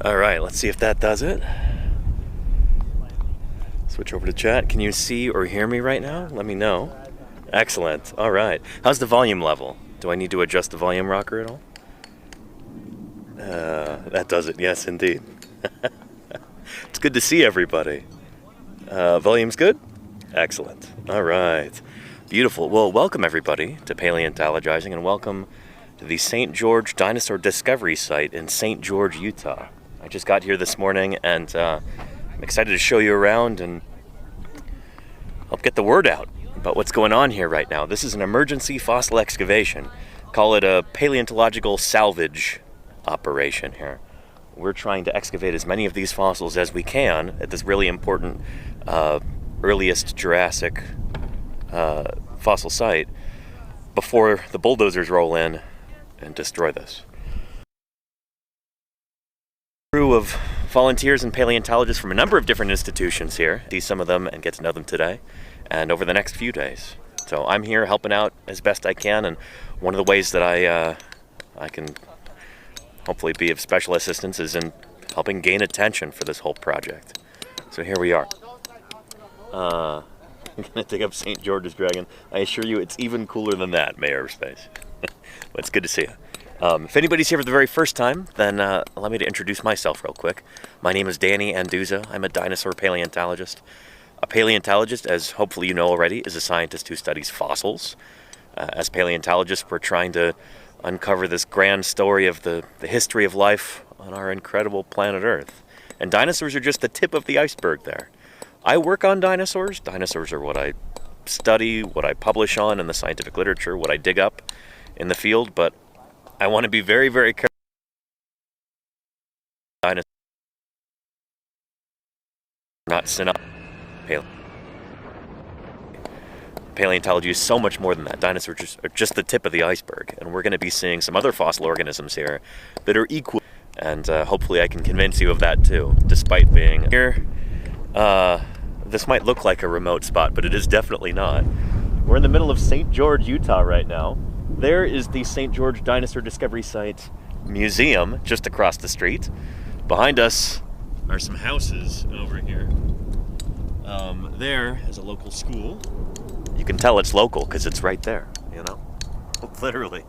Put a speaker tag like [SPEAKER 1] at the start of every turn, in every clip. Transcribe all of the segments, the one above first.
[SPEAKER 1] All right, let's see if that does it. Switch over to chat. Can you see or hear me right now? Let me know. Excellent. All right. How's the volume level? Do I need to adjust the volume rocker at all? That does it. Yes, indeed. It's good to see everybody. Volume's good? Excellent. All right. Beautiful. Well, welcome everybody to Paleontologizing, and welcome to the St. George Dinosaur Discovery Site in St. George, Utah. I just got here this morning, and I'm excited to show you around and help get the word out about what's going on here right now. This is an emergency fossil excavation. Call it a paleontological salvage operation here. We're trying to excavate as many of these fossils as we can at this really important earliest Jurassic fossil site before the bulldozers roll in and destroy this. A crew of volunteers and paleontologists from a number of different institutions here. See some of them and get to know them today and over the next few days. So I'm here helping out as best I can, and one of the ways that I can hopefully be of special assistance is in helping gain attention for this whole project. So here we are. I'm gonna dig up St. George's Dragon. I assure you it's even cooler than that, Mayor of Space. But it's good to see you. If anybody's here for the very first time, then allow me to introduce myself real quick. My name is Danny Anduza. I'm a dinosaur paleontologist. A paleontologist, as hopefully you know already, is a scientist who studies fossils. As paleontologists, we're trying to uncover this grand story of the history of life on our incredible planet Earth. And dinosaurs are just the tip of the iceberg there. I work on dinosaurs. Dinosaurs are what I study, what I publish on in the scientific literature, what I dig up in the field, but I want to be very, very careful. Dinosaurs not Paleontology is so much more than that. Dinosaurs are just the tip of the iceberg, and we're going to be seeing some other fossil organisms here that are equal, and hopefully I can convince you of that too, despite being here. This might look like a remote spot, but it is definitely not. We're in the middle of St. George, Utah right now. There is the St. George Dinosaur Discovery Site Museum just across the street. Behind us are some houses over here. There is a local school. You can tell it's local because it's right there, you know? Literally.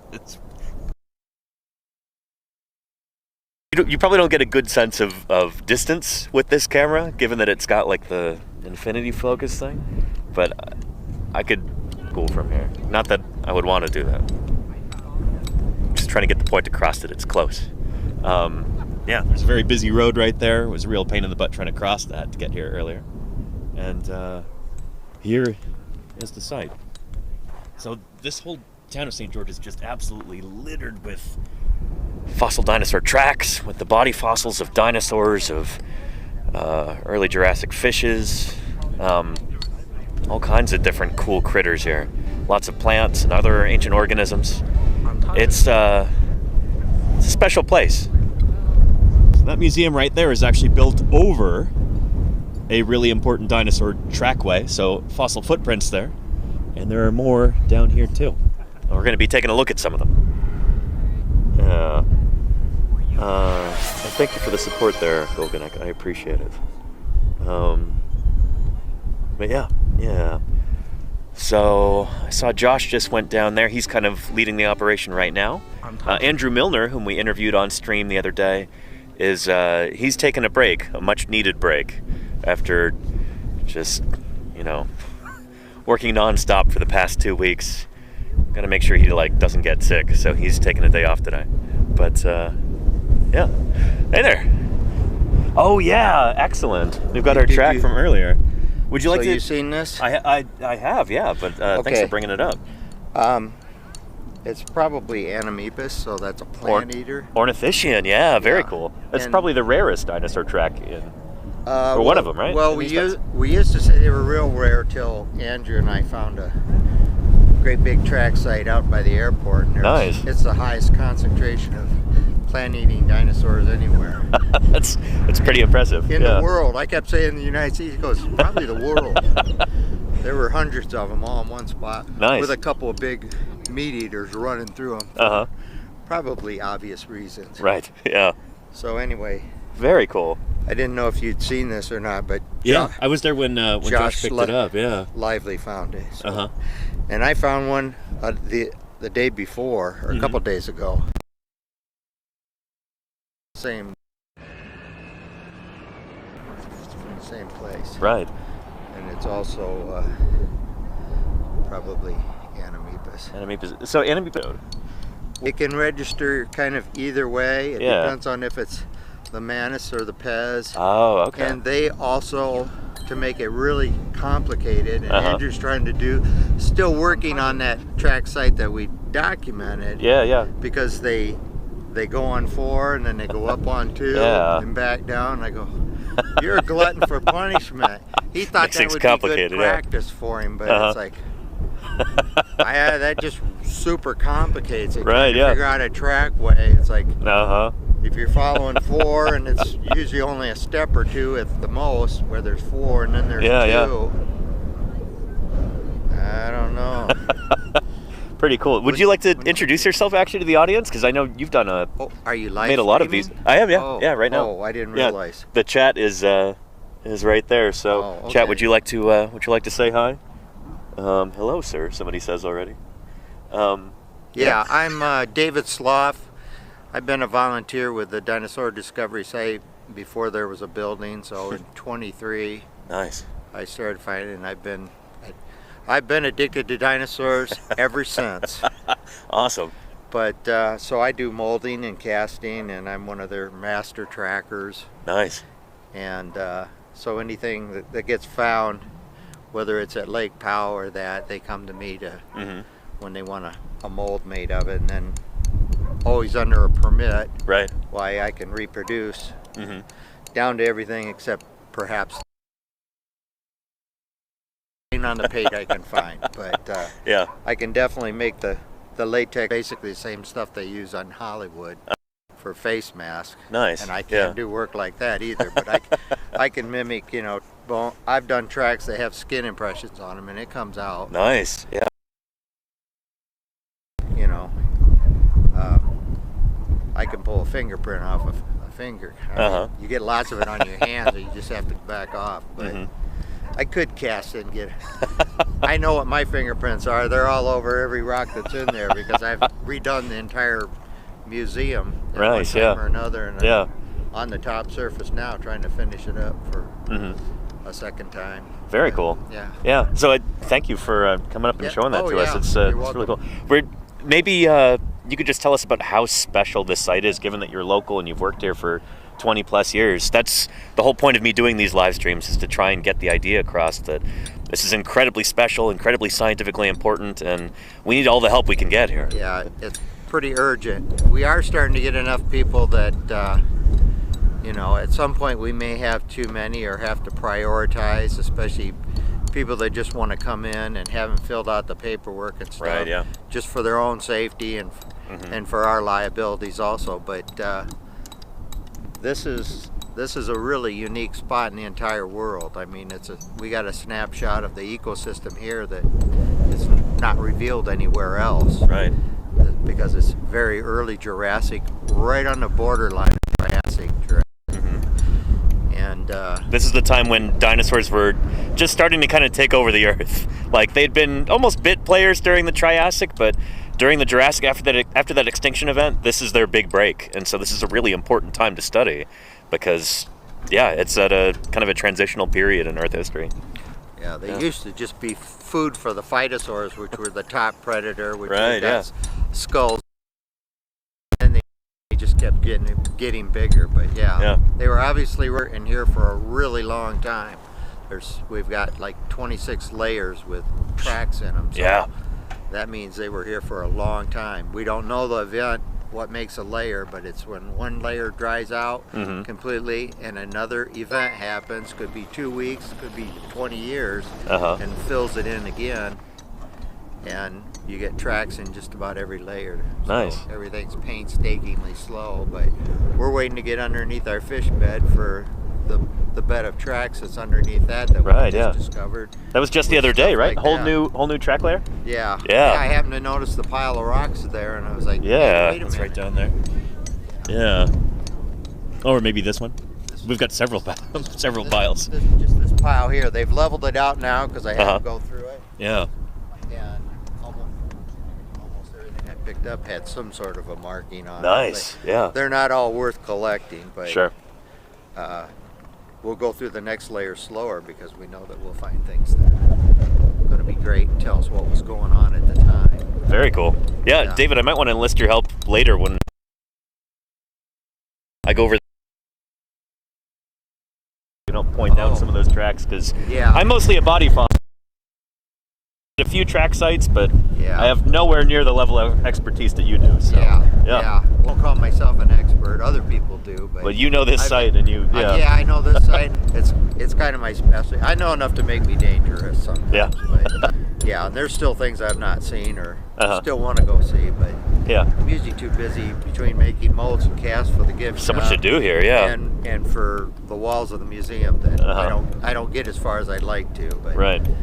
[SPEAKER 1] You probably don't get a good sense of distance with this camera, given that it's got like the infinity focus thing, but I could go from here. Not that I would want to do that. Just trying to get the point across that it's close. Yeah, there's a very busy road right there. It was a real pain in the butt trying to cross that to get here earlier. And here is the site. So this whole town of St. George is just absolutely littered with fossil dinosaur tracks, with the body fossils of dinosaurs, of early Jurassic fishes, all kinds of different cool critters here. Lots of plants and other ancient organisms. It's a special place. So that museum right there is actually built over a really important dinosaur trackway, so fossil footprints there. And there are more down here too. And we're going to be taking a look at some of them. And thank you for the support there, Golgan. I appreciate it. But yeah. So I saw Josh just went down there. He's kind of leading the operation right now. Andrew Milner, whom we interviewed on stream the other day, is he's taking a break, a much-needed break, after just, working non-stop for the past 2 weeks. Gotta make sure he doesn't get sick, so he's taking a day off today. But yeah. Hey there. Oh yeah, excellent. We've got our track from earlier. Would you like to?
[SPEAKER 2] So you've seen this?
[SPEAKER 1] I have, yeah. But thanks for bringing it up.
[SPEAKER 2] It's probably Anemepus, so that's a plant eater.
[SPEAKER 1] Ornithischian, yeah, very cool. That's probably the rarest dinosaur track or one of them, right?
[SPEAKER 2] Well, we used to say they were real rare till Andrew and I found a great big track site out by the airport. And
[SPEAKER 1] nice.
[SPEAKER 2] It's the highest concentration of plant-eating dinosaurs anywhere.
[SPEAKER 1] That's pretty impressive.
[SPEAKER 2] In the world. I kept saying the United States. He goes, probably the world. There were hundreds of them all in one spot.
[SPEAKER 1] Nice.
[SPEAKER 2] With a couple of big meat eaters running through them. Probably obvious reasons.
[SPEAKER 1] Right, yeah.
[SPEAKER 2] So anyway,
[SPEAKER 1] Very cool.
[SPEAKER 2] I didn't know if you'd seen this or not, but
[SPEAKER 1] Yeah, I was there when Josh picked it up. Yeah.
[SPEAKER 2] Lively found it. So.
[SPEAKER 1] Uh-huh.
[SPEAKER 2] And I found one the day before, or a couple days ago. Same place.
[SPEAKER 1] Right.
[SPEAKER 2] And it's also probably Animepus.
[SPEAKER 1] So Animepus.
[SPEAKER 2] It can register kind of either way. It depends on if it's the Manus or the Pez.
[SPEAKER 1] Oh, okay.
[SPEAKER 2] And they also, to make it really complicated, and Andrew's trying to do, still working on that track site that we documented.
[SPEAKER 1] Yeah.
[SPEAKER 2] Because they go on 4 and then they go up on 2 and back down. I go, you're a glutton for punishment. He thought that would be good practice for him, but it's like, that just super complicates it.
[SPEAKER 1] Right,
[SPEAKER 2] Figure out a track way. It's like,
[SPEAKER 1] Uh-huh.
[SPEAKER 2] if you're following 4 and it's usually only a step or 2 at the most, where there's 4 and then there's 2. I don't know.
[SPEAKER 1] Pretty cool. Would you like to introduce yourself actually to the audience? Because I know you've done
[SPEAKER 2] are you live
[SPEAKER 1] made a lot of these. I am, yeah, right now.
[SPEAKER 2] Oh, I didn't realize.
[SPEAKER 1] The chat is right there. So, chat, would you like to say hi? Hello, sir. Somebody says already.
[SPEAKER 2] I'm David Sloff. I've been a volunteer with the Dinosaur Discovery Site before there was a building. So in 23,
[SPEAKER 1] nice.
[SPEAKER 2] I started finding, and I've been addicted to dinosaurs ever since.
[SPEAKER 1] Awesome.
[SPEAKER 2] But so I do molding and casting, and I'm one of their master trackers.
[SPEAKER 1] Nice.
[SPEAKER 2] And so anything that gets found, whether it's at Lake Powell or that, they come to me to when they want a mold made of it, and then always under a permit.
[SPEAKER 1] Right.
[SPEAKER 2] Why I can reproduce down to everything except perhaps on the page I can find. But I can definitely make the latex, basically the same stuff they use on Hollywood for face masks.
[SPEAKER 1] Nice.
[SPEAKER 2] And I can't do work like that either, but I can mimic, bone. I've done tracks that have skin impressions on them, and it comes out.
[SPEAKER 1] Nice. Yeah.
[SPEAKER 2] I can pull a fingerprint off of a finger. I mean, you get lots of it on your hands, so you just have to back off. But I could cast it and get. I know what my fingerprints are. They're all over every rock that's in there because I've redone the entire museum at one time or another, and I'm on the top surface now trying to finish it up for a second time.
[SPEAKER 1] Very cool. Yeah. So thank you for coming up and showing that to us. It's really cool. Maybe you could just tell us about how special this site is, given that you're local and you've worked here for 20 plus years. That's the whole point of me doing these live streams, is to try and get the idea across that this is incredibly special, incredibly scientifically important, and we need all the help we can get here.
[SPEAKER 2] Yeah, it's pretty urgent. We are starting to get enough people that at some point we may have too many or have to prioritize, especially people that just want to come in and haven't filled out the paperwork and stuff, just for their own safety and for our liabilities also. But this is a really unique spot in the entire world. I mean, we got a snapshot of the ecosystem here that is not revealed anywhere else.
[SPEAKER 1] Right.
[SPEAKER 2] Because it's very early Jurassic, right on the borderline of Jurassic. And
[SPEAKER 1] this is the time when dinosaurs were just starting to kind of take over the Earth. Like, they'd been almost bit players during the Triassic, but during the Jurassic, after that extinction event, this is their big break. And so this is a really important time to study because, it's at a kind of a transitional period in Earth history.
[SPEAKER 2] Yeah, they used to just be food for the phytosaurs, which were the top predator, which got skulls. And they just kept getting bigger. But they were obviously in here for a really long time. We've got like 26 layers with tracks in them. So that means they were here for a long time. We don't know the event, what makes a layer, but it's when one layer dries out completely and another event happens, could be 2 weeks, could be 20 years, and fills it in again, and you get tracks in just about every layer.
[SPEAKER 1] Nice.
[SPEAKER 2] So everything's painstakingly slow, but we're waiting to get underneath our fish bed for the bed of tracks that's underneath that we just discovered.
[SPEAKER 1] That was just the other day, right? Whole new track layer?
[SPEAKER 2] Yeah. I happened to notice the pile of rocks there, and I was like, wait a minute.
[SPEAKER 1] Right down there. Yeah. Or maybe this one. We've got several several piles.
[SPEAKER 2] Just this pile here. They've leveled it out now because I had to go through it.
[SPEAKER 1] Yeah.
[SPEAKER 2] And almost everything I picked up had some sort of a marking on it.
[SPEAKER 1] Nice. Yeah.
[SPEAKER 2] They're not all worth collecting, but
[SPEAKER 1] sure.
[SPEAKER 2] We'll go through the next layer slower because we know that we'll find things that are going to be great and tell us what was going on at the time.
[SPEAKER 1] Very cool. Yeah, David, I might want to enlist your help later when I go over. Point out some of those tracks because I'm mostly a body farm. A few track sites, but I have nowhere near the level of expertise that you do. So.
[SPEAKER 2] Yeah. Won't call myself an expert. Other people do, but.
[SPEAKER 1] Well, you know this site, and you.
[SPEAKER 2] I know this site. It's kind of my specialty. I know enough to make me dangerous sometimes.
[SPEAKER 1] Yeah.
[SPEAKER 2] But, and there's still things I've not seen or still want to go see, but I'm usually too busy between making molds and casts for the gift shop.
[SPEAKER 1] So much to do here,
[SPEAKER 2] and for the walls of the museum that I don't get as far as I'd like to. But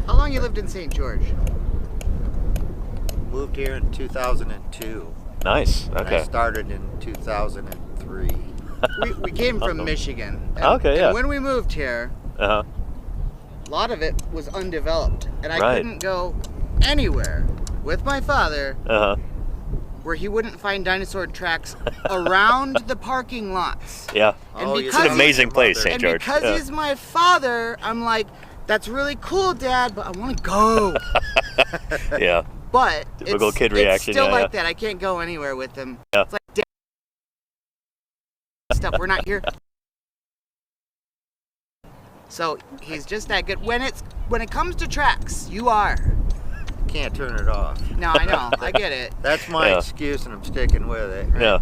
[SPEAKER 3] How long you lived in St. George?
[SPEAKER 2] Moved here in 2002.
[SPEAKER 1] Nice. Okay.
[SPEAKER 2] I started in 2003.
[SPEAKER 3] we came from Michigan.
[SPEAKER 1] And,
[SPEAKER 3] and when we moved here, a lot of it was undeveloped, and I couldn't go anywhere with my father where he wouldn't find dinosaur tracks around the parking lots.
[SPEAKER 1] Yeah.
[SPEAKER 3] And
[SPEAKER 1] it's an amazing place, St. George.
[SPEAKER 3] And because he's my father, I'm like, that's really cool, Dad, but I want to go.
[SPEAKER 1] Yeah.
[SPEAKER 3] But
[SPEAKER 1] typical kid reaction.
[SPEAKER 3] It's still like that. I can't go anywhere with him.
[SPEAKER 1] Yeah.
[SPEAKER 3] It's like, Dad, stuff. We're not here. So he's just that good. When it comes to tracks, you are.
[SPEAKER 2] Can't turn it off.
[SPEAKER 3] No, I know. I get it.
[SPEAKER 2] That's my excuse, and I'm sticking with it. Right?
[SPEAKER 1] Yeah.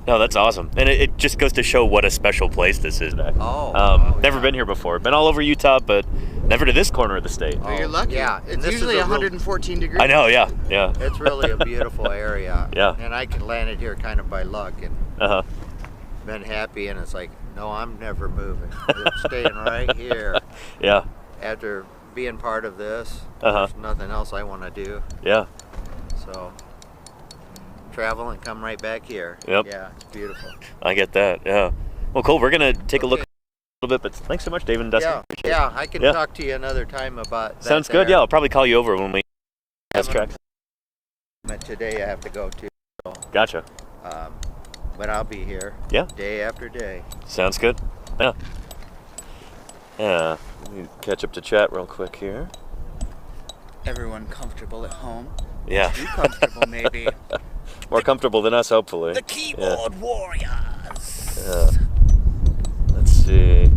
[SPEAKER 1] No, that's awesome, and it just goes to show what a special place this is. Never been here before. Been all over Utah, but never to this corner of the state.
[SPEAKER 3] Well, you're lucky.
[SPEAKER 2] Yeah,
[SPEAKER 3] it's usually 114 degrees.
[SPEAKER 1] I know. Yeah.
[SPEAKER 2] It's really a beautiful area.
[SPEAKER 1] Yeah.
[SPEAKER 2] And I landed here kind of by luck, and been happy. And it's like, no, I'm never moving. I'm staying right here.
[SPEAKER 1] Yeah.
[SPEAKER 2] After being part of this, there's nothing else I want to do.
[SPEAKER 1] Yeah.
[SPEAKER 2] So. Travel and come right back here.
[SPEAKER 1] Yep.
[SPEAKER 2] Yeah, it's beautiful.
[SPEAKER 1] I get that. Yeah. Well, cool. We're gonna take a look a little bit, but thanks so much, David and Dustin.
[SPEAKER 2] Yeah. I can talk to you another time about that.
[SPEAKER 1] Sounds good. Yeah, I'll probably call you over when we test tracks.
[SPEAKER 2] Today I have to go to. So,
[SPEAKER 1] gotcha.
[SPEAKER 2] But I'll be here.
[SPEAKER 1] Yeah.
[SPEAKER 2] Day after day.
[SPEAKER 1] Sounds good. Yeah. Yeah. Let me catch up to chat real quick here.
[SPEAKER 3] Everyone comfortable at home?
[SPEAKER 1] Yeah.
[SPEAKER 3] Too comfortable, maybe.
[SPEAKER 1] More comfortable than us, hopefully.
[SPEAKER 3] The keyboard warriors.
[SPEAKER 1] Yeah. Let's see.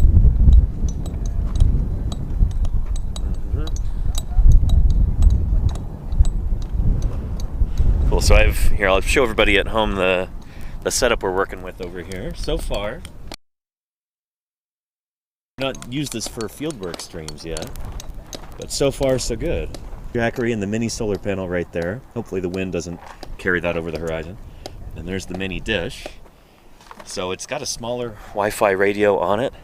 [SPEAKER 1] Cool. So I'll show everybody at home the setup we're working with over here. So far, not used this for fieldwork streams yet, but so far so good. Jackery and the mini solar panel right there. Hopefully the wind doesn't carry that over the horizon. And there's the mini dish. So it's got a smaller Wi-Fi radio on it.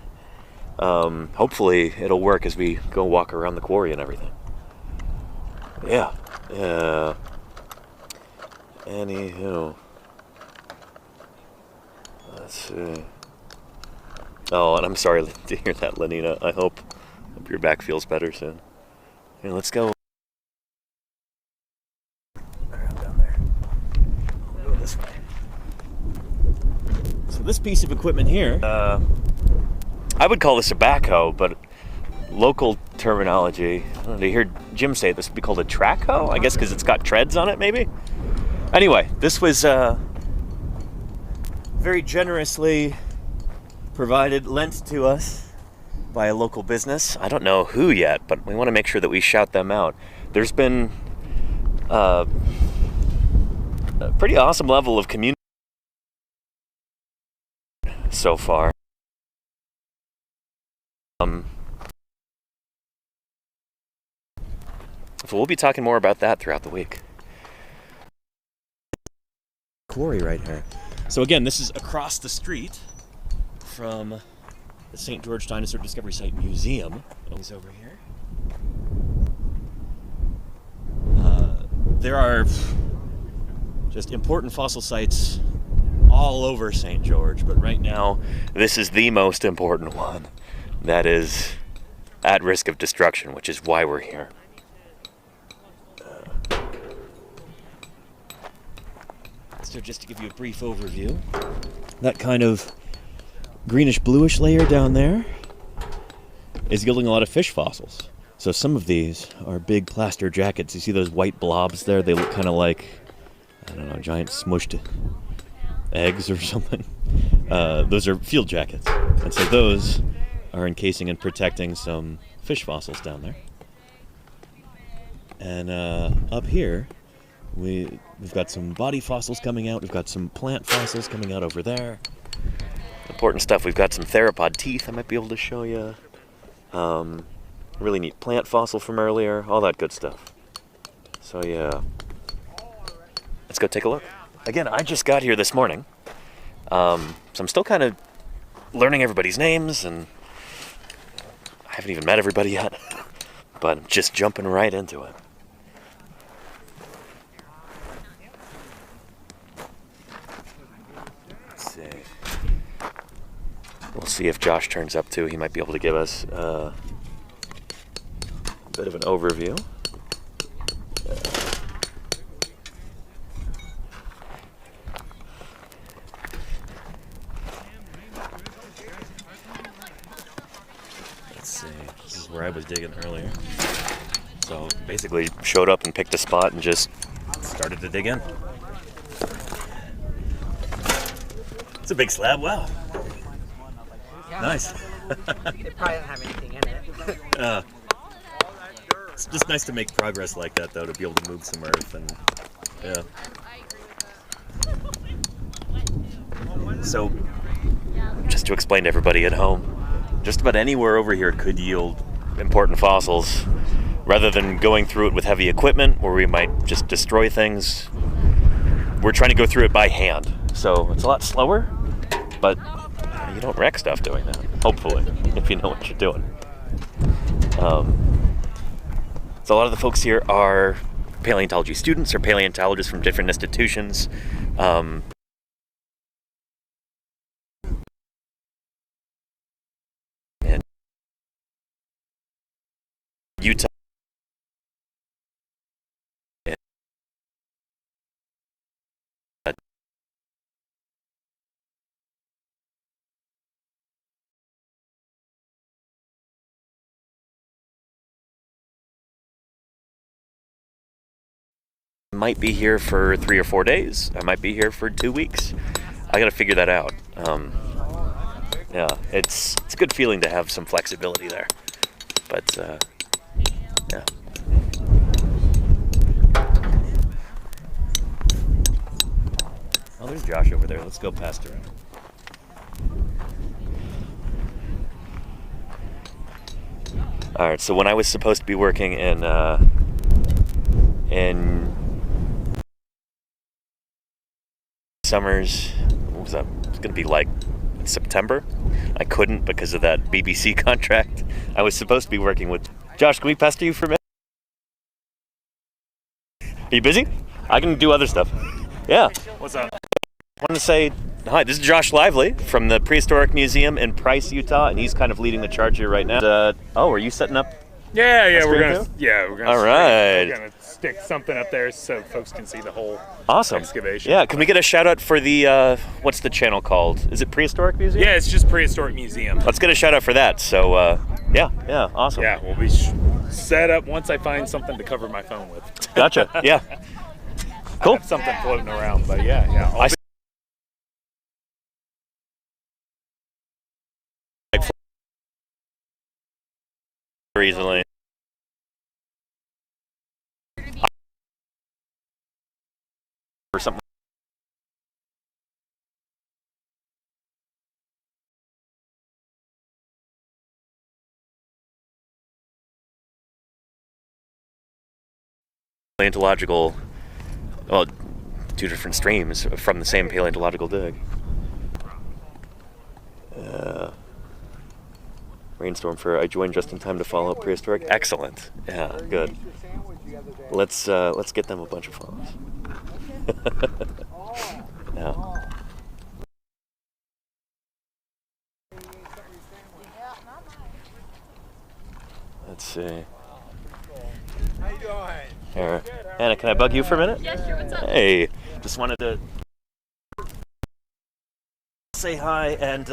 [SPEAKER 1] Hopefully it'll work as we go walk around the quarry and everything. Yeah. Anywho. Let's see. Oh, and I'm sorry to hear that, Lenina. I hope your back feels better soon. Here, let's go. This piece of equipment here, I would call this a backhoe, but local terminology, I don't know, to hear Jim say this would be called a track hoe, I guess because it's got treads on it, maybe? Anyway, this was very generously lent to us by a local business. I don't know who yet, but we want to make sure that we shout them out. There's been a pretty awesome level of community so far. So we'll be talking more about that throughout the week. Quarry right here. So again, this is across the street from the St. George Dinosaur Discovery Site Museum. It's over here. There are just important fossil sites all over St. George, but right now, this is the most important one that is at risk of destruction, which is why we're here. So just to give you a brief overview, that kind of greenish-bluish layer down there is yielding a lot of fish fossils. So some of these are big plaster jackets. You see those white blobs there? They look kind of like, I don't know, giant smushed eggs or something. Those are field jackets. And so those are encasing and protecting some fish fossils down there. And up here, we've got some body fossils coming out. We've got some plant fossils coming out over there. Important stuff. We've got some theropod teeth I might be able to show you. Really neat plant fossil from earlier. All that good stuff. So yeah, let's go take a look. Again, I just got here this morning. So I'm still kind of learning everybody's names, and I haven't even met everybody yet. But I'm just jumping right into it. We'll see if Josh turns up too. He might be able to give us a bit of an overview. Let's see. This is where I was digging earlier. So basically showed up and picked a spot and just started to dig in. It's a big slab. Wow. Nice.
[SPEAKER 3] It probably don't have anything in it.
[SPEAKER 1] It's just nice to make progress like that, though, to be able to move some earth and yeah. So, just to explain to everybody at home, just about anywhere over here could yield important fossils. Rather than going through it with heavy equipment, where we might just destroy things, we're trying to go through it by hand. So it's a lot slower, but you don't wreck stuff doing that, hopefully, if you know what you're doing. So a lot of the folks here are paleontology students or paleontologists from different institutions. And Utah. Might be here for 3 or 4 days. I might be here for 2 weeks. I gotta figure that out. Yeah, it's a good feeling to have some flexibility there. But yeah. Oh, there's Josh over there. Let's go past her. All right. So when I was supposed to be working in summers, what was that? It's gonna be like September. I couldn't because of that BBC contract. I was supposed to be working with Josh. Can we pester you for a minute? Are you busy? I can do other stuff. Yeah.
[SPEAKER 4] What's up?
[SPEAKER 1] I wanted to say hi. This is Josh Lively from the Prehistoric Museum in Price, Utah, and he's kind of leading the charge here right now. Oh, are you setting up?
[SPEAKER 4] Yeah, we're gonna.
[SPEAKER 1] All right.
[SPEAKER 4] We're gonna stick something up there so folks can see the whole
[SPEAKER 1] awesome
[SPEAKER 4] excavation.
[SPEAKER 1] Yeah, can we get a shout out for the what's the channel called? Is it Prehistoric Museum?
[SPEAKER 4] Yeah, it's just Prehistoric Museum.
[SPEAKER 1] Let's get a shout out for that. So yeah, awesome.
[SPEAKER 4] Yeah, we'll be set up once I find something to cover my phone with.
[SPEAKER 1] Gotcha. Yeah. Cool.
[SPEAKER 4] I have something floating around, but yeah.
[SPEAKER 1] Easily. Or something. Paleontological, well, 2 different streams from the same paleontological dig. Rainstorm for I joined just in time to follow up prehistoric. Excellent. Yeah, good. Let's get them a bunch of follows. Yeah. Let's see.
[SPEAKER 5] How you doing?
[SPEAKER 1] Here. Anna, can I bug you for a minute?
[SPEAKER 6] Yeah, sure. What's up?
[SPEAKER 1] Hey, just wanted to say hi and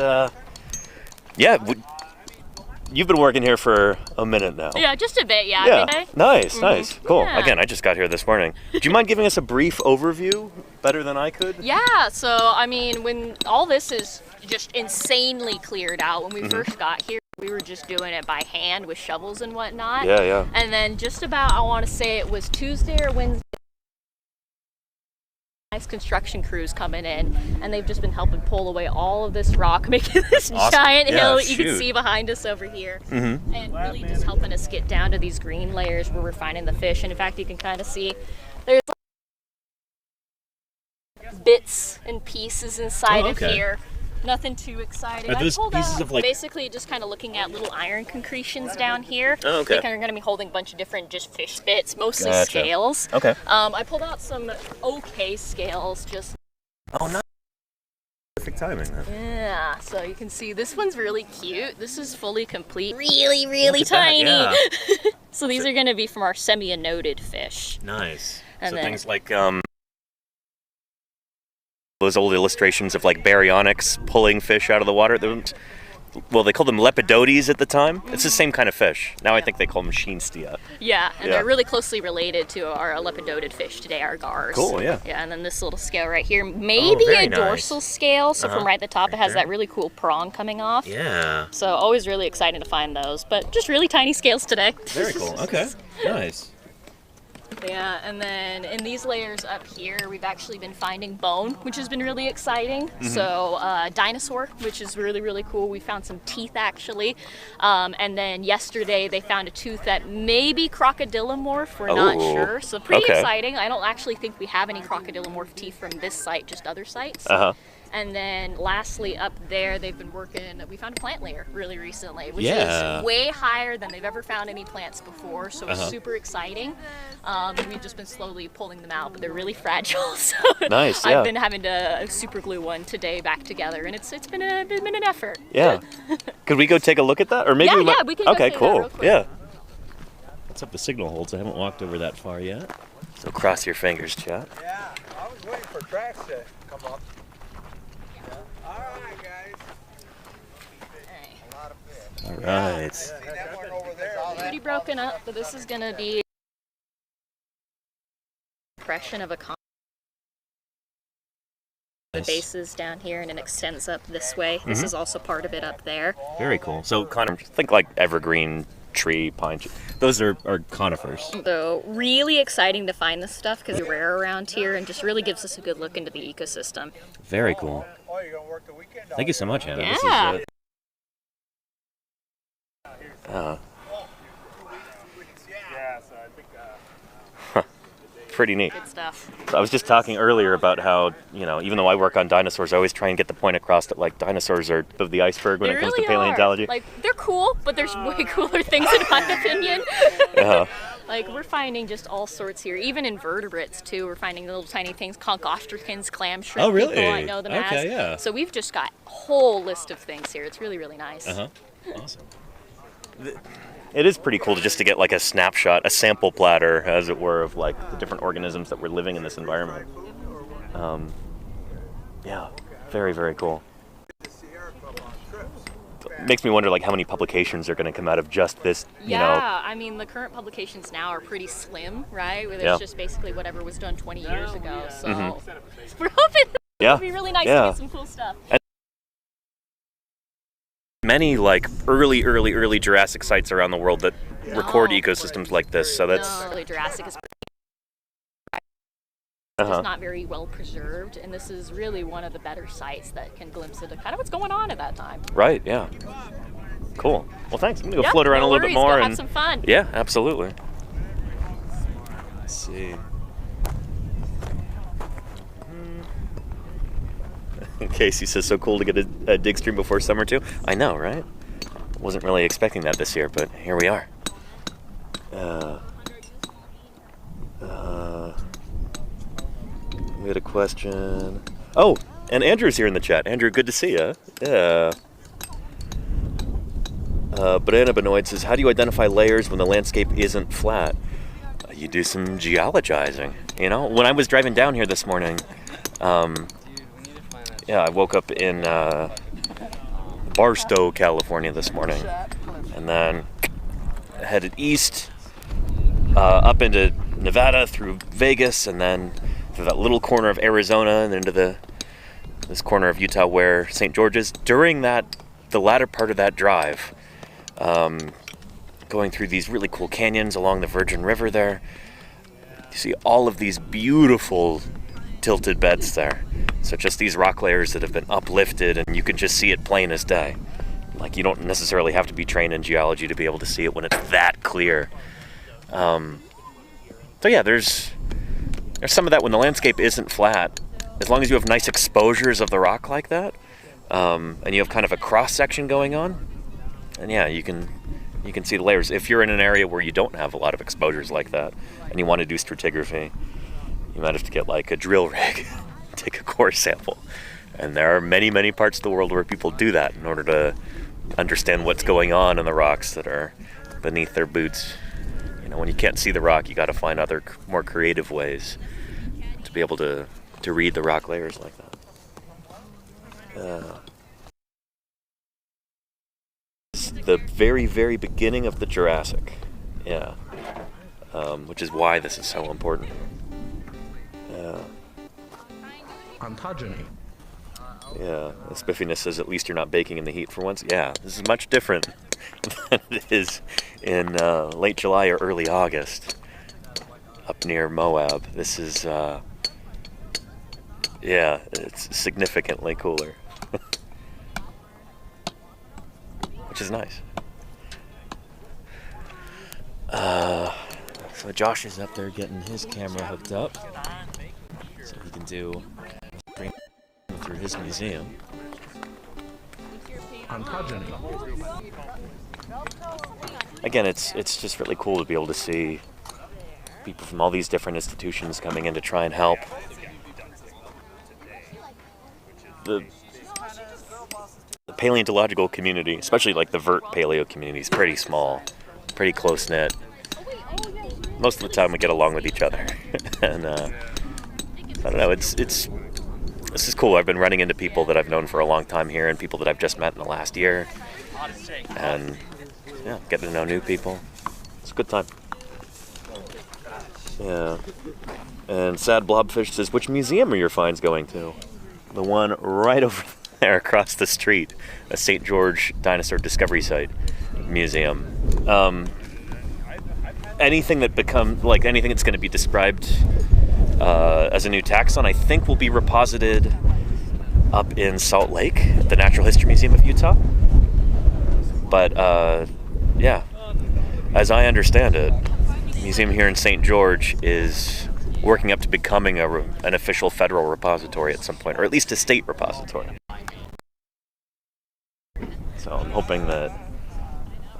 [SPEAKER 1] you've been working here for a minute now.
[SPEAKER 6] Yeah, just a bit, yeah.
[SPEAKER 1] Yeah, nice, nice, cool.
[SPEAKER 6] Yeah.
[SPEAKER 1] Again, I just got here this morning. Do you mind giving us a brief overview, better than I could?
[SPEAKER 6] Yeah, so I mean, when all this is just insanely cleared out, when we first got here, we were just doing it by hand with shovels and whatnot.
[SPEAKER 1] Yeah, yeah.
[SPEAKER 6] And then just about, I want to say it was Tuesday or Wednesday, nice construction crews coming in, and they've just been helping pull away all of this rock, making this giant hill that you can see behind us over here, and really just helping us get down to these green layers where we're finding the fish. And in fact, you can kind of see there's bits and pieces inside of here. Nothing too exciting.
[SPEAKER 1] Are those pieces of like
[SPEAKER 6] basically just kind of looking at little iron concretions down here.
[SPEAKER 1] Oh, okay.
[SPEAKER 6] They kind of going to be holding a bunch of different just fish bits, mostly scales.
[SPEAKER 1] Okay.
[SPEAKER 6] I pulled out some okay scales, just.
[SPEAKER 1] Oh, nice. Perfect timing. Then.
[SPEAKER 6] Yeah. So you can see this one's really cute. This is fully complete. Really, really tiny.
[SPEAKER 1] That, yeah.
[SPEAKER 6] So these are going to be from our semi-anoded fish.
[SPEAKER 1] Nice.
[SPEAKER 6] And
[SPEAKER 1] so
[SPEAKER 6] then,
[SPEAKER 1] things like those old illustrations of like baryonyx pulling fish out of the water. Well, they called them lepidotes at the time. It's the same kind of fish. Now I think they call them schienstia.
[SPEAKER 6] Yeah, and they're really closely related to our lepidoted fish today, our gars.
[SPEAKER 1] Cool, yeah.
[SPEAKER 6] Yeah, and then this little scale right here, maybe a dorsal scale. So from right at the top, it has that really cool prong coming off.
[SPEAKER 1] Yeah.
[SPEAKER 6] So always really exciting to find those, but just really tiny scales today.
[SPEAKER 1] Very cool. Okay. Nice.
[SPEAKER 6] Yeah, and then in these layers up here, we've actually been finding bone, which has been really exciting. So dinosaur, which is really, really cool. We found some teeth actually. And then yesterday they found a tooth that may be crocodilomorph, we're not sure. So pretty exciting. I don't actually think we have any crocodilomorph teeth from this site, just other sites. And then lastly up there, they've been working, we found a plant layer really recently, which is way higher than they've ever found any plants before, so it's super exciting. We've just been slowly pulling them out, but they're really fragile, so
[SPEAKER 1] nice, yeah.
[SPEAKER 6] I've been having to super glue one today back together, and it's been an effort.
[SPEAKER 1] Yeah. Could we go take a look at that? Or maybe
[SPEAKER 6] we can go
[SPEAKER 1] okay,
[SPEAKER 6] see
[SPEAKER 1] cool.
[SPEAKER 6] that real quick.
[SPEAKER 1] Yeah. Let's hope the signal holds. I haven't walked over that far yet. So cross your fingers, chat.
[SPEAKER 5] Yeah, I was waiting for tracks to come up. All right, guys. A lot of fish.
[SPEAKER 1] All right.
[SPEAKER 5] See that one over there?
[SPEAKER 6] Pretty broken up, but this is gonna be impression of a the bases down here, and it extends up this way. This is also part of it up there.
[SPEAKER 1] Very cool. So kind of think like evergreen tree, pine tree. Those are conifers.
[SPEAKER 6] So really exciting to find this stuff because it's rare around here and just really gives us a good look into the ecosystem.
[SPEAKER 1] Very cool.
[SPEAKER 5] Oh, you're gonna work the weekend?
[SPEAKER 1] Thank you so much, Hannah.
[SPEAKER 6] Yeah.
[SPEAKER 1] This is,
[SPEAKER 4] Yeah, so I think
[SPEAKER 1] pretty neat.
[SPEAKER 6] Good stuff.
[SPEAKER 1] I was just talking earlier about how, even though I work on dinosaurs, I always try and get the point across that, like, dinosaurs are of the iceberg when it comes to paleontology.
[SPEAKER 6] Like, they're cool, but there's way cooler things in my opinion. Like, we're finding just all sorts here, even invertebrates, too. We're finding little tiny things, conch-ostracans, clam shrimp.
[SPEAKER 1] Oh, really?
[SPEAKER 6] People, I know them as.
[SPEAKER 1] Okay, yeah.
[SPEAKER 6] So we've just got a whole list of things here. It's really, really nice.
[SPEAKER 1] Awesome. It is pretty cool to get like a snapshot, a sample platter, as it were, of like the different organisms that were living in this environment. Yeah, very, very cool. Makes me wonder like how many publications are going to come out of just this,
[SPEAKER 6] Yeah, I mean the current publications now are pretty slim, right? Where there's just basically whatever was done 20 years ago. So we're hoping it'll be really nice to get some cool stuff.
[SPEAKER 1] Many like early Jurassic sites around the world that record ecosystems like this, so that's
[SPEAKER 6] early Jurassic is just not very well preserved, and this is really one of the better sites that can glimpse into kind of what's going on at that time.
[SPEAKER 1] Right, yeah. Cool. Well, thanks. I'm gonna go float around a little bit more
[SPEAKER 6] and have some fun.
[SPEAKER 1] Yeah, absolutely. Let's see. Casey says, so cool to get a dig stream before summer too. I know, right? Wasn't really expecting that this year, but here we are. We had a question. Oh, and Andrew's here in the chat. Andrew, good to see you. Yeah. Banana Benoid says, how do you identify layers when the landscape isn't flat? You do some geologizing. You know, when I was driving down here this morning, I woke up in Barstow, California this morning, and then headed east, up into Nevada through Vegas, and then through that little corner of Arizona, and into this corner of Utah where St. George is. During the latter part of that drive, going through these really cool canyons along the Virgin River there, you see all of these beautiful tilted beds there. So just these rock layers that have been uplifted, and you can just see it plain as day. Like, you don't necessarily have to be trained in geology to be able to see it when it's that clear. So yeah, there's some of that when the landscape isn't flat. As long as you have nice exposures of the rock like that, and you have kind of a cross section going on, and yeah, you can see the layers. If you're in an area where you don't have a lot of exposures like that, and you want to do stratigraphy, you might have to get like a drill rig, take a core sample. And there are many, many parts of the world where people do that in order to understand what's going on in the rocks that are beneath their boots. You know, when you can't see the rock, you got to find other more creative ways to be able to read the rock layers like that. It's the very, very beginning of the Jurassic. Yeah. Which is why this is so important.
[SPEAKER 7] Ontogeny.
[SPEAKER 1] Yeah, Spiffiness says at least you're not baking in the heat for once. Yeah, this is much different than it is in late July or early August up near Moab. This is, it's significantly cooler, which is nice. So Josh is up there getting his camera hooked up so he can do through his museum.
[SPEAKER 7] Ontogeny.
[SPEAKER 1] Again, it's just really cool to be able to see people from all these different institutions coming in to try and help. The paleontological community, especially like the vert paleo community, is pretty small, pretty close-knit. Most of the time we get along with each other. And I don't know, this is cool. I've been running into people that I've known for a long time here and people that I've just met in the last year. And yeah, getting to know new people. It's a good time. Yeah. And Sad Blobfish says, which museum are your finds going to? The one right over there across the street, a St. George Dinosaur Discovery Site museum. Anything that's going to be described as a new taxon, I think will be reposited up in Salt Lake, at the Natural History Museum of Utah. But yeah, as I understand it, the museum here in St. George is working up to becoming an official federal repository at some point, or at least a state repository. So I'm hoping that,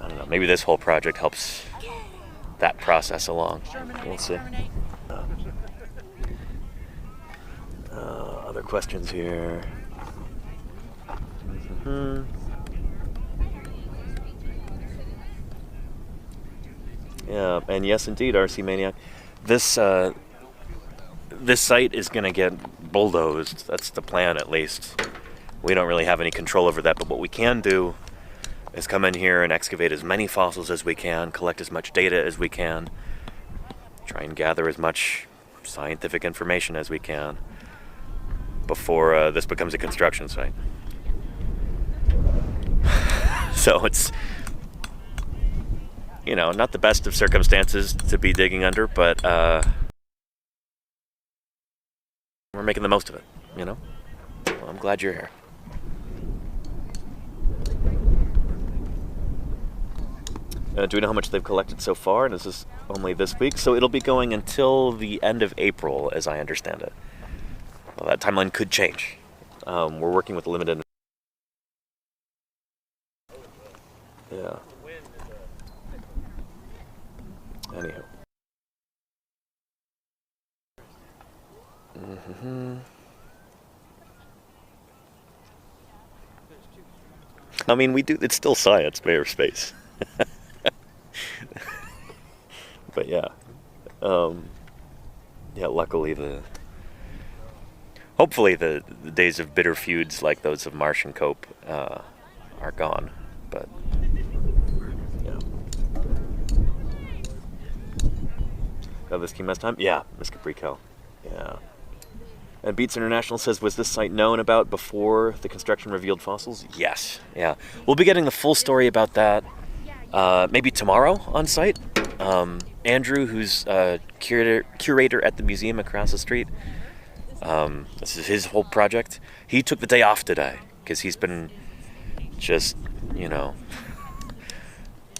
[SPEAKER 1] I don't know, maybe this whole project helps that process along. We'll see. Other questions here. Yeah, and yes, indeed, RC Maniac. This site is going to get bulldozed. That's the plan, at least. We don't really have any control over that, but what we can do is come in here and excavate as many fossils as we can, collect as much data as we can, try and gather as much scientific information as we can before this becomes a construction site. So it's, not the best of circumstances to be digging under, but we're making the most of it, Well, I'm glad you're here. Do we know how much they've collected so far? And is this only this week? So it'll be going until the end of April, as I understand it. Well, that timeline could change. We're working with limited. Yeah. Anywho. I mean, we do. It's still science, mayor space. But yeah, luckily hopefully the days of bitter feuds like those of Marsh and Cope are gone. But yeah, got this key mess time. Yeah, Miss Caprico. Yeah. And Beats International says, was this site known about before the construction revealed fossils? Yes. Yeah. We'll be getting the full story about that maybe tomorrow on site. Andrew, who's curator at the museum across the street, this is his whole project. He took the day off today because he's been just,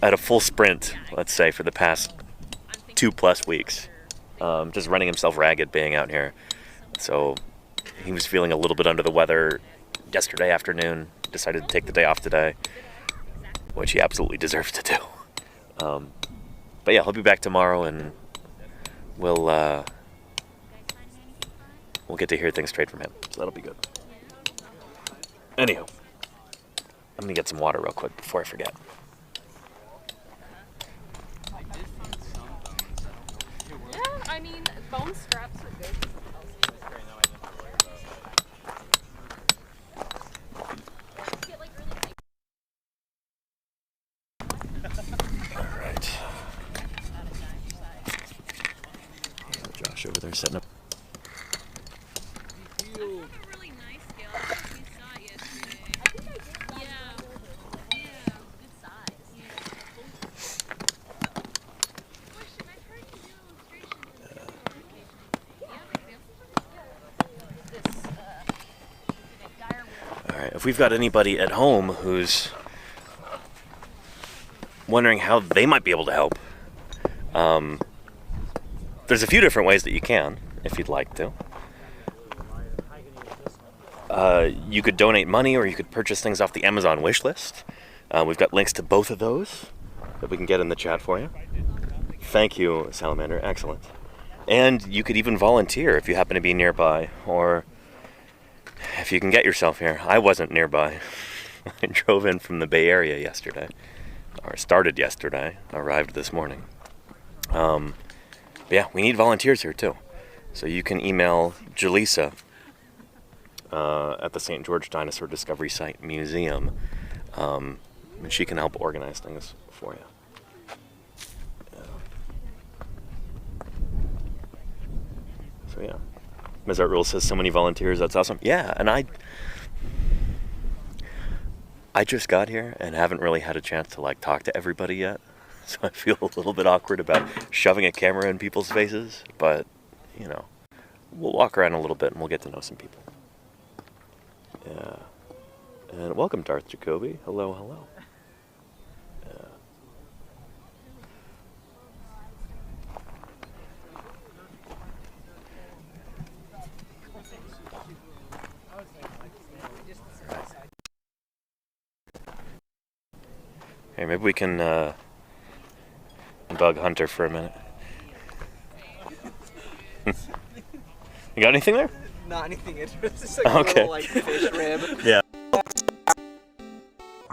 [SPEAKER 1] at a full sprint, let's say, for the past 2+ weeks. Just running himself ragged being out here. So he was feeling a little bit under the weather yesterday afternoon, decided to take the day off today, which he absolutely deserves to do. But yeah, he'll be back tomorrow, and we'll get to hear things straight from him, so that'll be good. Anywho, I'm gonna get some water real quick before I forget.
[SPEAKER 6] Yeah, I mean, bone scraps are good.
[SPEAKER 1] Alright. Josh over there setting up. If we've got anybody at home who's wondering how they might be able to help, there's a few different ways that you can, if you'd like to. You could donate money, or you could purchase things off the Amazon wish list. We've got links to both of those that we can get in the chat for you. Thank you, Salamander. Excellent. And you could even volunteer if you happen to be nearby, or if you can get yourself here. I wasn't nearby. I drove in from the Bay Area yesterday, or started yesterday, arrived this morning. But yeah, we need volunteers here too. So you can email Jaleesa at the St. George Dinosaur Discovery Site Museum, and she can help organize things for you. So yeah. Ms. Art Rule says so many volunteers, that's awesome. Yeah, and I just got here and haven't really had a chance to talk to everybody yet. So I feel a little bit awkward about shoving a camera in people's faces, but we'll walk around a little bit and we'll get to know some people. Yeah. And welcome, Darth Jacoby. Hello, hello. Yeah. Hey, maybe we can bug Hunter for a minute. You got anything there?
[SPEAKER 5] Not anything interesting. It's like a little fish rib.
[SPEAKER 1] Yeah.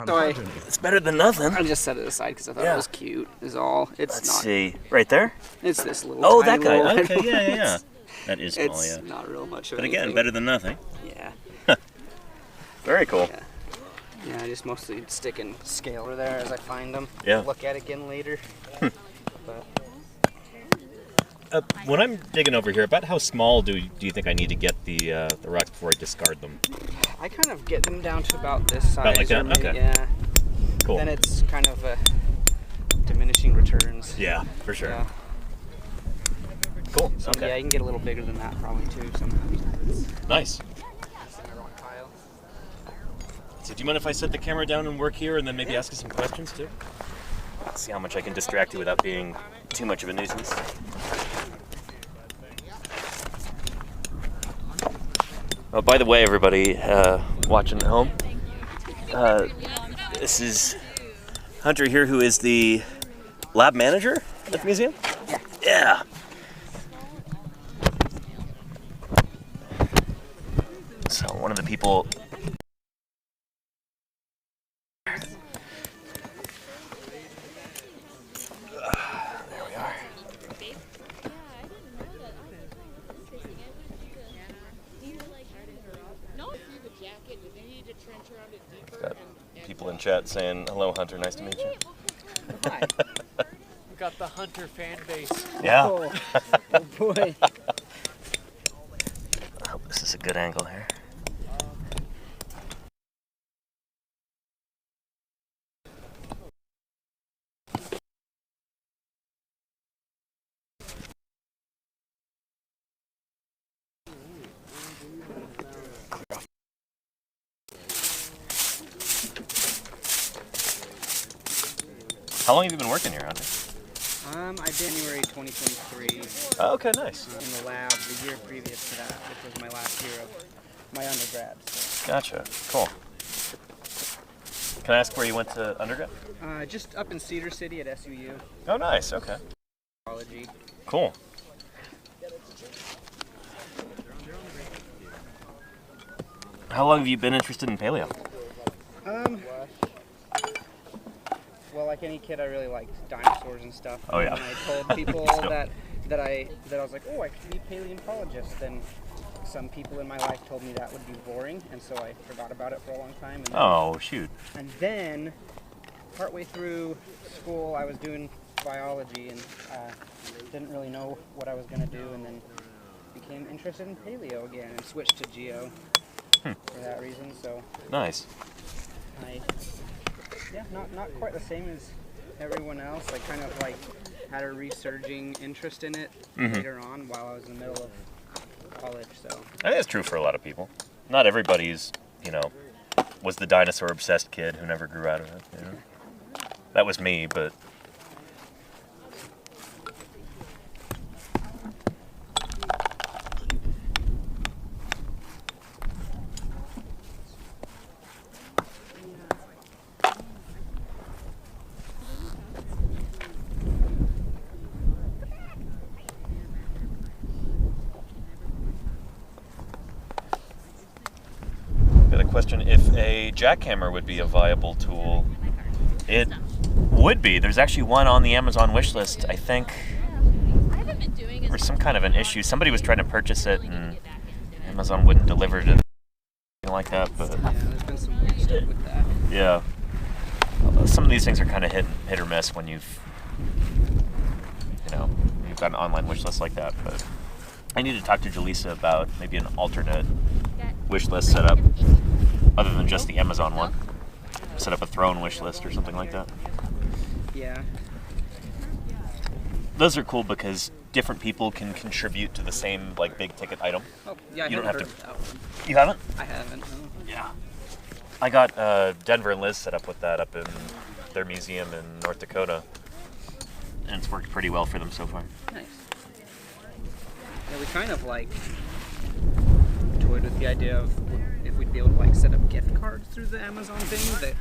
[SPEAKER 5] Sorry.
[SPEAKER 1] It's better than nothing.
[SPEAKER 5] I just set it aside because I thought it was cute. Is all. It's
[SPEAKER 1] Let's
[SPEAKER 5] not.
[SPEAKER 1] see. Right there?
[SPEAKER 5] It's this little.
[SPEAKER 1] Oh,
[SPEAKER 5] tiny
[SPEAKER 1] that guy.
[SPEAKER 5] little
[SPEAKER 1] Okay, yeah. That is small,
[SPEAKER 5] It's
[SPEAKER 1] yeah.
[SPEAKER 5] not real much of
[SPEAKER 1] But again,
[SPEAKER 5] anything.
[SPEAKER 1] better than nothing.
[SPEAKER 5] Yeah.
[SPEAKER 1] Very cool.
[SPEAKER 5] Yeah, I just mostly stick in scaler there as I find them.
[SPEAKER 1] Yeah.
[SPEAKER 5] Look at it again later. But
[SPEAKER 1] When I'm digging over here, about how small do you think I need to get the rocks before I discard them?
[SPEAKER 5] I kind of get them down to about this size.
[SPEAKER 1] About like that?
[SPEAKER 5] or maybe-
[SPEAKER 1] Okay.
[SPEAKER 5] Yeah.
[SPEAKER 1] Cool.
[SPEAKER 5] Then it's kind of diminishing returns.
[SPEAKER 1] Yeah, for sure.
[SPEAKER 5] Yeah.
[SPEAKER 1] Cool.
[SPEAKER 5] So
[SPEAKER 1] Okay.
[SPEAKER 5] yeah, you can get a little bigger than that probably too sometimes.
[SPEAKER 1] Nice.
[SPEAKER 5] Center one pile.
[SPEAKER 1] So do you mind if I set the camera down and work here and then maybe ask you some questions too? Let's see how much I can distract you without being too much of a nuisance. Oh, by the way, everybody watching at home, this is Hunter here, who is the lab manager at the museum? Yeah. So one of the people chat saying, hello, Hunter, nice to meet you.
[SPEAKER 3] Hi.
[SPEAKER 5] We got the Hunter fan base.
[SPEAKER 1] Yeah.
[SPEAKER 3] Oh, oh boy.
[SPEAKER 1] I hope this is a good angle here. How long have you been working here, Hunter?
[SPEAKER 3] January 2023.
[SPEAKER 1] Oh, okay, nice.
[SPEAKER 3] In the lab the year previous to that, which was my last year of my undergrad. So.
[SPEAKER 1] Gotcha. Cool. Can I ask where you went to undergrad?
[SPEAKER 3] Just up in Cedar City at SUU.
[SPEAKER 1] Oh, nice. Okay.
[SPEAKER 3] Biology.
[SPEAKER 1] Cool. How long have you been interested in paleo?
[SPEAKER 3] Well, like any kid, I really liked dinosaurs and stuff.
[SPEAKER 1] Oh, yeah.
[SPEAKER 3] And I told people that I was like, oh, I could be a paleontologist. Then some people in my life told me that would be boring, and so I forgot about it for a long time. And then,
[SPEAKER 1] Oh, shoot.
[SPEAKER 3] And then, partway through school, I was doing biology and didn't really know what I was going to do, and then became interested in paleo again and switched to geo for that reason. So
[SPEAKER 1] Nice.
[SPEAKER 3] Not quite the same as everyone else. I kind of like had a resurging interest in it later on while I was in the middle of college. So
[SPEAKER 1] I think that's true for a lot of people. Not everybody's, was the dinosaur obsessed kid who never grew out of it. That was me, but question if a jackhammer would be a viable tool. It would be. There's actually one on the Amazon wish list. I think there was some kind of an issue. Somebody was trying to purchase it and Amazon wouldn't deliver it, anything like that. But
[SPEAKER 3] yeah, there's been some weird stuff with that.
[SPEAKER 1] Yeah, some of these things are kind of hit or miss when you've got an online wish list like that. But I need to talk to Jaleesa about maybe an alternate wish list setup other than just the Amazon one. Set up a throne wish list or something like that.
[SPEAKER 3] Yeah.
[SPEAKER 1] Those are cool because different people can contribute to the same big ticket item.
[SPEAKER 3] Oh, yeah,
[SPEAKER 1] You don't have to.
[SPEAKER 3] heard of that one.
[SPEAKER 1] You haven't?
[SPEAKER 3] I haven't. No.
[SPEAKER 1] Yeah. I got Denver and Liz set up with that up in their museum in North Dakota, and it's worked pretty well for them so far.
[SPEAKER 3] Nice. Yeah, we kind of toyed with the idea of if we'd be able to set up gift cards through the Amazon thing that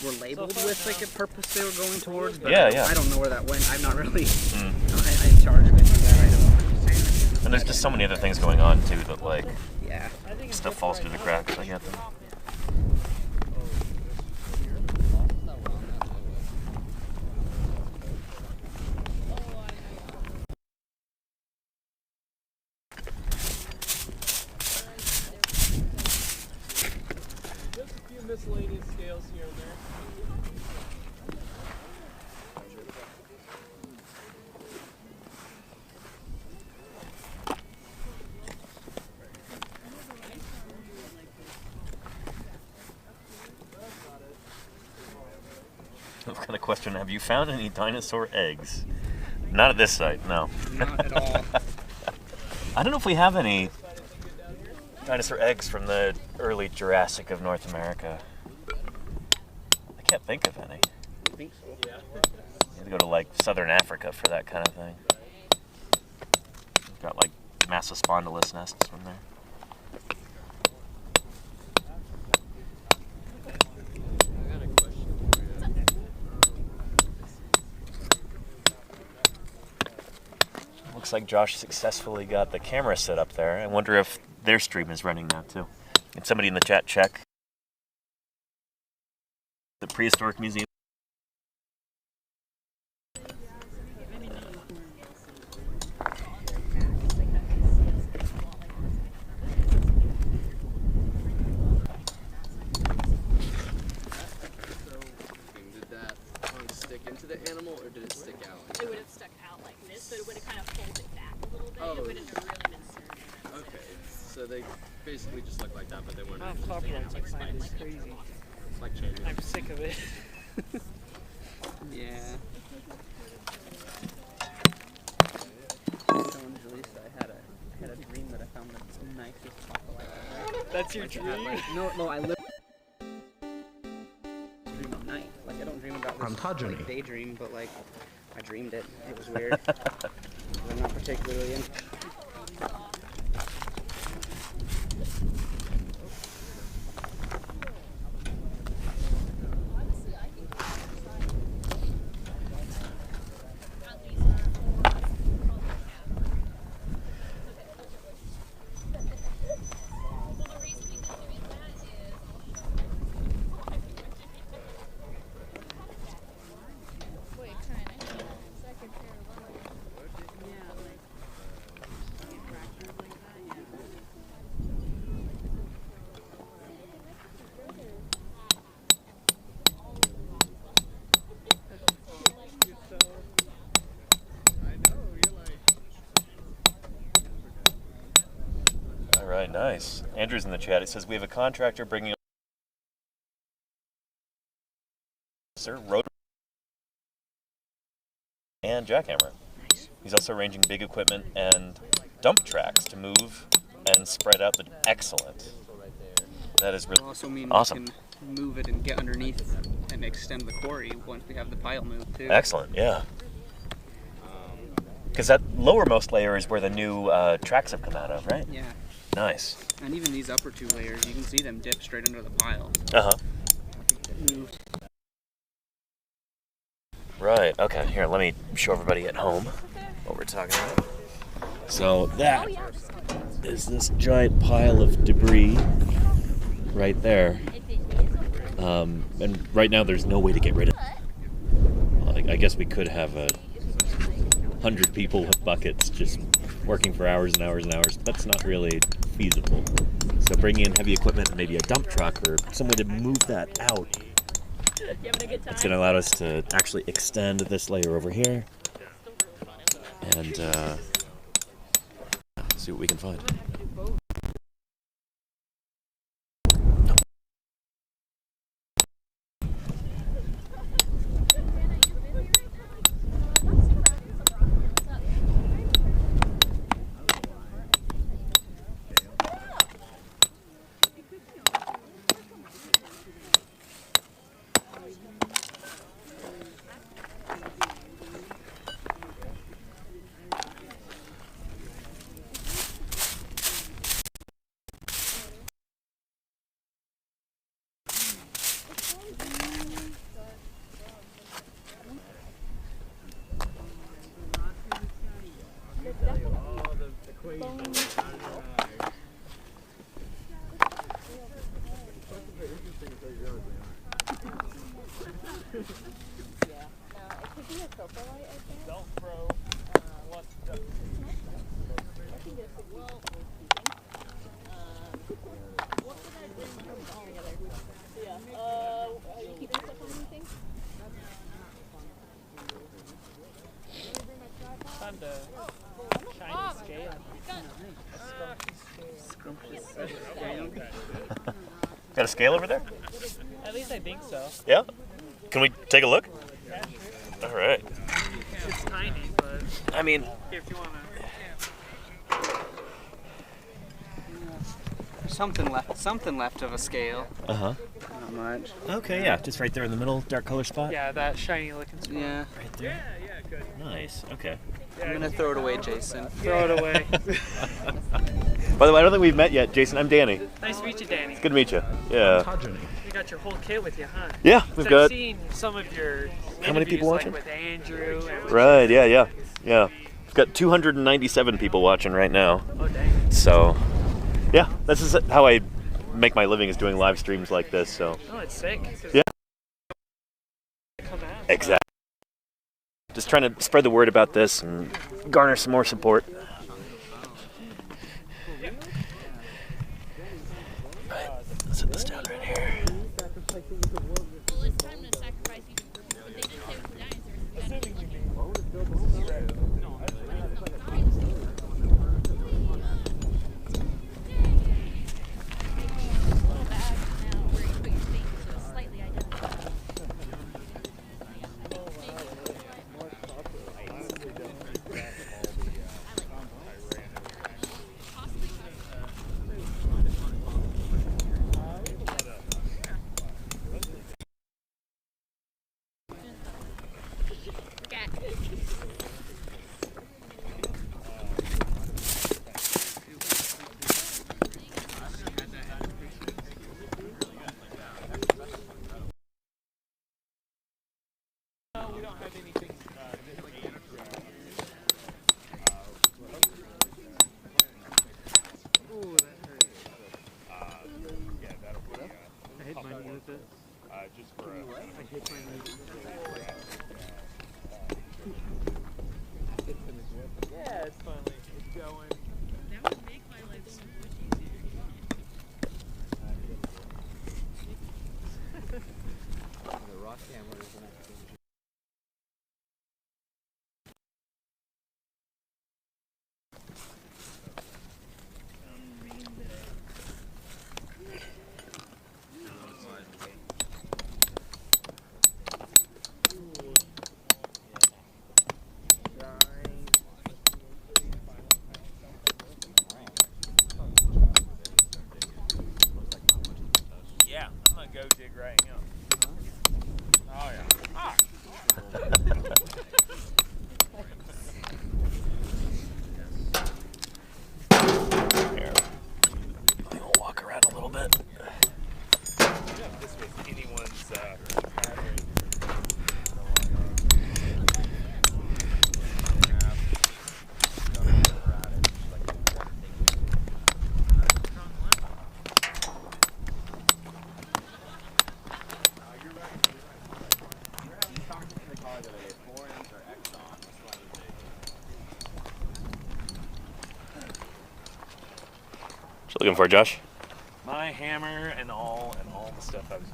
[SPEAKER 3] were labeled with a purpose they were going towards. But
[SPEAKER 1] Yeah.
[SPEAKER 3] I don't know where that went. I'm not really in charge of any of that. I don't.
[SPEAKER 1] And there's just so many other things going on too that
[SPEAKER 3] Yeah.
[SPEAKER 1] stuff falls through the cracks. I get them.
[SPEAKER 5] Miscellaneous scales here and there.
[SPEAKER 1] I've got a question. Have you found any dinosaur eggs? Not at this site, no.
[SPEAKER 3] Not at all.
[SPEAKER 1] I don't know if we have any dinosaur eggs from the early Jurassic of North America. I can't think of any.
[SPEAKER 3] I think so.
[SPEAKER 1] You have to go to southern Africa for that kind of thing. Got massive spondylus nests from there. Looks like Josh successfully got the camera set up there. I wonder if their stream is running now too. Can somebody in the chat check? The Prehistoric Museum.
[SPEAKER 8] to the animal, or did it stick out?
[SPEAKER 6] It would have stuck out like this, but it would have kind of folded back a little bit. It wouldn't have really been certain.
[SPEAKER 8] Okay, so they basically just look like that, but they weren't.
[SPEAKER 9] Copyright behind is crazy.
[SPEAKER 8] It's like changing.
[SPEAKER 9] I'm sick of it.
[SPEAKER 10] Yeah. I had a dream that I found the nicest chocolate ever.
[SPEAKER 9] That's your dream?
[SPEAKER 10] No, I live. Dream at night. Like I don't dream about this. Like, daydream, but like I dreamed it. It was weird. I'm not particularly in.
[SPEAKER 1] All right, nice. Andrew's in the chat. It says we have a contractor bringing rotor and jackhammer. He's also arranging big equipment and dump tracks to move and spread out the. Excellent. That is really
[SPEAKER 10] also mean
[SPEAKER 1] awesome.
[SPEAKER 10] We can move it and get underneath and extend the quarry once we have the pile moved too.
[SPEAKER 1] Excellent. Yeah. Because that lowermost layer is where the new tracks have come out of, right?
[SPEAKER 10] Yeah.
[SPEAKER 1] Nice.
[SPEAKER 10] And even these upper two layers, you can see them dip straight under the pile.
[SPEAKER 1] Uh-huh.
[SPEAKER 10] Moved.
[SPEAKER 1] Right, okay. Here, let me show everybody at home what we're talking about. So that is this giant pile of debris right there. And right now there's no way to get rid of it. I guess we could have 100 people with buckets just working for hours and hours and hours. But that's not really feasible. So bringing in heavy equipment, and maybe a dump truck or some way to move that out. It's going to allow us to actually extend this layer over here and see what we can find. Got a scale over there?
[SPEAKER 9] At least I think so.
[SPEAKER 1] Yeah? Can we take a look? All right.
[SPEAKER 9] It's tiny, but
[SPEAKER 1] I mean,
[SPEAKER 9] if you want to.
[SPEAKER 10] Something left of a scale.
[SPEAKER 1] uh-huh.
[SPEAKER 10] Not much.
[SPEAKER 1] Okay, yeah, just right there in the middle, dark color spot.
[SPEAKER 9] Yeah, that shiny looking spot.
[SPEAKER 10] Yeah.
[SPEAKER 1] Right there.
[SPEAKER 9] Yeah, good.
[SPEAKER 1] Nice. Okay.
[SPEAKER 10] I'm gonna throw it away, Jason.
[SPEAKER 9] Throw it away.
[SPEAKER 1] By the way, I don't think we've met yet, Jason. I'm Danny.
[SPEAKER 9] Nice to meet you, Danny.
[SPEAKER 1] It's good to meet you. Yeah.
[SPEAKER 9] You got your whole kit with you, huh?
[SPEAKER 1] Yeah, we've got.
[SPEAKER 9] I've seen some of your
[SPEAKER 1] How many people watching?
[SPEAKER 9] Like with Andrew. And
[SPEAKER 1] Right. Yeah. We've got 297 people watching right now.
[SPEAKER 9] Oh dang.
[SPEAKER 1] So, yeah, this is how I make my living, is doing live streams like this. So.
[SPEAKER 9] Oh, it's sick.
[SPEAKER 1] Yeah.
[SPEAKER 9] Come out.
[SPEAKER 1] Exactly. Just trying to spread the word about this and garner some more support. Right, set this down right here.
[SPEAKER 6] Well, it's time to sacrifice even. They did say with the dinosaurs,
[SPEAKER 5] We don't have anything.
[SPEAKER 9] Ooh, that hurt.
[SPEAKER 5] Yeah, that'll be.
[SPEAKER 9] I hit my knee with it.
[SPEAKER 5] Just for a.
[SPEAKER 9] I hit my knee.
[SPEAKER 5] Yeah, it's finally going.
[SPEAKER 9] That would make my life so much easier.
[SPEAKER 8] The rock camera is an activity.
[SPEAKER 5] Yeah, I'm gonna go dig right now. Oh yeah. Ah.
[SPEAKER 1] Here. We'll walk around a little bit.
[SPEAKER 5] If this was anyone's
[SPEAKER 1] What you looking for, Josh?
[SPEAKER 5] my hammer and all the stuff I was.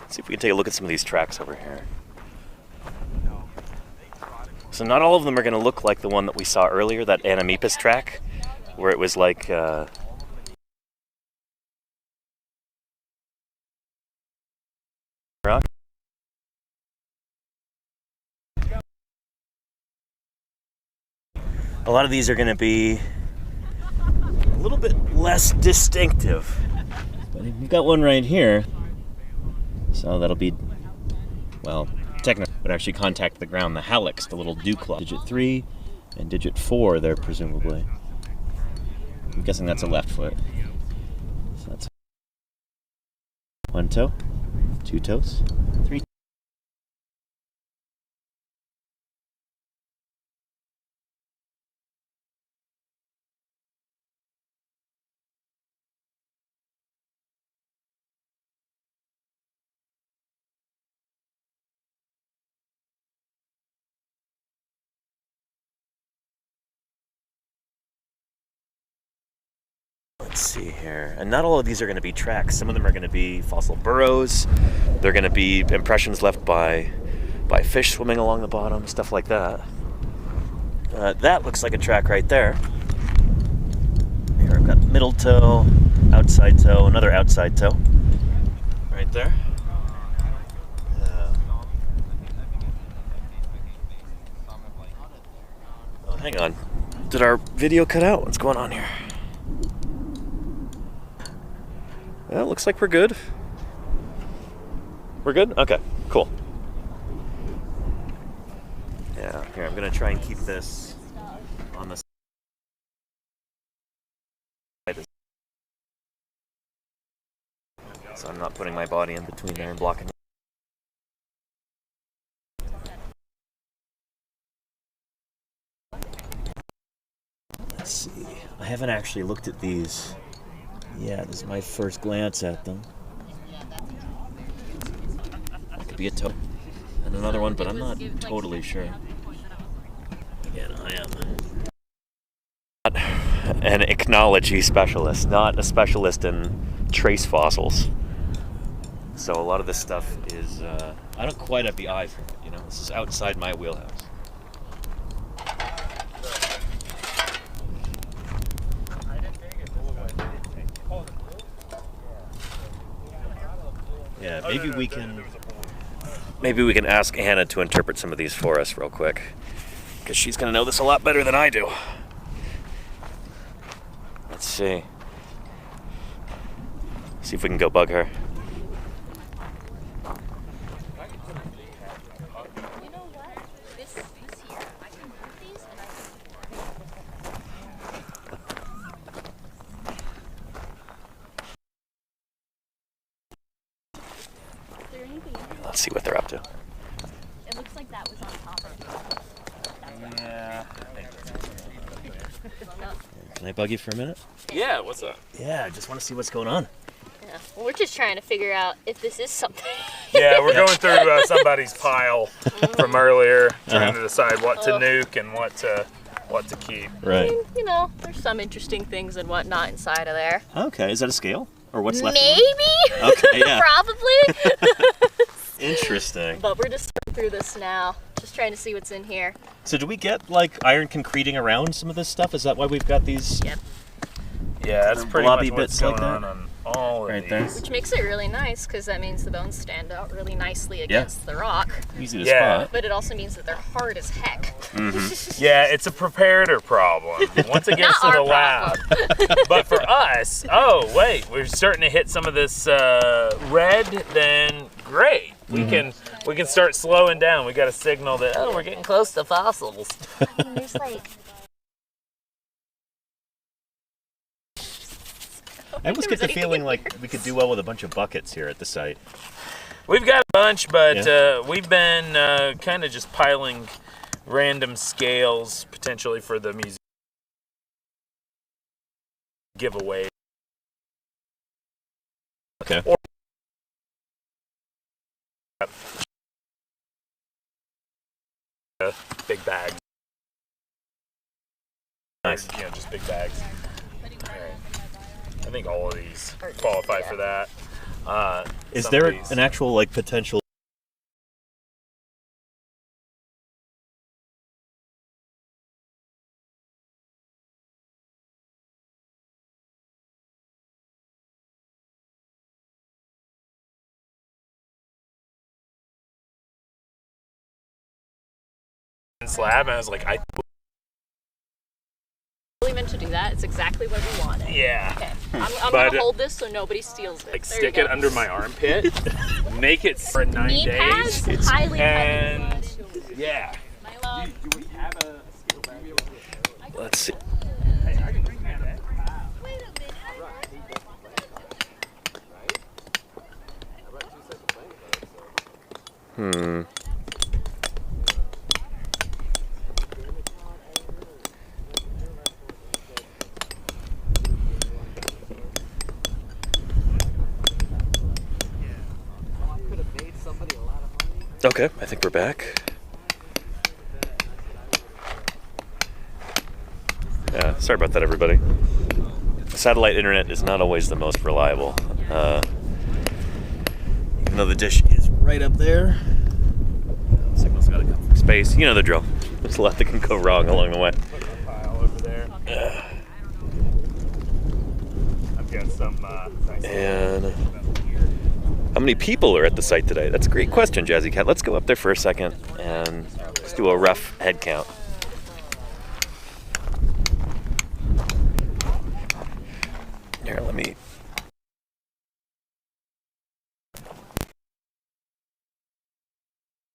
[SPEAKER 1] Let's see if we can take a look at some of these tracks over here. So not all of them are going to look like the one that we saw earlier, that Anemepis track, where it was like rock. A lot of these are going to be a little bit less distinctive. But we've got one right here, so that'll be, well, technically would actually contact the ground, the hallux, the little dew claw. Digit 3 and digit 4 there, presumably. I'm guessing that's a left foot. So that's one toe, two toes, three. Let's see here. And not all of these are going to be tracks. Some of them are going to be fossil burrows. They're going to be impressions left by fish swimming along the bottom, stuff like that. That looks like a track right there. Here I've got middle toe, outside toe, another outside toe. Right there. Oh, hang on. Did our video cut out? What's going on here? Well, looks like we're good. We're good? Okay, cool. Yeah, here, I'm gonna try and keep this on the side. So I'm not putting my body in between there and blocking. Let's see. I haven't actually looked at these. Yeah, this is my first glance at them. That could be a toe. And another one, but I'm not totally sure. Again, I am not an ichnology specialist, not a specialist in trace fossils. So a lot of this stuff is, I don't quite have the eye for it, you know? This is outside my wheelhouse. Yeah, maybe we can ask Hannah to interpret some of these for us real quick, because she's going to know this a lot better than I do. Let's see. See if we can go bug her.
[SPEAKER 6] You know what? This here, I can move these and I can
[SPEAKER 1] Let's see what they're up to.
[SPEAKER 6] It looks like that was on top of it.
[SPEAKER 1] Yeah. Can I bug you for a minute?
[SPEAKER 4] Yeah, what's up?
[SPEAKER 1] Yeah, I just want to see what's going on.
[SPEAKER 6] Yeah. Well, we're just trying to figure out if this is something.
[SPEAKER 4] Yeah, we're going through somebody's pile from earlier, trying to decide what to nuke and what to keep.
[SPEAKER 1] Right.
[SPEAKER 6] I mean, you know, there's some interesting things and whatnot inside of there.
[SPEAKER 1] Okay, is that a scale? Or what's left?
[SPEAKER 6] Maybe?
[SPEAKER 1] Okay, yeah.
[SPEAKER 6] Probably.
[SPEAKER 1] Interesting.
[SPEAKER 6] But we're just going through this now, just trying to see what's in here.
[SPEAKER 1] So do we get like iron concreting around some of this stuff? Is that why we've got these?
[SPEAKER 6] Yep.
[SPEAKER 4] Yeah, that's pretty
[SPEAKER 1] blobby
[SPEAKER 4] much what's
[SPEAKER 1] bits
[SPEAKER 4] going
[SPEAKER 1] like that?
[SPEAKER 4] on all of
[SPEAKER 1] Right
[SPEAKER 4] these.
[SPEAKER 1] there.
[SPEAKER 6] Which makes it really nice, because that means the bones stand out really nicely against the rock.
[SPEAKER 1] Easy to
[SPEAKER 4] Yeah.
[SPEAKER 1] spot.
[SPEAKER 6] But it also means that they're hard as heck.
[SPEAKER 4] Yeah, it's a preparator problem once it gets to
[SPEAKER 6] Not
[SPEAKER 4] the
[SPEAKER 6] our
[SPEAKER 4] lab. But for us, oh wait, we're starting to hit some of this red. Then great, we can start slowing down. We got a signal that we're getting close to fossils.
[SPEAKER 6] I mean, there's like...
[SPEAKER 1] I almost get the feeling like we could do well with a bunch of buckets here at the site.
[SPEAKER 4] We've got a bunch, but we've been kind of just piling random scales potentially for the museum giveaway.
[SPEAKER 1] Okay.
[SPEAKER 4] Or big bags.
[SPEAKER 1] Nice.
[SPEAKER 4] You know, just big bags. I think all of these qualify for that.
[SPEAKER 1] Is
[SPEAKER 4] Some
[SPEAKER 1] there
[SPEAKER 4] of these-
[SPEAKER 1] an actual like potential?
[SPEAKER 4] slab? And I was like, I
[SPEAKER 6] Really meant to do that. It's exactly what we wanted.
[SPEAKER 4] yeah.
[SPEAKER 6] Okay. I'm
[SPEAKER 4] But,
[SPEAKER 6] gonna hold this so nobody steals it.
[SPEAKER 4] Like
[SPEAKER 6] There
[SPEAKER 4] stick
[SPEAKER 6] you
[SPEAKER 4] it
[SPEAKER 6] go.
[SPEAKER 4] under my armpit, make it for 9
[SPEAKER 6] Knee
[SPEAKER 4] days,
[SPEAKER 6] pads, highly
[SPEAKER 4] and
[SPEAKER 6] recommended.
[SPEAKER 4] yeah.
[SPEAKER 1] Let's see. Okay, I think we're back. Yeah, sorry about that, everybody. Satellite internet is not always the most reliable. Even though the dish is right up there, the signal's got to come from space. You know the drill. There's a lot that can go wrong along the way.
[SPEAKER 4] Pile over there. I've got some nice
[SPEAKER 1] And how many people are at the site today? That's a great question, Jazzy Cat. Let's go up there for a second and let's do a rough head count. Here, let me.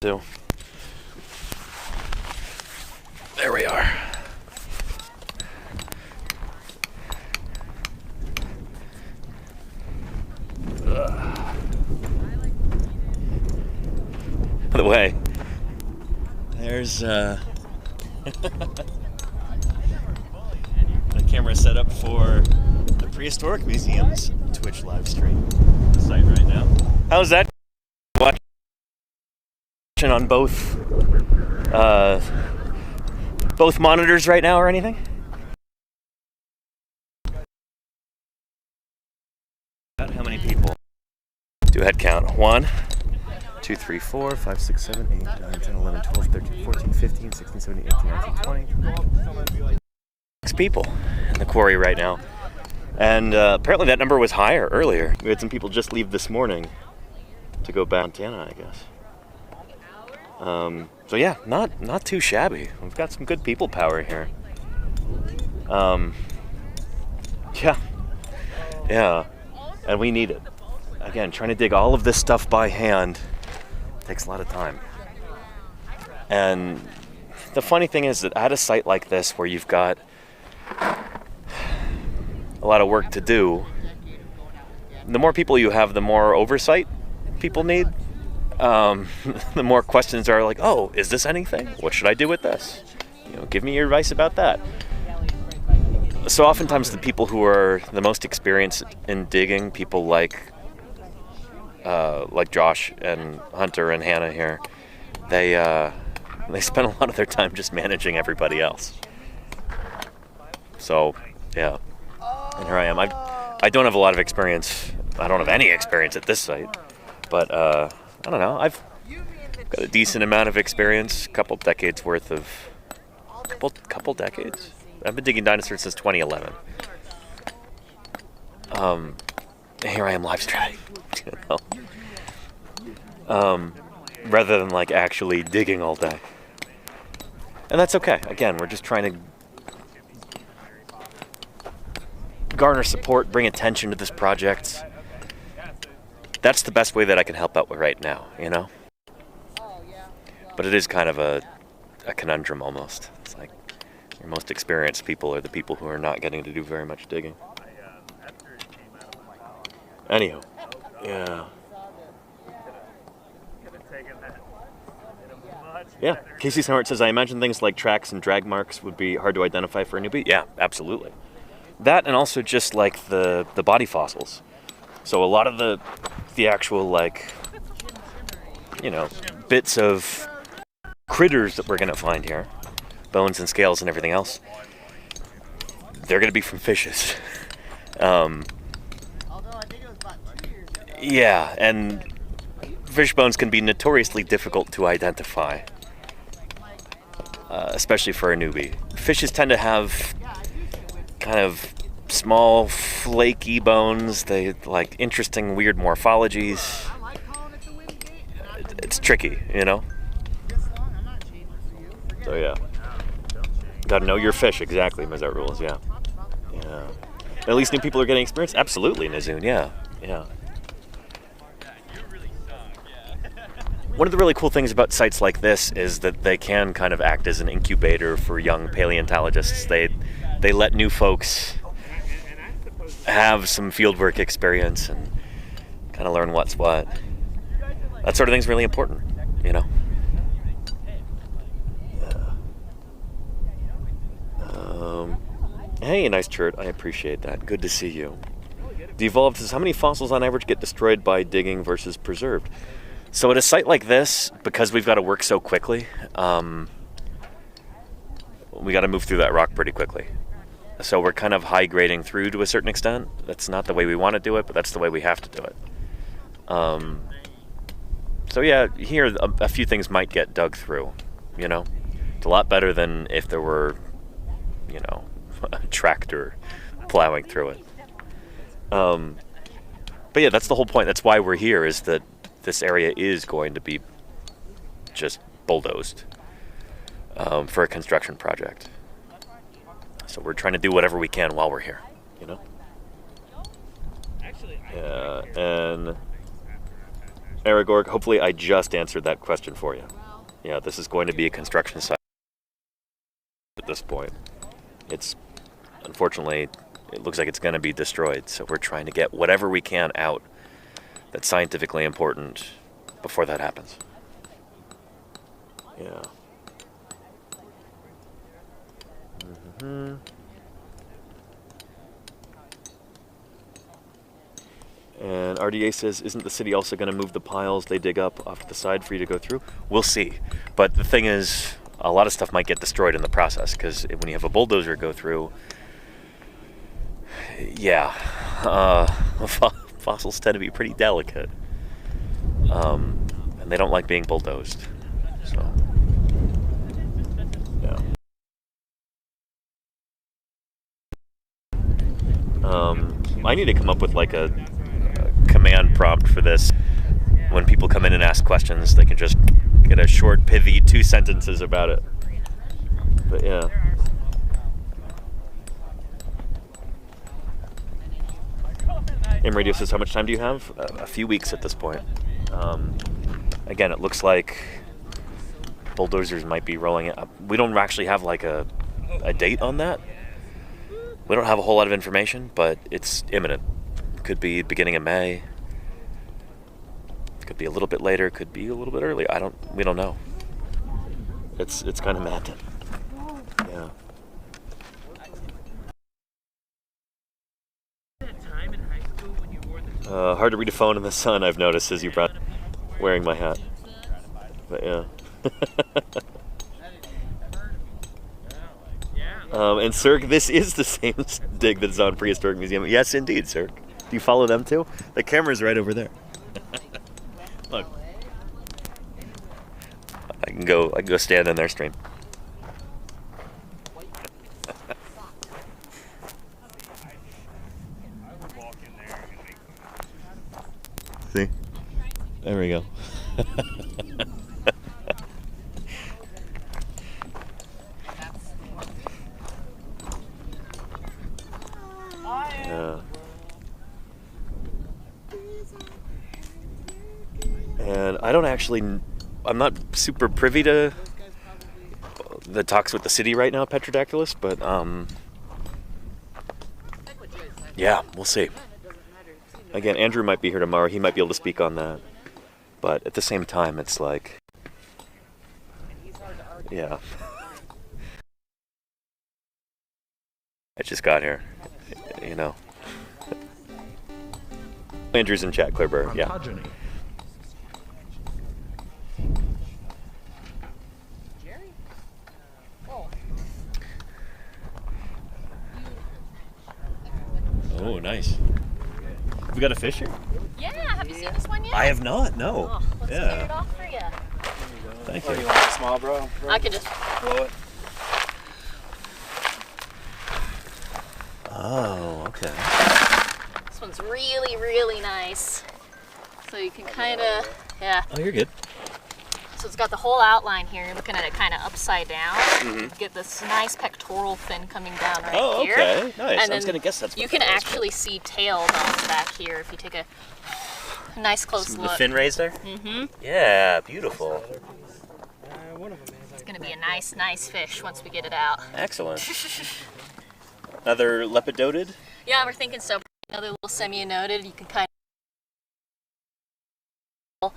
[SPEAKER 1] So, there we are. By the way, there's a camera set up for the Prehistoric Museum's Twitch live stream site right now. How's that? Watching on both monitors right now or anything? How many people? Do a head count. 1, 2, 3, 4, 5, 6, 7, 8, 9, 10, 11, 12, 13, 14, 15, 16, 17, 18, 19, 20. 6 people in the quarry right now. And apparently that number was higher earlier. We had some people just leave this morning to go back to Montana, I guess. So yeah, not too shabby. We've got some good people power here. Yeah, and we need it. Again, trying to dig all of this stuff by hand takes a lot of time. And the funny thing is that at a site like this where you've got a lot of work to do, the more people you have, the more oversight people need. the more questions are like, oh, is this anything? What should I do with this? Give me your advice about that. So oftentimes the people who are the most experienced in digging, people like Josh and Hunter and Hannah here, they spend a lot of their time just managing everybody else. So, yeah. And here I am. I don't have a lot of experience. I don't have any experience at this site. But, I don't know. I've got a decent amount of experience. Couple decades worth of... Couple decades? I've been digging dinosaurs since 2011. Here I am live streaming. Rather than like actually digging all day. And that's okay. Again, we're just trying to garner support, bring attention to this project. That's the best way that I can help out with right now, But it is kind of a conundrum almost. It's like your most experienced people are the people who are not getting to do very much digging. Anyhow, yeah. Yeah, Casey Smart says, I imagine things like tracks and drag marks would be hard to identify for a newbie. Yeah, absolutely. That and also just like the body fossils. So a lot of the actual bits of critters that we're going to find here, bones and scales and everything else, they're going to be from fishes. Yeah, and fish bones can be notoriously difficult to identify, especially for a newbie. Fishes tend to have kind of small, flaky bones. They like interesting, weird morphologies. It's tricky, So yeah, gotta know your fish exactly. Mazart rules, yeah. At least new people are getting experience. Absolutely, Nazoon. Yeah. One of the really cool things about sites like this is that they can kind of act as an incubator for young paleontologists. They let new folks have some fieldwork experience and kind of learn what's what. That sort of thing's really important, Hey, nice shirt. I appreciate that. Good to see you. Devolved says, how many fossils on average get destroyed by digging versus preserved? So at a site like this, because we've got to work so quickly, we got to move through that rock pretty quickly. So we're kind of high grading through to a certain extent. That's not the way we want to do it, but that's the way we have to do it. So yeah, here a few things might get dug through, It's a lot better than if there were, a tractor plowing through it. But yeah, that's the whole point. That's why we're here, is that this area is going to be just bulldozed for a construction project. So we're trying to do whatever we can while we're here, Yeah, and Aragorg, hopefully I just answered that question for you. Yeah, this is going to be a construction site at this point. Unfortunately, it looks like it's going to be destroyed, so we're trying to get whatever we can out that's scientifically important before that happens. Yeah. And RDA says, isn't the city also going to move the piles they dig up off to the side for you to go through? We'll see. But the thing is, a lot of stuff might get destroyed in the process, because when you have a bulldozer go through, yeah, fossils tend to be pretty delicate. And they don't like being bulldozed. So, yeah. I need to come up with like a command prompt for this. When people come in and ask questions, they can just get a short, pithy 2 sentences about it. But yeah. M Radio says, how much time do you have? A few weeks at this point. Again, it looks like bulldozers might be rolling it up. We don't actually have like a date on that. We don't have a whole lot of information, but it's imminent. Could be beginning of May. Could be a little bit later, could be a little bit earlier. We don't know. It's kind of mad. Yeah. Hard to read a phone in the sun, I've noticed, as you're wearing my hat. But yeah. And Cirque, this is the same dig that's on Prehistoric Museum. Yes, indeed, Cirque. Do you follow them too? The camera's right over there. Look. I can go stand in their stream. See? There we go. Yeah. And I'm not super privy to the talks with the city right now, Petrodactylus, but yeah, we'll see. Again, Andrew might be here tomorrow. He might be able to speak on that. But at the same time, it's like, yeah. I just got here, you know. Andrew's in chat, Clearburr, yeah. Oh, nice. We got a fish here?
[SPEAKER 6] Yeah, have you seen this one yet?
[SPEAKER 1] I have not, no.
[SPEAKER 6] Oh, let's get it off for you.
[SPEAKER 1] Thank you.
[SPEAKER 5] You want a small, bro?
[SPEAKER 6] I can just
[SPEAKER 5] Blow it.
[SPEAKER 1] Oh, okay.
[SPEAKER 6] This one's really, really nice. So you can kind of, yeah.
[SPEAKER 1] Oh, you're good.
[SPEAKER 6] So it's got the whole outline here. You're looking at it kind of upside down.
[SPEAKER 1] Mm-hmm.
[SPEAKER 6] You get this nice pectoral fin coming down right
[SPEAKER 1] Oh,
[SPEAKER 6] here.
[SPEAKER 1] okay. Nice.
[SPEAKER 6] And
[SPEAKER 1] I was
[SPEAKER 6] then
[SPEAKER 1] going to guess that's what
[SPEAKER 6] you can
[SPEAKER 1] that was,
[SPEAKER 6] actually see tail bones back here if you take a nice close
[SPEAKER 1] but...
[SPEAKER 6] look.
[SPEAKER 1] The fin rays there?
[SPEAKER 6] Mm-hmm.
[SPEAKER 1] Yeah, beautiful.
[SPEAKER 6] It's going to be a nice, nice fish once we get it out.
[SPEAKER 1] Excellent. Another lepidotid?
[SPEAKER 6] Yeah, we're thinking so. Another little semi-anodid. You can kind of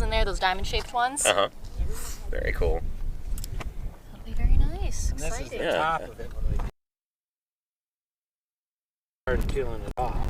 [SPEAKER 6] in there, those diamond-shaped ones.
[SPEAKER 1] Uh-huh. Very cool.
[SPEAKER 6] That'll be very nice.
[SPEAKER 5] And this is
[SPEAKER 6] Exciting.
[SPEAKER 5] the top of it. Started peeling it off.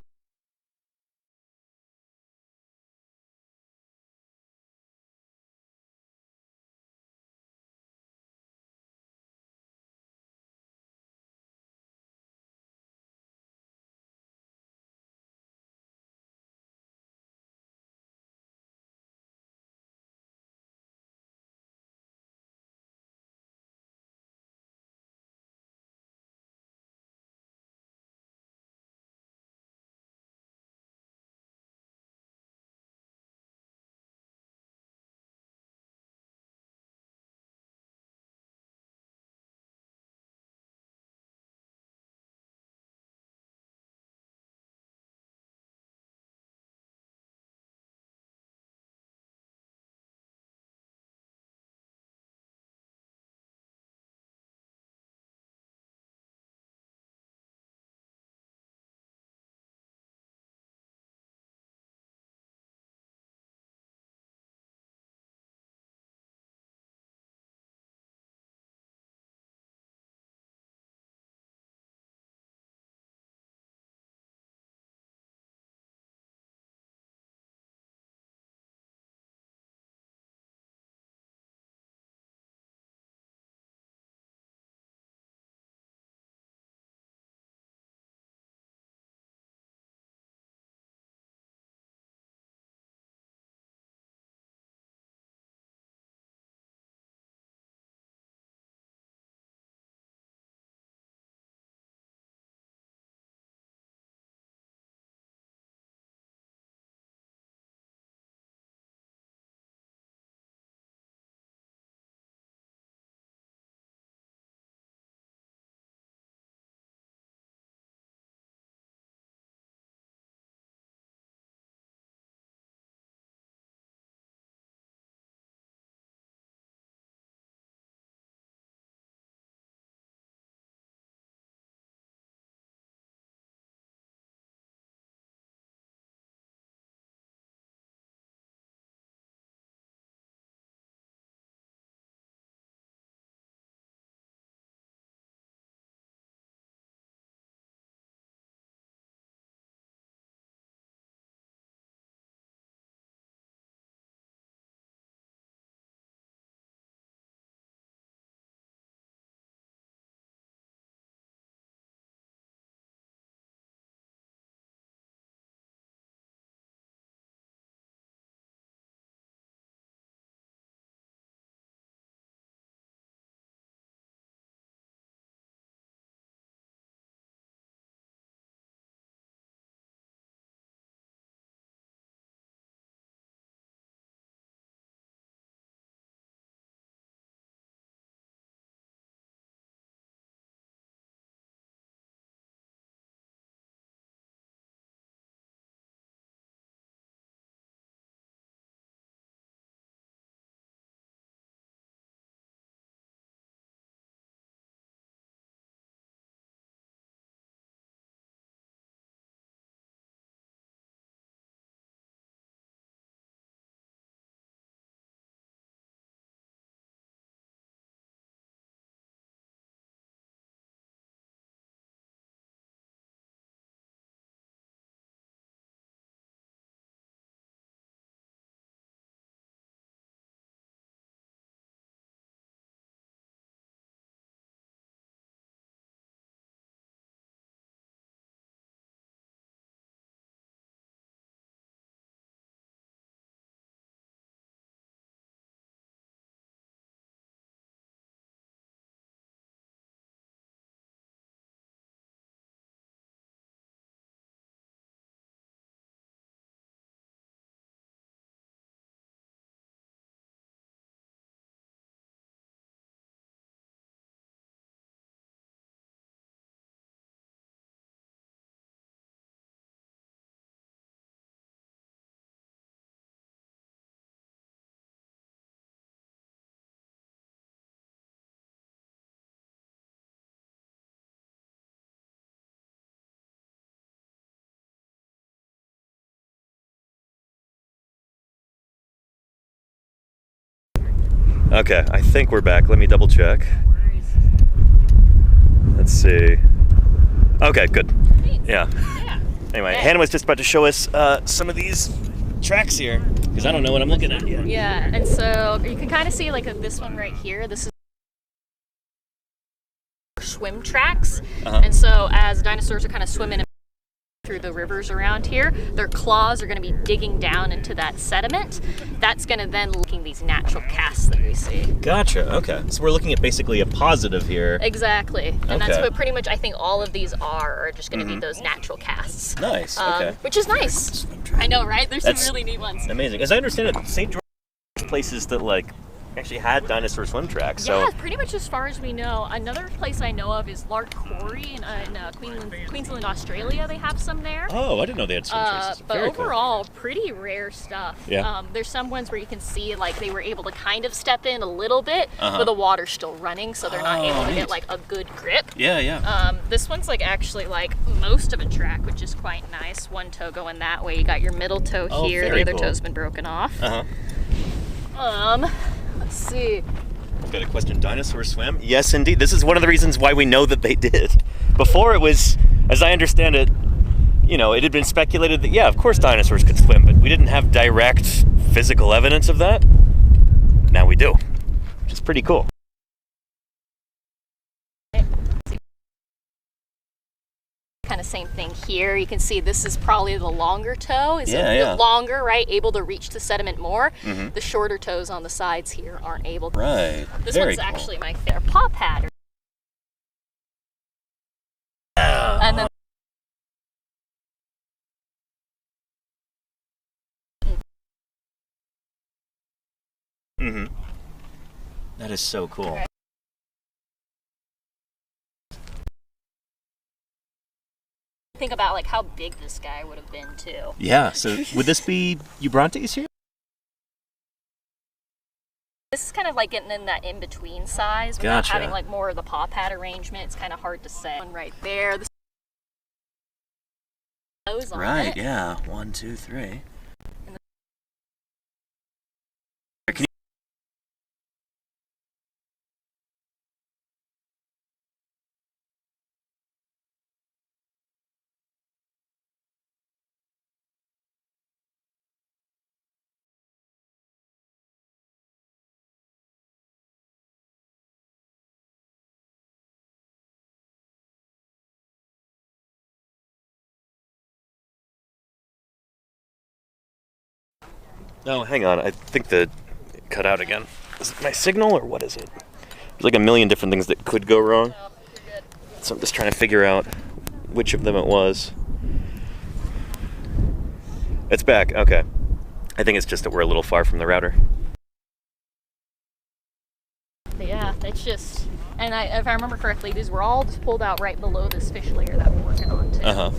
[SPEAKER 1] Okay, I think we're back. Let me double check. Let's see. Okay, good. Yeah. Anyway, Hannah was just about to show us some of these tracks here, because I don't know what I'm looking at yet.
[SPEAKER 6] Yeah, and so you can kind of see like this one right here. This is swim tracks. And so as dinosaurs are kind of swimming through the rivers around here, their claws are going to be digging down into that sediment. That's going to then looking these natural casts that we see.
[SPEAKER 1] Gotcha. Okay. So we're looking at basically a positive here.
[SPEAKER 6] Exactly. And that's what pretty much I think all of these are just going to be those natural casts.
[SPEAKER 1] Nice. Okay.
[SPEAKER 6] Which is nice. I know, right? There's some really neat ones.
[SPEAKER 1] Amazing. As I understand it, St. George places that like actually had dinosaur swim tracks.
[SPEAKER 6] Yeah,
[SPEAKER 1] So
[SPEAKER 6] pretty much as far as we know. Another place I know of is Lark Quarry in Queensland, Australia. They have some there.
[SPEAKER 1] Oh, I didn't know they had swim traces.
[SPEAKER 6] But
[SPEAKER 1] Very
[SPEAKER 6] overall, pretty rare stuff.
[SPEAKER 1] Yeah.
[SPEAKER 6] There's some ones where you can see like they were able to kind of step in a little bit, but the water's still running, so they're not able to get like a good grip.
[SPEAKER 1] Yeah.
[SPEAKER 6] This one's like actually like most of a track, which is quite nice. One toe going that way. You got your middle toe here. The other toe's been broken off. Let's see.
[SPEAKER 1] I've got a question. Dinosaur swim? Yes, indeed. This is one of the reasons why we know that they did. Before it was, as I understand it, you know, it had been speculated that, yeah, of course dinosaurs could swim, but we didn't have direct physical evidence of that. Now we do, which is pretty cool.
[SPEAKER 6] Kind of same thing here. You can see this is probably the longer toe. It's a bit
[SPEAKER 1] Yeah.
[SPEAKER 6] longer, right? Able to reach the sediment more. The shorter toes on the sides here aren't able to.
[SPEAKER 1] Right.
[SPEAKER 6] This
[SPEAKER 1] Very
[SPEAKER 6] one's
[SPEAKER 1] cool.
[SPEAKER 6] actually my favorite paw pattern. And then
[SPEAKER 1] That is so cool.
[SPEAKER 6] think about like how big this guy would have been too.
[SPEAKER 1] Yeah, so would this be Eubrontes here?
[SPEAKER 6] This is kind of like getting in that in-between size without having like more of the paw pad arrangement. It's kind of hard to say. One right there. This
[SPEAKER 1] right, yeah. 1, 2, 3. Oh, hang on. I think the cut out again. Is it my signal or what is it? There's like a million different things that could go wrong. So I'm just trying to figure out which of them it was. It's back. Okay. I think it's just that we're a little far from the router.
[SPEAKER 6] Yeah, it's just, and if I remember correctly, these were all just pulled out right below this fish layer that we're working on too.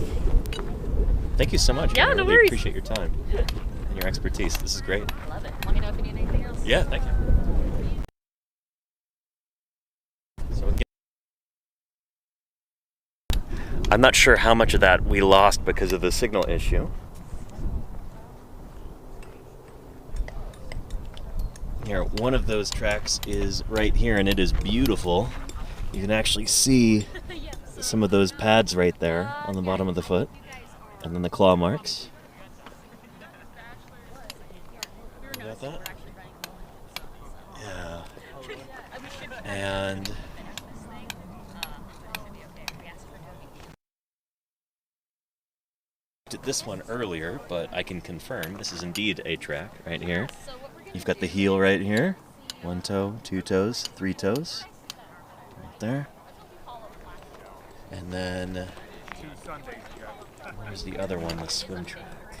[SPEAKER 1] Thank you so much.
[SPEAKER 6] Yeah,
[SPEAKER 1] I
[SPEAKER 6] no
[SPEAKER 1] really
[SPEAKER 6] worries.
[SPEAKER 1] appreciate your time and your expertise. This is great.
[SPEAKER 6] I love it. Let me know if you need anything else.
[SPEAKER 1] Yeah, thank you. So again, I'm not sure how much of that we lost because of the signal issue. Here, one of those tracks is right here, and it is beautiful. You can actually see some of those pads right there on the bottom of the foot, and then the claw marks. You got that? Yeah. And did this one earlier, but I can confirm this is indeed a track right here. You've got the heel right here. 1 toe, 2 toes, 3 toes. Right there. And then where's the other one, the swim track?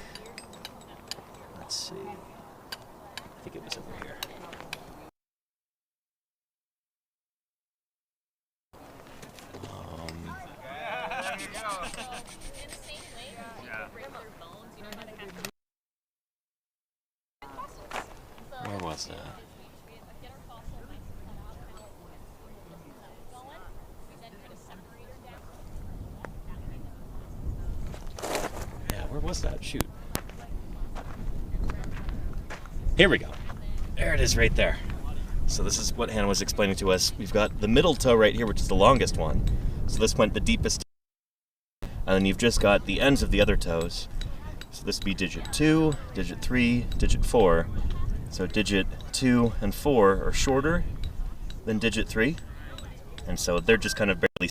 [SPEAKER 1] Let's see. I think it was over here. Where was that? Yeah, where was that? Shoot. Here we go. There it is right there. So this is what Hannah was explaining to us. We've got the middle toe right here, which is the longest one. So this went the deepest. And then you've just got the ends of the other toes. So this would be digit 2, digit 3, digit 4. So digit 2 and 4 are shorter than digit 3. And so they're just kind of barely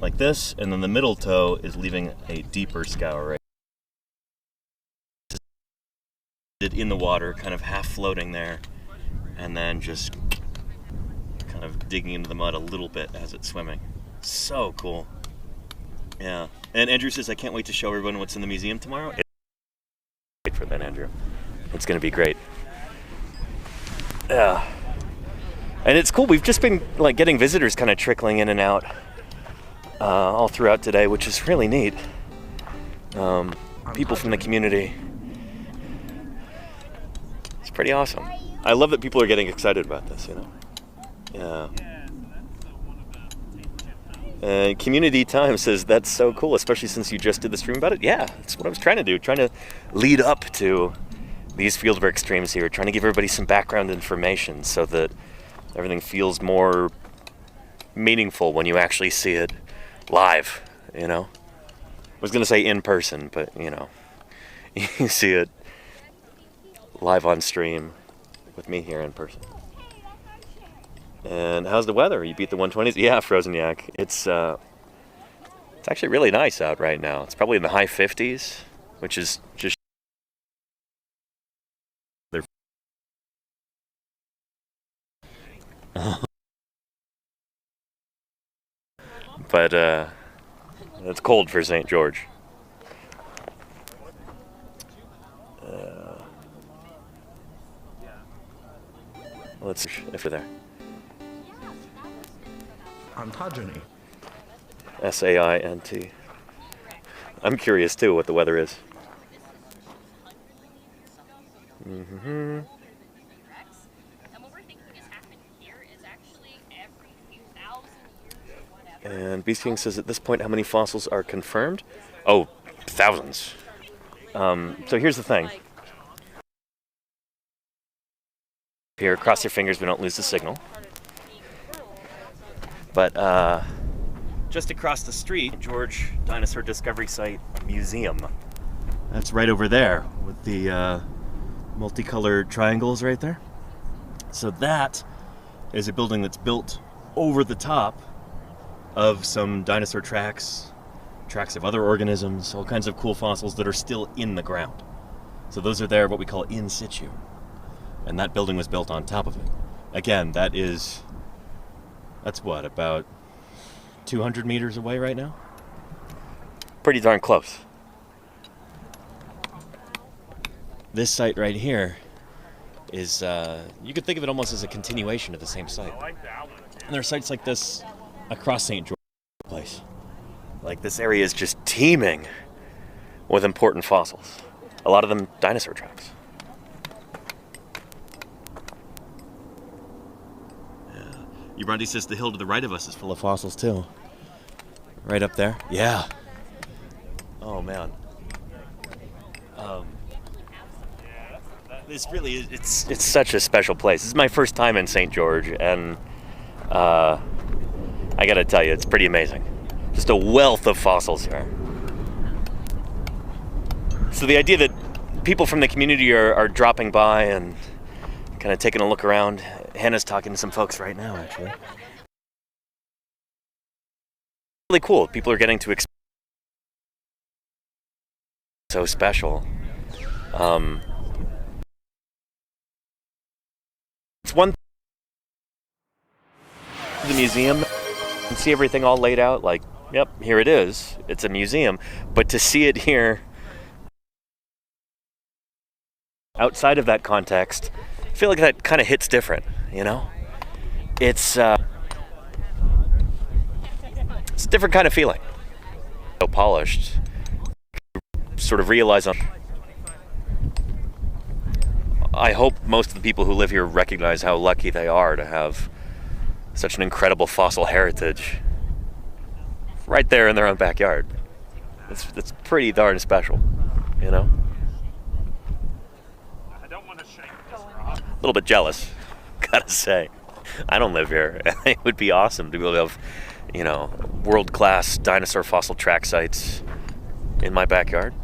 [SPEAKER 1] like this. And then the middle toe is leaving a deeper scour right in the water, kind of half floating there, and then just kind of digging into the mud a little bit as it's swimming. So cool. Yeah. And Andrew says, I can't wait to show everyone what's in the museum tomorrow. Wait for that, Andrew. It's going to be great. Yeah. And it's cool. We've just been like getting visitors kind of trickling in and out all throughout today, which is really neat. People from the community. Pretty awesome. I love that people are getting excited about this, you know. Yeah. Community Time says that's so cool, especially since you just did the stream about it. Yeah, that's what I was trying to do, trying to lead up to these fieldwork streams here, trying to give everybody some background information so that everything feels more meaningful when you actually see it live, you know. I was going to say in person, but, you know, you see it live on stream with me here in person. And how's the weather? You beat the 120s? Yeah, Frozen Yak. It's actually really nice out right now. It's probably in the high 50s, which is just but it's cold for St. George. Let's see if you're there.
[SPEAKER 7] Ontogeny.
[SPEAKER 1] SAINT. I'm curious too what the weather is. Mm-hmm. And Beast King says at this point, how many fossils are confirmed? Oh, thousands. So here's the thing. Here, cross your fingers we don't lose the signal. But just across the street, George Dinosaur Discovery Site Museum. That's right over there with the multicolored triangles right there. So that is a building that's built over the top of some dinosaur tracks of other organisms, all kinds of cool fossils that are still in the ground. So those are there, what we call in situ. And that building was built on top of it. Again, that's what, about 200 meters away right now? Pretty darn close. This site right here is, you could think of it almost as a continuation of the same site. And there are sites like this across St. George place. Like, this area is just teeming with important fossils. A lot of them dinosaur tracks. Ubrandi says the hill to the right of us is full of fossils too. Right up there. Yeah. Oh man. This really is, it's such a special place. This is my first time in St. George, and I gotta tell you, it's pretty amazing. Just a wealth of fossils here. So the idea that people from the community are dropping by and kind of taking a look around. Hannah's talking to some folks right now, actually. Really cool. People are getting to experience. So special. It's one thing to the museum and see everything all laid out, like, yep, here it is. It's a museum. But to see it here, outside of that context, I feel like that kind of hits different, you know? It's a different kind of feeling. So polished. Sort of realize I hope most of the people who live here recognize how lucky they are to have such an incredible fossil heritage right there in their own backyard. It's pretty darn special, you know?
[SPEAKER 4] I don't want to shake this rock.
[SPEAKER 1] little bit jealous, gotta say. I don't live here. It would be awesome to be able to have, you know, world-class dinosaur fossil track sites in my backyard.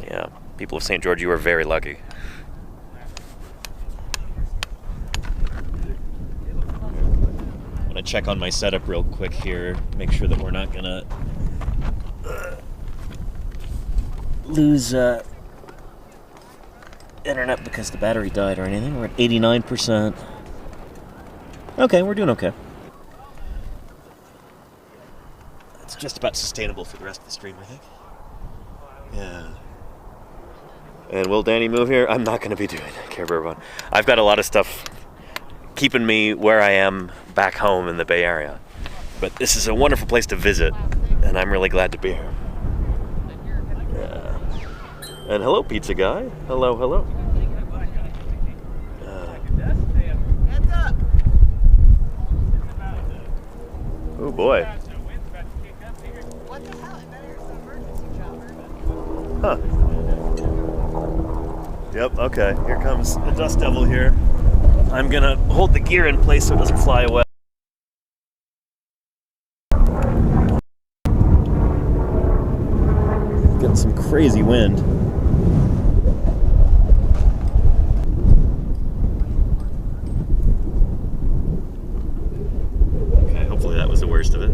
[SPEAKER 1] Yeah, people of St. George, you are very lucky. I'm gonna check on my setup real quick here, make sure that we're not gonna lose internet because the battery died or anything. We're at 89%. Okay, we're doing okay. It's just about sustainable for the rest of the stream, I think. Yeah. And will Danny move here? I'm not going to be doing it, Care Bear Run. I've got a lot of stuff keeping me where I am back home in the Bay Area. But this is a wonderful place to visit, and I'm really glad to be here. Yeah. And hello, pizza guy. Hello, hello.
[SPEAKER 3] Heads up!
[SPEAKER 1] Oh boy.
[SPEAKER 3] What the hell? I bet there's an emergency chopper.
[SPEAKER 1] Huh. Yep, okay. Here comes the dust devil here. I'm gonna hold the gear in place so it doesn't fly away. Getting some crazy wind. Okay, hopefully that was the worst of it.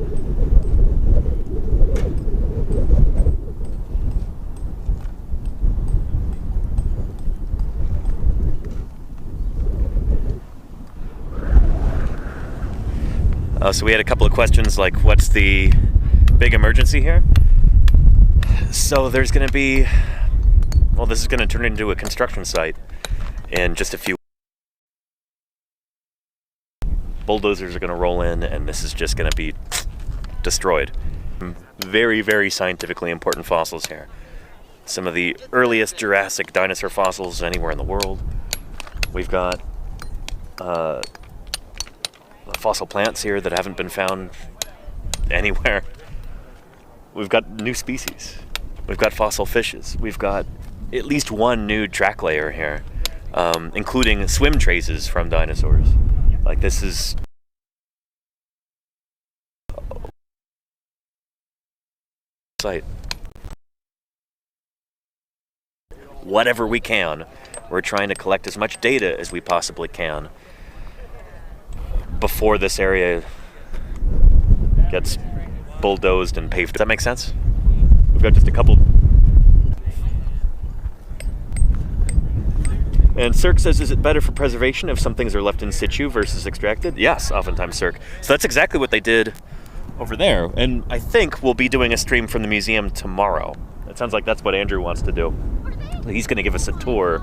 [SPEAKER 1] So we had a couple of questions like, what's the big emergency here? So there's going to be, well, this is going to turn into a construction site in just a few. Bulldozers are going to roll in and this is just going to be destroyed. Very, very scientifically important fossils here. Some of the earliest Jurassic dinosaur fossils anywhere in the world. We've got fossil plants here that haven't been found anywhere. We've got new species. We've got fossil fishes. We've got at least one new track layer here, including swim traces from dinosaurs. Like this is site. Whatever we can, we're trying to collect as much data as we possibly can before this area gets bulldozed and paved. Does that make sense? We've got just a couple. And Cirque says, is it better for preservation if some things are left in situ versus extracted? Yes, oftentimes, Cirque. So that's exactly what they did over there. And I think we'll be doing a stream from the museum tomorrow. It sounds like that's what Andrew wants to do. He's going to give us a tour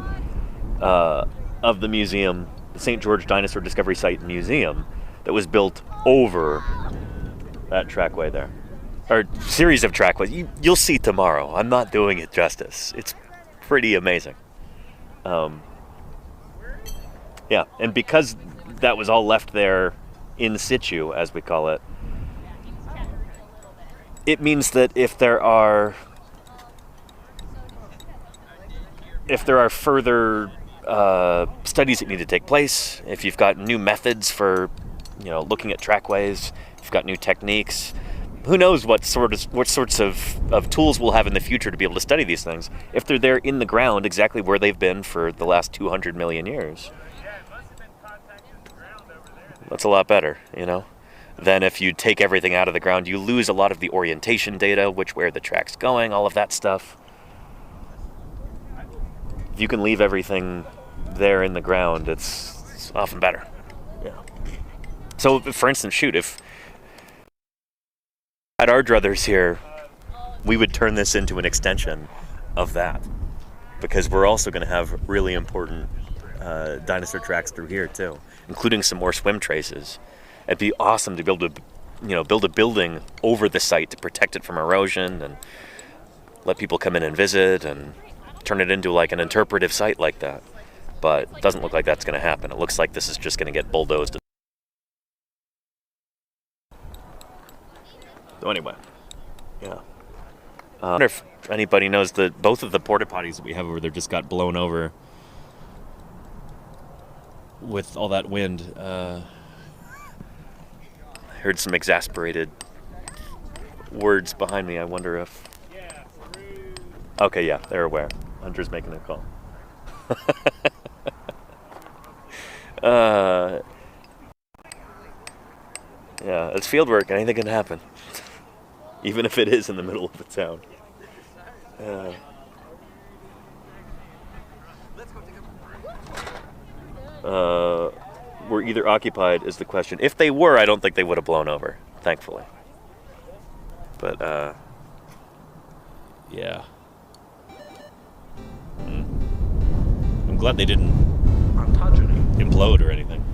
[SPEAKER 1] of the museum, the St. George Dinosaur Discovery Site Museum, that was built over that trackway there. Or series of trackways. You'll see tomorrow. I'm not doing it justice. It's pretty amazing. Yeah, and because that was all left there in situ, as we call it, it means that if there are further studies that need to take place, if you've got new methods for, looking at trackways, if you've got new techniques, who knows what sorts of tools we'll have in the future to be able to study these things if they're there in the ground exactly where they've been for the last 200 million years. That's a lot better, than if you take everything out of the ground. You lose a lot of the orientation data, where the track's going, all of that stuff. If you can leave everything there in the ground, it's often better. Yeah. So, for instance, if at our druthers here, we would turn this into an extension of that, because we're also going to have really important dinosaur tracks through here too, including some more swim traces. It'd be awesome to be able to, build a building over the site to protect it from erosion and let people come in and visit and turn it into like an interpretive site like that. But it doesn't look like that's going to happen. It looks like this is just going to get bulldozed. So anyway, yeah. I wonder if anybody knows that both of the porta potties that we have over there just got blown over with all that wind. I heard some exasperated words behind me. I wonder if... Okay, yeah, they're aware. Hunter's making a call. Yeah, it's field work. Anything can happen. Even if it is in the middle of a town. Were either occupied is the question. If they were, I don't think they would have blown over, thankfully. But, yeah. I'm glad they didn't implode or anything.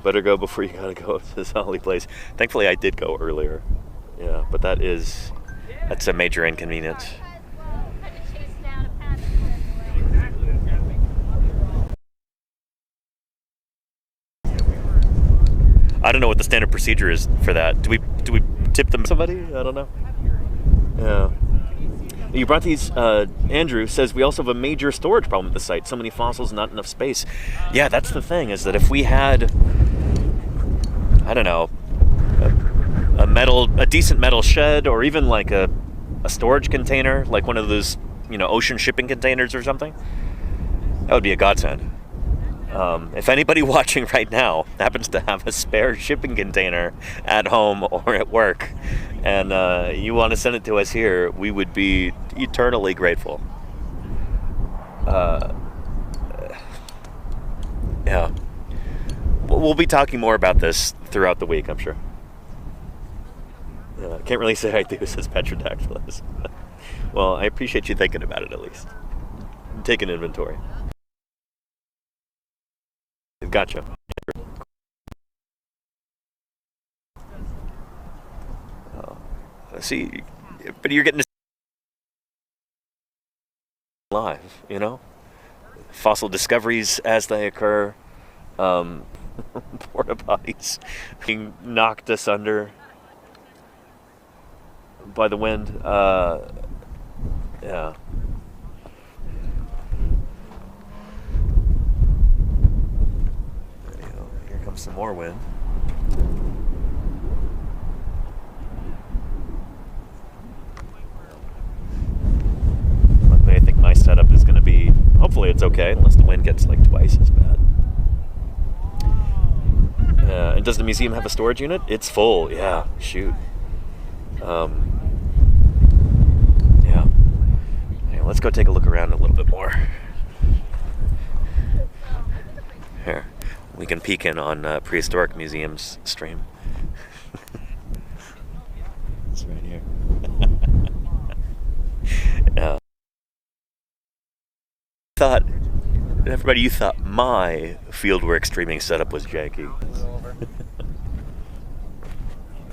[SPEAKER 1] Better go before you gotta go to this Holly place. Thankfully, I did go earlier. Yeah, but that's a major inconvenience. I don't know what the standard procedure is for that. Do we tip them somebody? I don't know. Yeah. You brought these, Andrew says we also have a major storage problem at the site. So many fossils, not enough space. Yeah, that's the thing, is that if we had, I don't know, a decent metal shed, or even like a storage container, like one of those, ocean shipping containers or something, that would be a godsend. If anybody watching right now happens to have a spare shipping container at home or at work, and you want to send it to us here, we would be eternally grateful. Yeah. We'll be talking more about this throughout the week, I'm sure. Can't really say I do, says Petrodactylus. Well, I appreciate you thinking about it at least. Take an inventory. Gotcha. See, but you're getting to live, fossil discoveries as they occur, porta potties being knocked asunder by the wind. Yeah. Here comes some more wind. I think my setup is going to be, hopefully it's okay, unless the wind gets like twice as bad. And does the museum have a storage unit? It's full, yeah, shoot. Yeah. Anyway, let's go take a look around a little bit more. Here, we can peek in on Prehistoric Museum's stream. It's right here. You thought my fieldwork streaming setup was janky.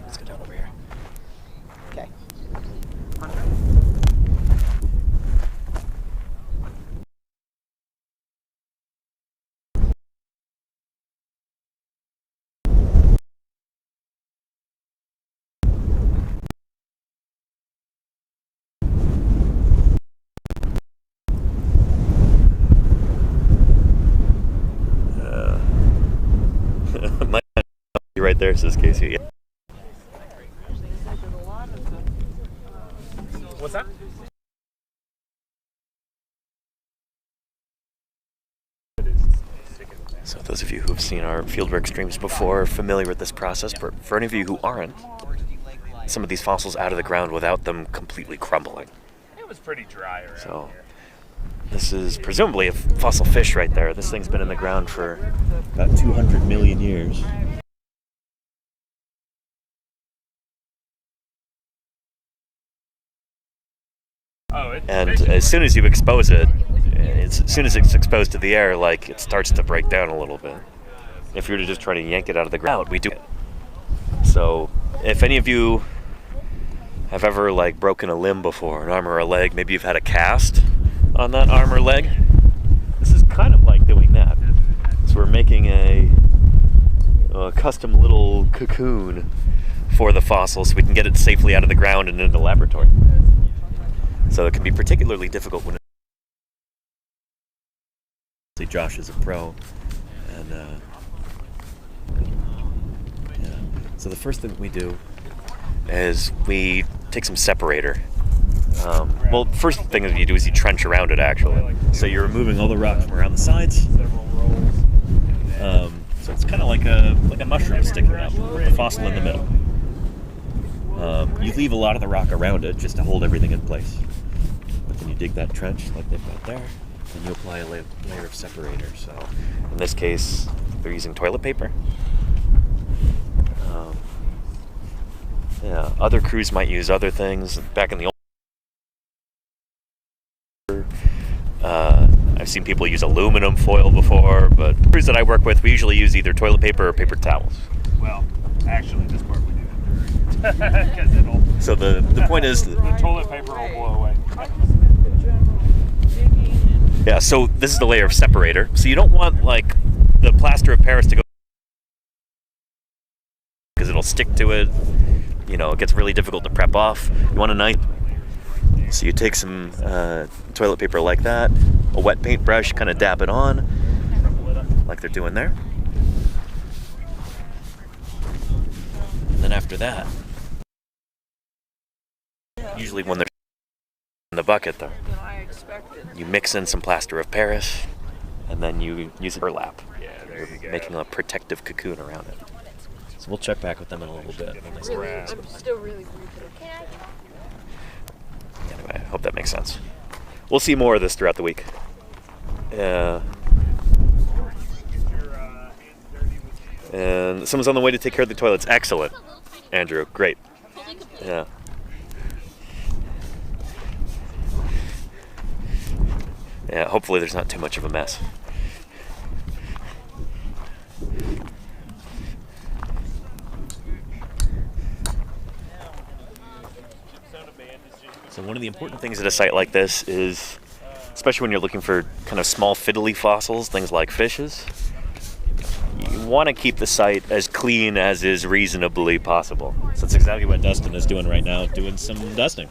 [SPEAKER 1] Let's go down over here.
[SPEAKER 3] Okay.
[SPEAKER 1] Right there, says Casey.
[SPEAKER 4] What's that?
[SPEAKER 1] So those of you who have seen our fieldwork streams before are familiar with this process, but for any of you who aren't, some of these fossils out of the ground without them completely crumbling.
[SPEAKER 4] It was pretty dry around
[SPEAKER 1] So
[SPEAKER 4] here.
[SPEAKER 1] this is presumably a fossil fish right there. This thing's been in the ground for about 200 million years. And as soon as you expose it, as soon as it's exposed to the air, like, it starts to break down a little bit. If you were to just try to yank it out of the ground, we do it. So if any of you have ever like broken a limb before, an arm or a leg, maybe you've had a cast on that arm or leg, this is kind of like doing that. So we're making a custom little cocoon for the fossil so we can get it safely out of the ground and into the laboratory. So it can be particularly difficult when Josh is a pro, and yeah. So the first thing we do is we take some separator. Well, first thing that you do is you trench around it, actually. So you're removing all the rock from around the sides. So it's kind of like a mushroom sticking up, with a fossil in the middle. You leave a lot of the rock around it just to hold everything in place. But then you dig that trench like they've got there, and you apply a layer of separator. So in this case, they're using toilet paper. Yeah, other crews might use other things. Back in the old I've seen people use aluminum foil before, but crews that I work with, we usually use either toilet paper or paper towels.
[SPEAKER 4] Well, actually, this part we do because it'll.
[SPEAKER 1] So the point is,
[SPEAKER 4] the toilet paper will blow away.
[SPEAKER 1] Yeah. So this is the layer of separator. So you don't want like the plaster of Paris to go because it'll stick to it. You know, it gets really difficult to prep off. You want a nice. So you take some toilet paper like that, a wet paintbrush, kind of dab it on, like they're doing there. And then after that, usually when they're in the bucket though, you mix in some plaster of Paris, and then you use a burlap, making a protective cocoon around it. So we'll check back with them in a little bit.
[SPEAKER 6] I'm still really weak.
[SPEAKER 1] Anyway, I hope that makes sense. We'll see more of this throughout the week. And someone's on the way to take care of the toilets. Excellent, Andrew. Great. Yeah. Yeah, hopefully there's not too much of a mess. So one of the important things at a site like this is, especially when you're looking for kind of small fiddly fossils, things like fishes, you want to keep the site as clean as is reasonably possible. So that's exactly what Dustin is doing right now, doing some dusting.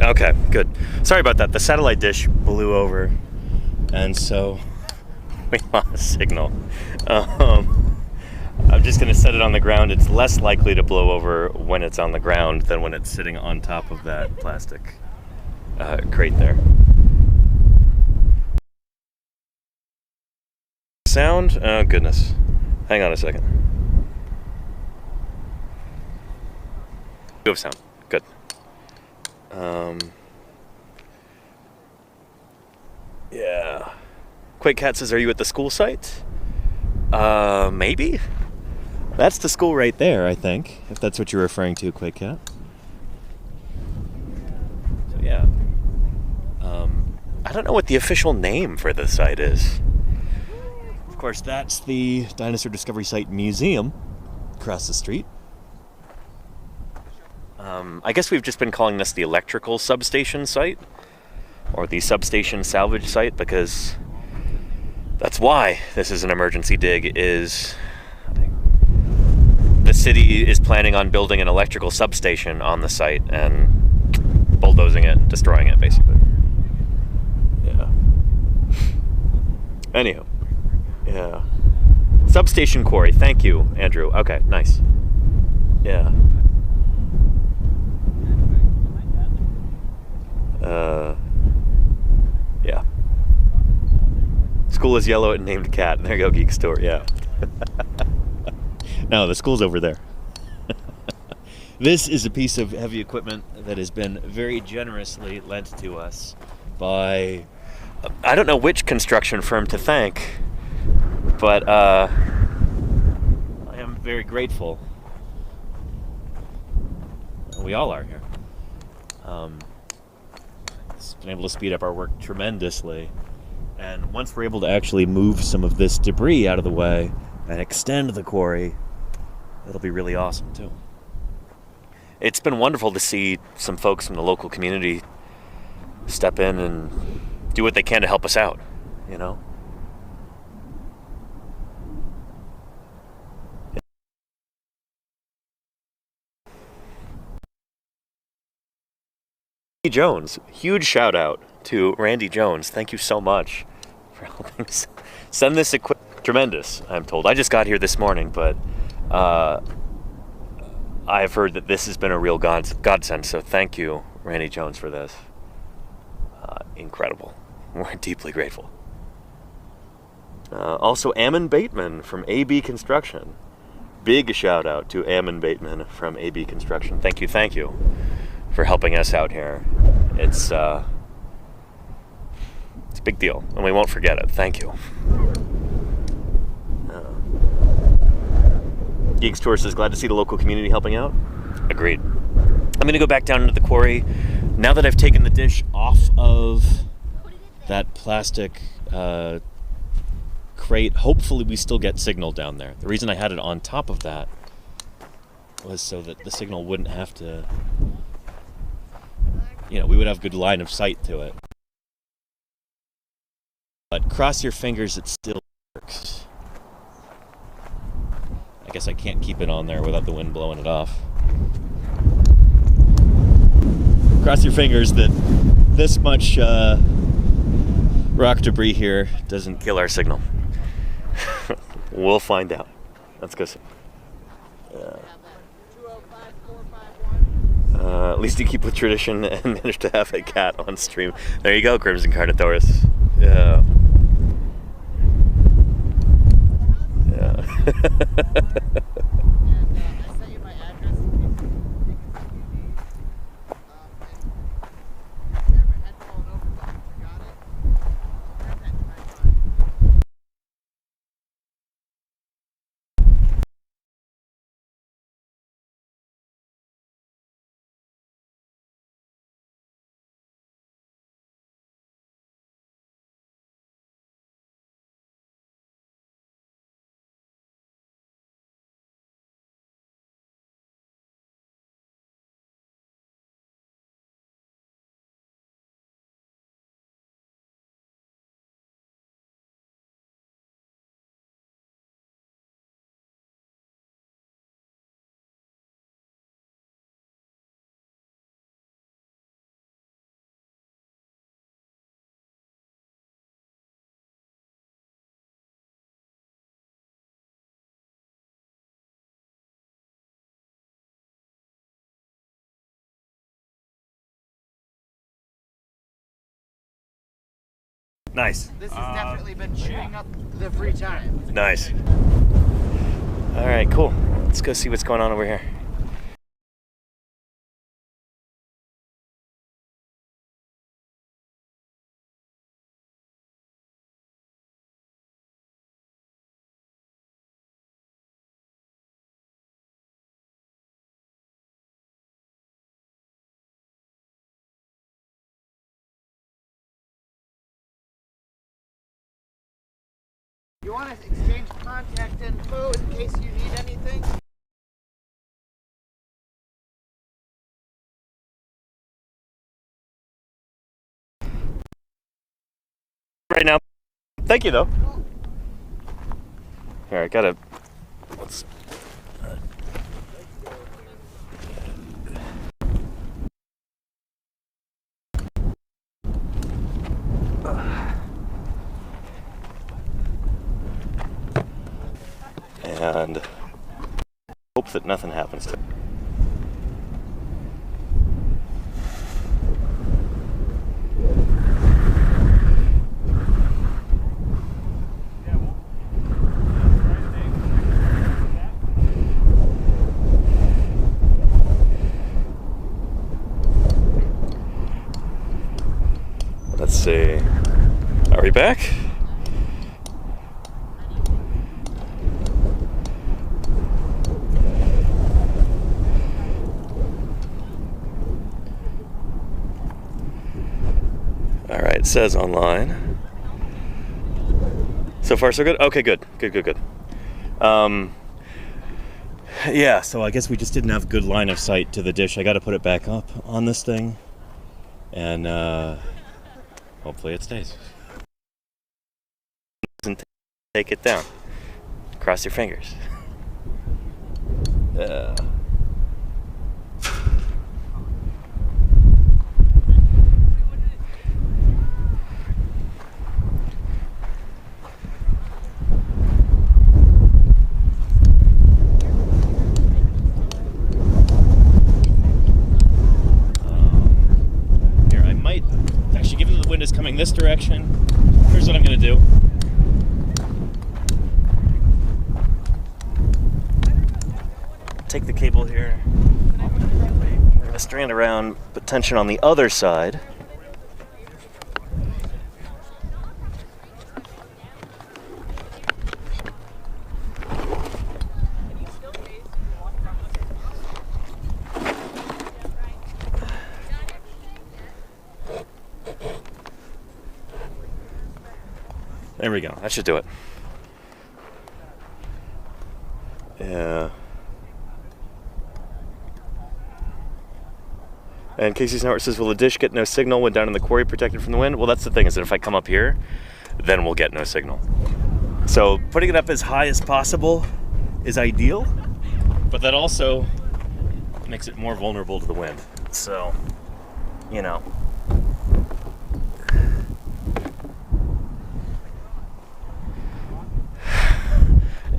[SPEAKER 1] Okay, good. Sorry about that. The satellite dish blew over, and so we lost signal. I'm just going to set it on the ground. It's less likely to blow over when it's on the ground than when it's sitting on top of that plastic crate there. Sound? Oh, goodness. Hang on a second. You have sound. Good. Yeah. Quake Cat says, are you at the school site? Maybe? That's the school right there, I think, if that's what you're referring to, Quake Cat. So, yeah. I don't know what the official name for the site is. Of course, that's the Dinosaur Discovery Site Museum across the street. I guess we've just been calling this the electrical substation site, or the substation salvage site, because that's why this is an emergency dig, is the city is planning on building an electrical substation on the site and bulldozing it, destroying it, basically. Yeah. Anyhow. Yeah. Substation quarry, thank you, Andrew. Okay, nice. Yeah. Yeah. School is yellow and named Cat. There you go, Geek Store, yeah. No, the school's over there. This is a piece of heavy equipment that has been very generously lent to us by, I don't know which construction firm to thank, but I am very grateful. We all are here. It's been able to speed up our work tremendously. And once we're able to actually move some of this debris out of the way and extend the quarry, it'll be really awesome too. It's been wonderful to see some folks from the local community step in and do what they can to help us out, you know? Randy Jones, huge shout out to Randy Jones. Thank you so much for helping send this equipment. Tremendous, I'm told. I just got here this morning, but I've heard that this has been a real godsend, so thank you, Randy Jones, for this. Incredible. We're deeply grateful. Also, Ammon Bateman from AB Construction. Big shout out to Ammon Bateman from AB Construction. Thank you for helping us out here. It's a big deal, and we won't forget it. Thank you. Geeks Tour says, glad to see the local community helping out. Agreed. I'm going to go back down into the quarry. Now that I've taken the dish off of that plastic crate, hopefully we still get signal down there. The reason I had it on top of that was so that the signal wouldn't have to, you know, we would have good line of sight to it. But cross your fingers, it still works. I guess I can't keep it on there without the wind blowing it off. Cross your fingers that this much rock debris here doesn't kill our signal. We'll find out. Let's go see. At least you keep with tradition and manage to have a cat on stream. There you go, Crimson Carnotaurus. Yeah. Yeah. Nice.
[SPEAKER 3] This has definitely been chewing up the free time.
[SPEAKER 1] Nice. All right, cool. Let's go see what's going on over here.
[SPEAKER 3] You want to exchange contact info in case you need anything?
[SPEAKER 1] Right now. Thank you, though. Here, I gotta. Let's. And hope that nothing happens to it. Let's see. Are we back? All right, it says online. So far, so good? Okay, good. Good. Yeah, so I guess we just didn't have good line of sight to the dish. I got to put it back up on this thing. And hopefully it stays. Take it down. Cross your fingers. Here, I might actually, given that the wind is coming this direction, here's what I'm going to do. Take the cable here. I'm going to strand around, put tension on the other side. There we go. That should do it. Yeah. And Casey Snowart says, will the dish get no signal when down in the quarry protected from the wind? Well, that's the thing, is that if I come up here, then we'll get no signal. So putting it up as high as possible is ideal, but that also makes it more vulnerable to the wind. So, you know.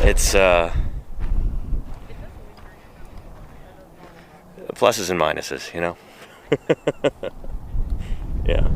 [SPEAKER 1] It's pluses and minuses, you know. Yeah.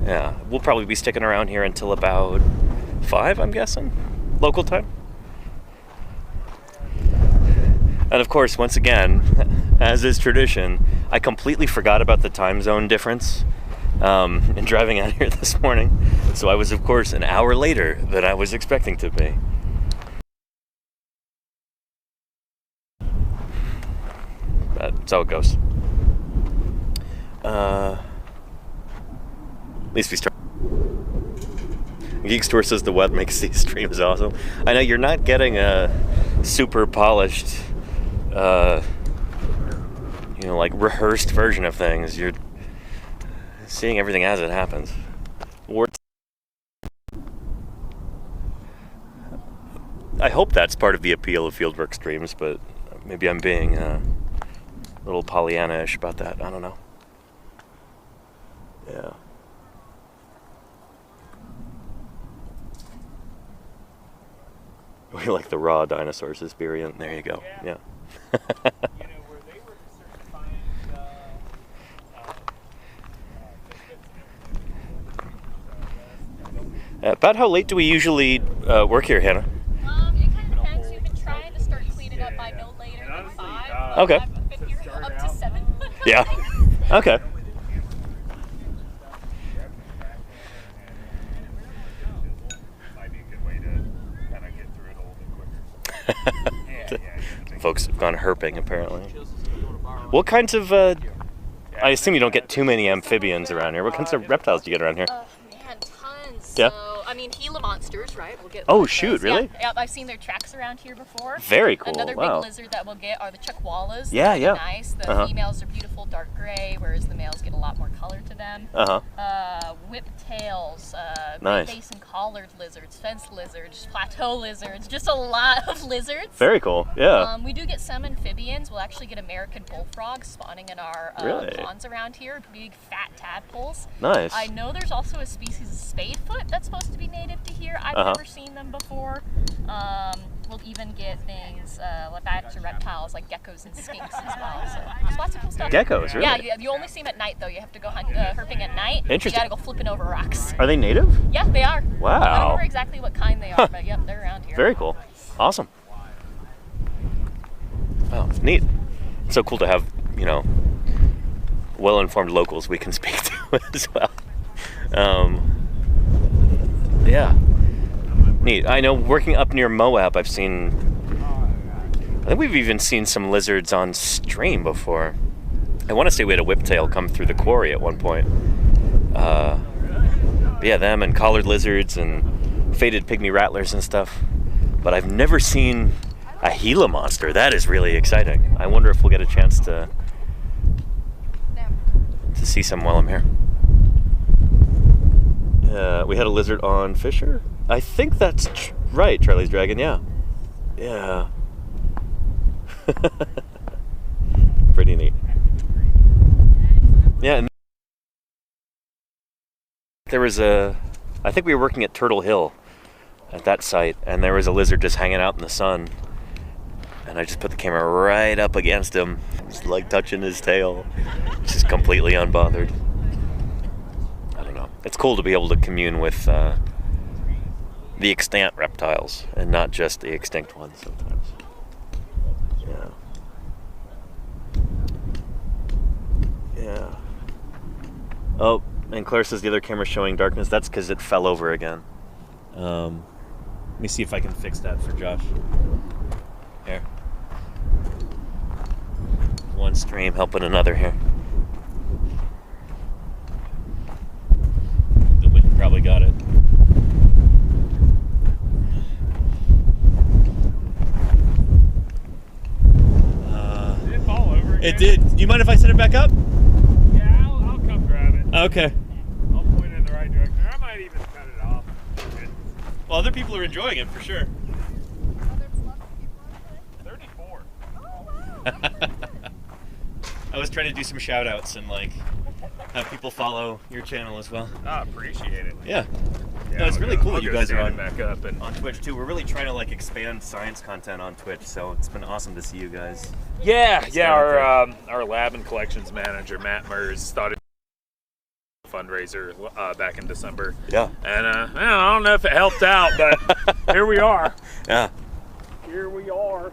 [SPEAKER 1] Yeah, we'll probably be sticking around here until about 5, I'm guessing, local time. And of course, once again, as is tradition, I completely forgot about the time zone difference in driving out here this morning. So I was, of course, an hour later than I was expecting to be. That's how it goes. At least we start. Geek Store says the web makes these streams awesome. I know you're not getting a super polished, you know, like rehearsed version of things. You're seeing everything as it happens. I hope that's part of the appeal of fieldwork streams, but maybe I'm being a little Pollyanna-ish about that. I don't know. Yeah. We like the raw dinosaurs as Berian. There you go. Yeah. About how late do we usually work here, Hannah?
[SPEAKER 6] It kind of depends. We've been trying to start cleaning up by no later than 5.
[SPEAKER 1] Okay.
[SPEAKER 6] I've been here up to 7.
[SPEAKER 1] Yeah. Okay. Folks have gone herping, apparently. What kinds of, I assume you don't get too many amphibians around here. What kinds of reptiles do you get around here?
[SPEAKER 6] Man, tons.
[SPEAKER 1] Yeah.
[SPEAKER 6] So, I mean, Gila monsters, right? We'll get.
[SPEAKER 1] Oh, shoot, really?
[SPEAKER 6] Yeah, I've seen their tracks around here before.
[SPEAKER 1] Very cool.
[SPEAKER 6] Another
[SPEAKER 1] wow.
[SPEAKER 6] big lizard that we'll get are the chuckwallas.
[SPEAKER 1] Yeah,
[SPEAKER 6] They're
[SPEAKER 1] yeah.
[SPEAKER 6] Nice. The females are beautiful, dark gray, whereas the males get a lot more color to them. Whiptails,
[SPEAKER 1] nice.
[SPEAKER 6] Great Basin collared lizards, fence lizards, plateau lizards, just a lot of lizards.
[SPEAKER 1] Very cool. Yeah.
[SPEAKER 6] We do get some amphibians. We'll actually get American bullfrogs spawning in our ponds around here. Big fat tadpoles.
[SPEAKER 1] Nice.
[SPEAKER 6] I know there's also a species of spadefoot that's supposed to be native to here. I've never seen them before. We'll even get things like actual reptiles like geckos and skinks as well. So there's lots of cool stuff.
[SPEAKER 1] Geckos, really?
[SPEAKER 6] Yeah, you only see them at night though. You have to go herping at night.
[SPEAKER 1] Interesting.
[SPEAKER 6] You gotta go flipping over rocks.
[SPEAKER 1] Are they native?
[SPEAKER 6] Yeah, they are.
[SPEAKER 1] Wow.
[SPEAKER 6] I don't remember exactly what kind they are, but yep, they're around here.
[SPEAKER 1] Very cool. Awesome. Oh, neat. It's so cool to have, well-informed locals we can speak to as well. Yeah. Neat. I know working up near Moab, I think we've even seen some lizards on stream before. I want to say we had a whiptail come through the quarry at one point. Yeah, them and collared lizards and faded pygmy rattlers and stuff. But I've never seen a Gila monster. That is really exciting. I wonder if we'll get a chance to see some while I'm here. We had a lizard on Fisher. I think that's right, Charlie's Dragon, yeah. Yeah. Pretty neat. Yeah, and there was I think we were working at Turtle Hill at that site, and there was a lizard just hanging out in the sun. And I just put the camera right up against him, just like touching his tail, just completely unbothered. I don't know. It's cool to be able to commune with the extant reptiles and not just the extinct ones sometimes. Yeah. Yeah. Oh, and Claire says the other camera's showing darkness. That's because it fell over again. Let me see if I can fix that for Josh. Here. One stream helping another here. The wind probably got it.
[SPEAKER 4] Did it fall over again?
[SPEAKER 1] It did. Do you mind if I set it back up?
[SPEAKER 4] Yeah, I'll come grab it.
[SPEAKER 1] Okay.
[SPEAKER 4] I'll point it in the right direction. Or I might even cut it off.
[SPEAKER 1] Well, other people are enjoying it for sure.
[SPEAKER 4] 34.
[SPEAKER 1] I was trying to do some shout outs and have people follow your channel as well.
[SPEAKER 4] I appreciate it.
[SPEAKER 1] Yeah. No, it's really cool that you guys are on
[SPEAKER 4] back up and
[SPEAKER 1] on Twitch too. We're really trying to expand science content on Twitch, so it's been awesome to see you guys.
[SPEAKER 4] Yeah. Our lab and collections manager Matt Mers thought it was a fundraiser back in December.
[SPEAKER 1] Yeah.
[SPEAKER 4] And I don't know if it helped out, but here we are.
[SPEAKER 1] Yeah.
[SPEAKER 4] Here we are.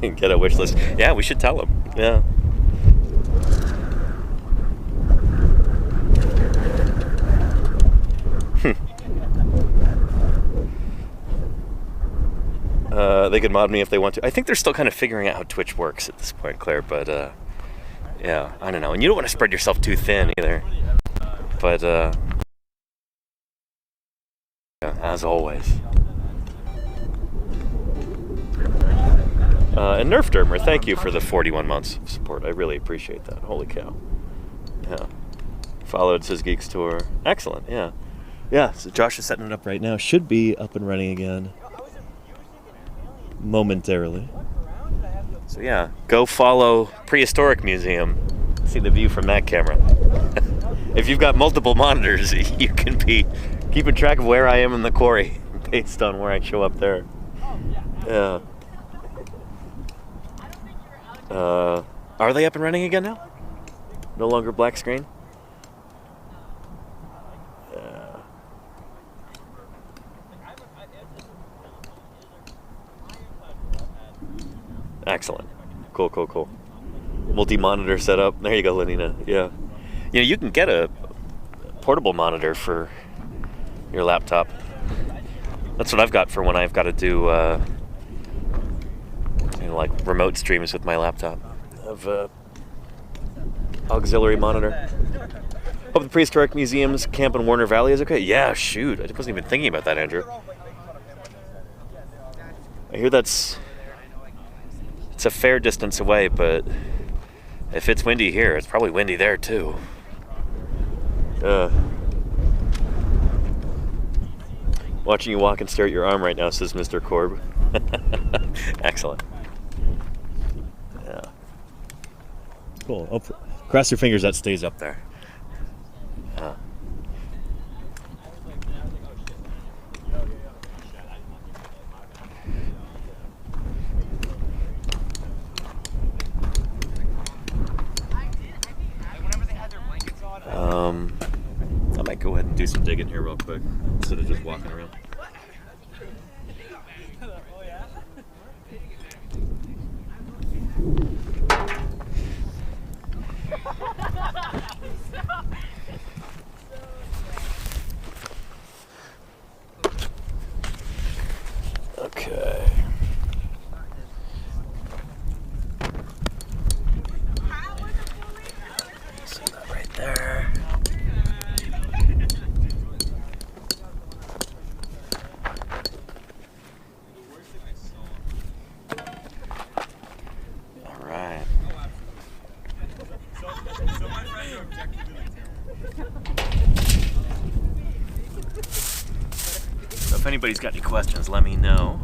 [SPEAKER 1] Get a wish list. Yeah, we should tell them. Yeah. They could mod me if they want to. I think they're still kind of figuring out how Twitch works at this point, Claire, but yeah, I don't know. And you don't want to spread yourself too thin either. But yeah, as always. And Nerf Dermer, thank you for the 41 months of support. I really appreciate that. Holy cow. Yeah. Followed says Geeks Tour. Excellent, yeah. Yeah, so Josh is setting it up right now. Should be up and running again momentarily. So yeah, go follow Prehistoric Museum. See the view from that camera. If you've got multiple monitors, you can be keeping track of where I am in the quarry based on where I show up there. Yeah. Are they up and running again now? No longer black screen? Yeah. Excellent. Cool, cool, cool. Multi-monitor setup. There you go, Lenina. Yeah. You know, you can get a portable monitor for your laptop. That's what I've got for when I've got to do like remote streams with my laptop. Of auxiliary monitor. Hope the Prehistoric Museum's camp in Warner Valley is okay. Yeah, shoot. I wasn't even thinking about that, Andrew. I hear it's a fair distance away, but if it's windy here, it's probably windy there too. Watching you walk and stare at your arm right now, says Mr. Korb. Excellent. Yeah. Cool. Oh, cross your fingers that stays up there. I might go ahead and do some digging here real quick instead of just walking around. Okay. See that right there. All right. So if anybody's got any questions, let me know.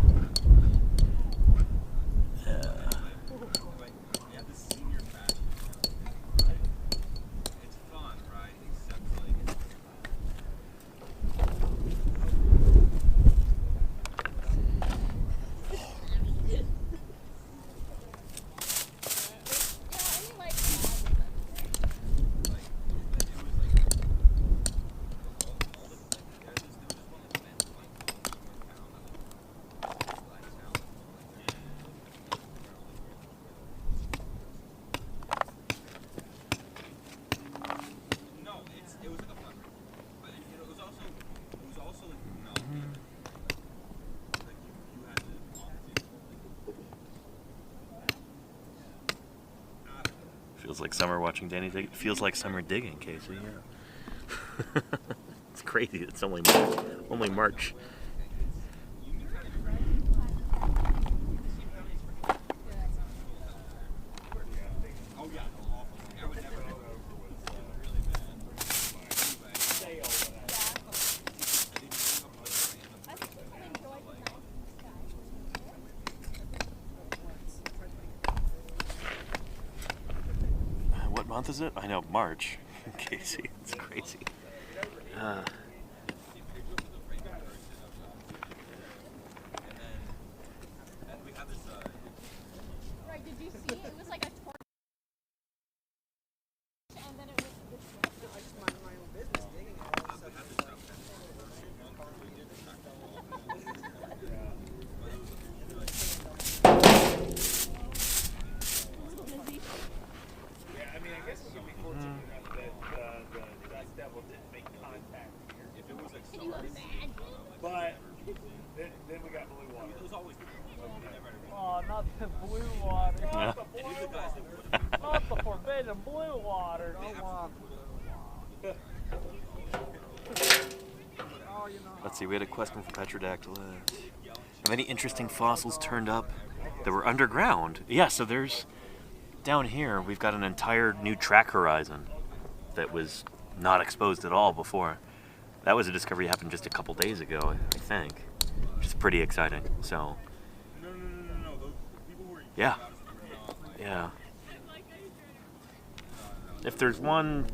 [SPEAKER 1] Feels like summer watching Danny dig. Feels like summer digging, Casey. Yeah. It's crazy. It's only March. What month is it? I know, March. Casey, it's crazy.
[SPEAKER 6] Right, did you see it? It was like a tornado. And then it was
[SPEAKER 10] I just mind my own business digging
[SPEAKER 4] Yeah, I mean, I guess we could be fortunate enough that the dust devil didn't make contact here. If it was like summer, but then we got blue water. It was always
[SPEAKER 5] Oh, not the blue water. Not the blue water. Not the forbidden blue water.
[SPEAKER 1] Let's see, we had a question from Petrodactyl. Have any interesting fossils turned up that were underground? Yeah, so there's, down here, we've got an entire new track horizon that was not exposed at all before. That was a discovery that happened just a couple days ago, I think, which is pretty exciting. So, yeah. Yeah. If there's one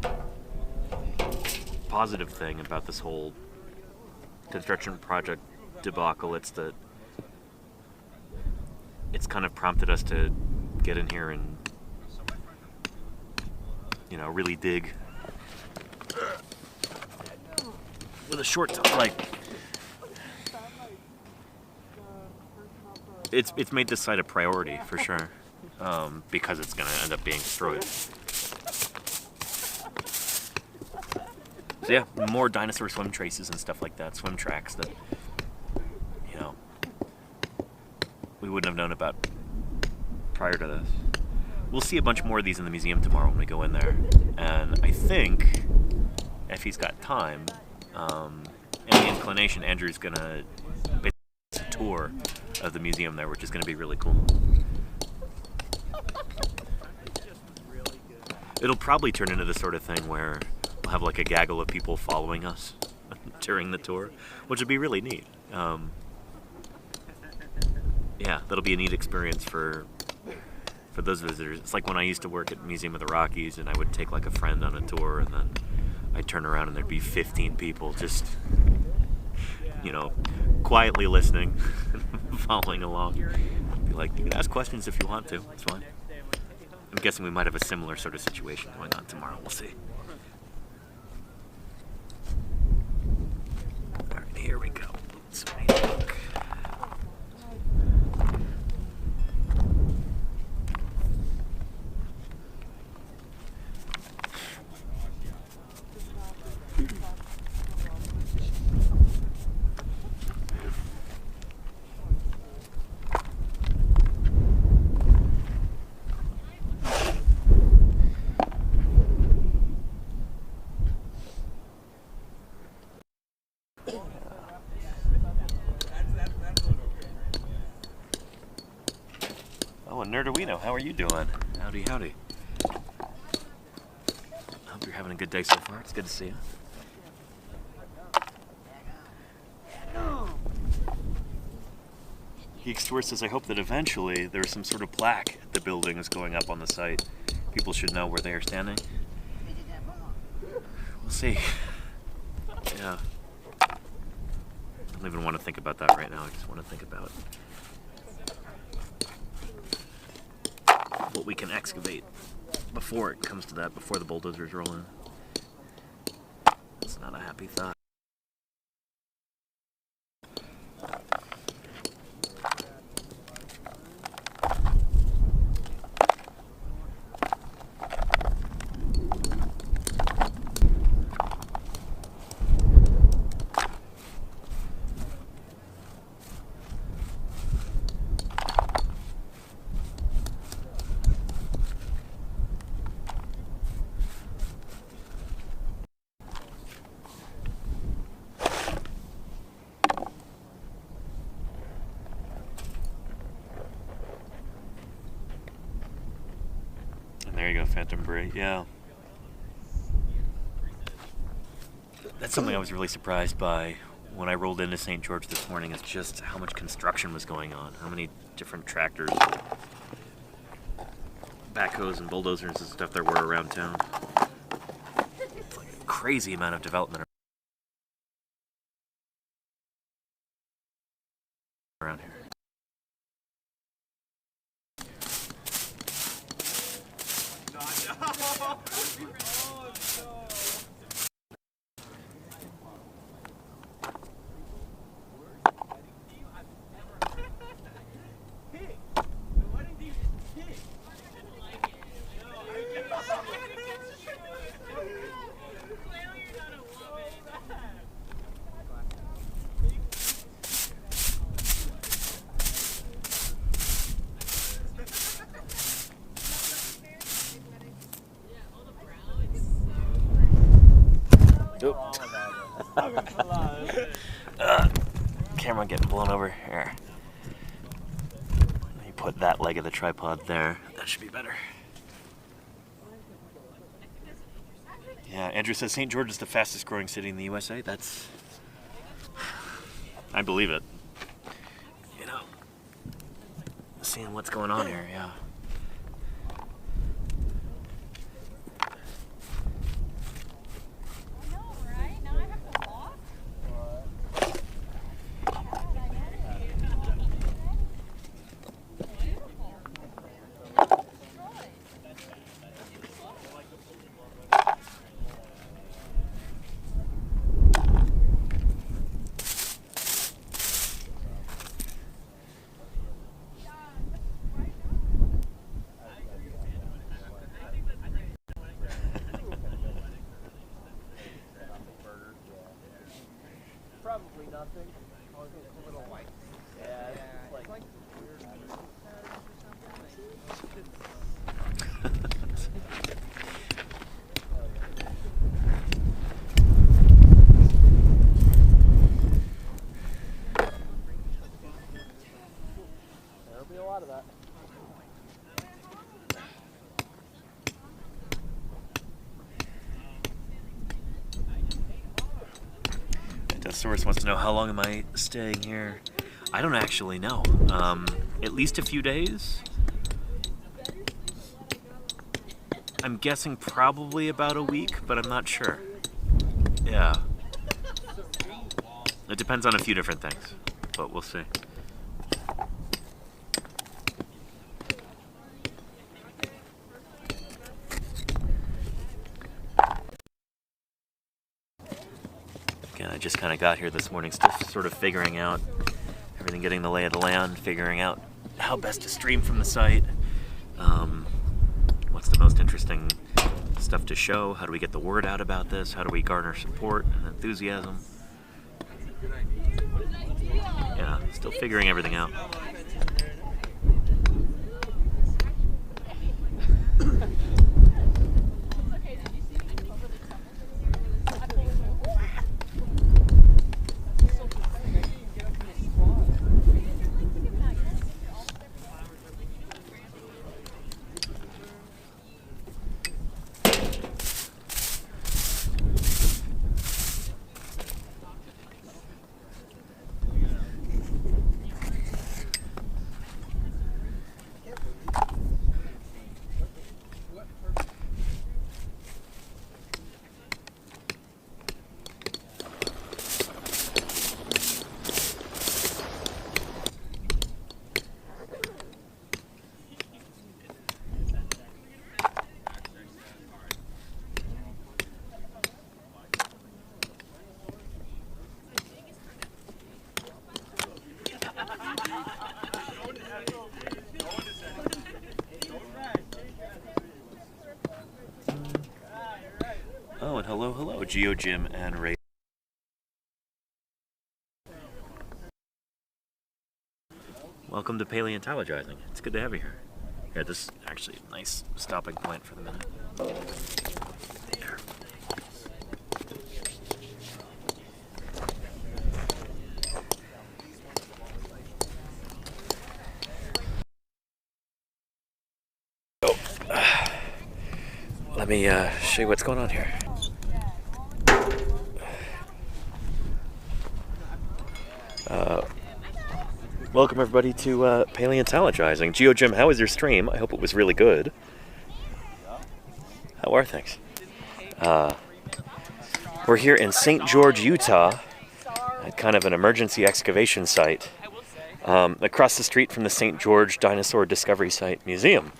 [SPEAKER 1] positive thing about this whole construction project debacle, it's that it's kind of prompted us to get in here and, you know, really dig with a short time. Like, it's made this site a priority for sure, because it's going to end up being destroyed. So yeah, more dinosaur swim traces and stuff like that, swim tracks that, you know, we wouldn't have known about prior to this. We'll see a bunch more of these in the museum tomorrow when we go in there. And I think, if he's got time, and the inclination, Andrew's going to basically do a tour of the museum there, which is going to be really cool. It'll probably turn into the sort of thing where we'll have like a gaggle of people following us during the tour, which would be really neat. Yeah, that'll be a neat experience for those visitors. It's like when I used to work at Museum of the Rockies and I would take like a friend on a tour and then I'd turn around and there'd be 15 people just, you know, quietly listening, following along. Be like, you can ask questions if you want to, it's fine. I'm guessing we might have a similar sort of situation going on tomorrow, we'll see. All right, here we go. Let's look. Oh, and Nerduino, how are you doing? Howdy, howdy. I hope you're having a good day so far. It's good to see you. Geeks Tour says, I hope that eventually there's some sort of plaque at the buildings going up on the site. People should know where they are standing. We'll see. Yeah. I don't even want to think about that right now. I just want to think about what we can excavate before it comes to that, before the bulldozers roll in. It's not a happy thought. There you go, Phantom Bray. Yeah. That's something I was really surprised by when I rolled into St. George this morning, is just how much construction was going on. How many different tractors, backhoes, and bulldozers and stuff there were around town. It's like a crazy amount of development around here. Camera getting blown over here. Let me put that leg of the tripod there. That should be better. Yeah, Andrew says St. George is the fastest growing city in the USA. That's... I believe it. You know, seeing what's going on here, yeah.
[SPEAKER 5] Probably nothing. Or just a little white. Yeah, it's like weird patterns or There'll be a lot of that.
[SPEAKER 1] Source wants to know, how long am I staying here? I don't actually know. At least a few days. I'm guessing probably about a week, but I'm not sure. Yeah. It depends on a few different things, but we'll see. Again, I just kind of got here this morning, still sort of figuring out everything, getting the lay of the land, figuring out how best to stream from the site, what's the most interesting stuff to show, how do we get the word out about this, how do we garner support and enthusiasm. Yeah, still figuring everything out. Oh, and hello, Geo, Jim, and Ray. Welcome to Paleontologizing. It's good to have you here. Here, this is actually a nice stopping point for the minute. There. Let me show you what's going on here. Welcome everybody to Paleontologizing. Geo Jim, how was your stream? I hope it was really good. How are things? We're here in St. George, Utah, at kind of an emergency excavation site, across the street from the St. George Dinosaur Discovery Site Museum.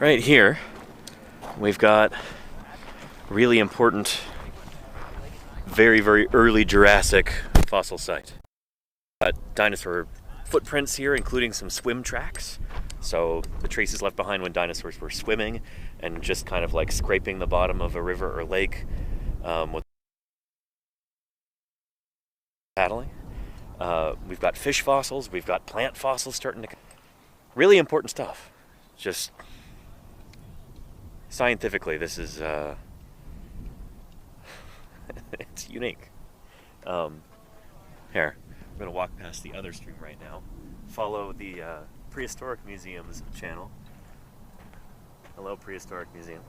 [SPEAKER 1] Right here, we've got really important, very, very early Jurassic fossil site. Dinosaur footprints here, including some swim tracks. So the traces left behind when dinosaurs were swimming and just kind of like scraping the bottom of a river or lake with paddling. We've got fish fossils, we've got plant fossils starting to... Really important stuff. Just scientifically, this is... it's unique. Here. We're going to walk past the other stream right now. Follow the Prehistoric Museum's channel. Hello, Prehistoric Museum.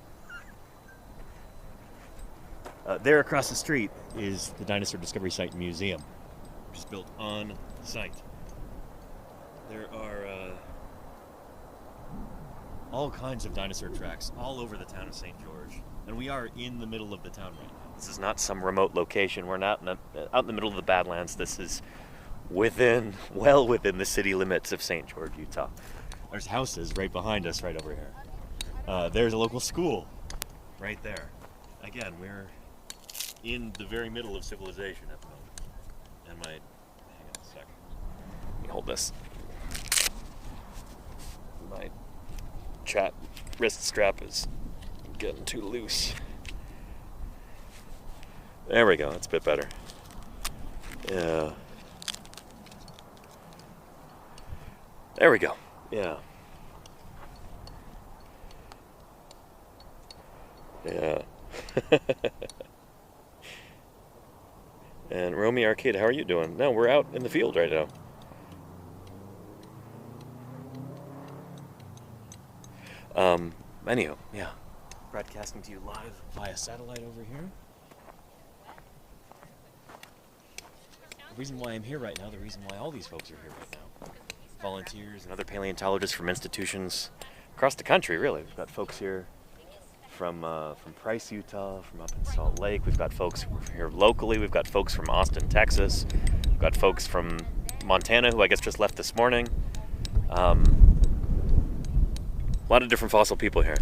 [SPEAKER 1] There across the street is the Dinosaur Discovery Site Museum, which is built on site. There are all kinds of dinosaur tracks all over the town of St. George, and we are in the middle of the town right now. This is not some remote location. We're not out in the middle of the Badlands. This is well within the city limits of St. George, Utah. There's houses right behind us, right over here. There's a local school right there. Again, we're in the very middle of civilization at the moment. And hang on a sec. Let me hold this. My chat wrist strap is getting too loose. There we go, that's a bit better. Yeah. There we go. Yeah. Yeah. And Romy Arcade, how are you doing? No, we're out in the field right now. Anyhow, yeah. Broadcasting to you live via satellite over here. The reason why I'm here right now, the reason why all these folks are here right now, volunteers and other paleontologists from institutions across the country, really. We've got folks here from Price, Utah, from up in Salt Lake. We've got folks here locally. We've got folks from Austin, Texas. We've got folks from Montana, who I guess just left this morning. A lot of different fossil people here.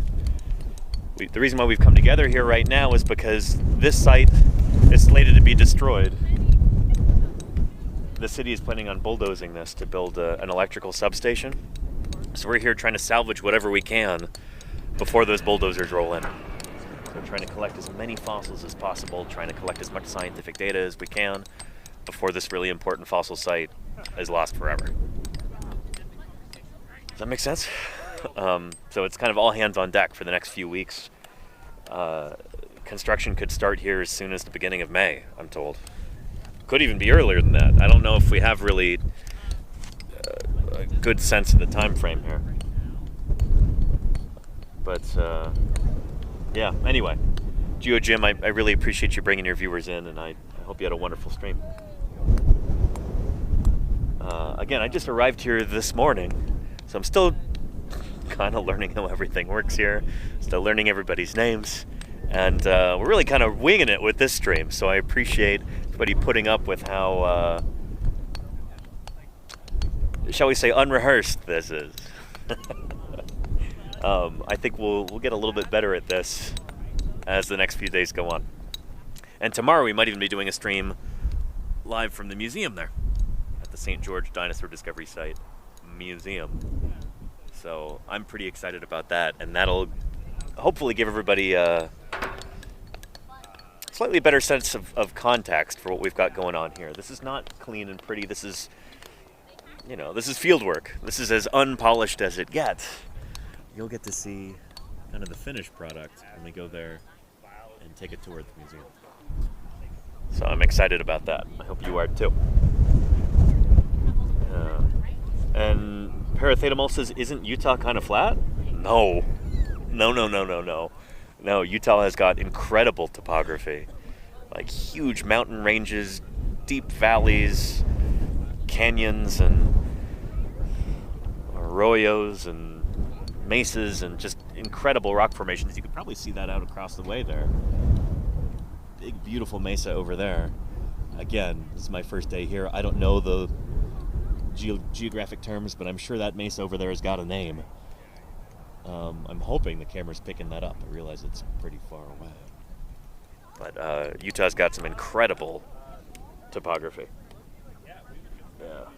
[SPEAKER 1] The reason why we've come together here right now is because this site is slated to be destroyed. The city is planning on bulldozing this to build an electrical substation. So we're here trying to salvage whatever we can before those bulldozers roll in. So we're trying to collect as many fossils as possible, trying to collect as much scientific data as we can before this really important fossil site is lost forever. Does that make sense? So it's kind of all hands on deck for the next few weeks. Construction could start here as soon as the beginning of May, I'm told. Could even be earlier than that. I don't know if we have really a good sense of the time frame here. But yeah, anyway, Geo Jim, I really appreciate you bringing your viewers in, and I hope you had a wonderful stream. Again, I just arrived here this morning, so I'm still kind of learning how everything works here, still learning everybody's names, and we're really kind of winging it with this stream, so I appreciate everybody putting up with how, shall we say, unrehearsed this is. I think we'll get a little bit better at this as the next few days go on. And tomorrow we might even be doing a stream live from the museum there at the St. George Dinosaur Discovery Site Museum. So I'm pretty excited about that, and that'll hopefully give everybody a slightly better sense of context for what we've got going on here. This is not clean and pretty. This is, you know, this is field work. This is as unpolished as it gets. You'll get to see kind of the finished product when we go there and take a tour at the museum. So I'm excited about that. I hope you are too. And Parathetamol says, isn't Utah kind of flat? No. No, Utah has got incredible topography. Like huge mountain ranges, deep valleys, canyons, and arroyos, and mesas, and just incredible rock formations. You could probably see that out across the way there. Big, beautiful mesa over there. Again, this is my first day here. I don't know the geographic terms, but I'm sure that mesa over there has got a name. I'm hoping the camera's picking that up. I realize it's pretty far away. But Utah's got some incredible topography. Yeah.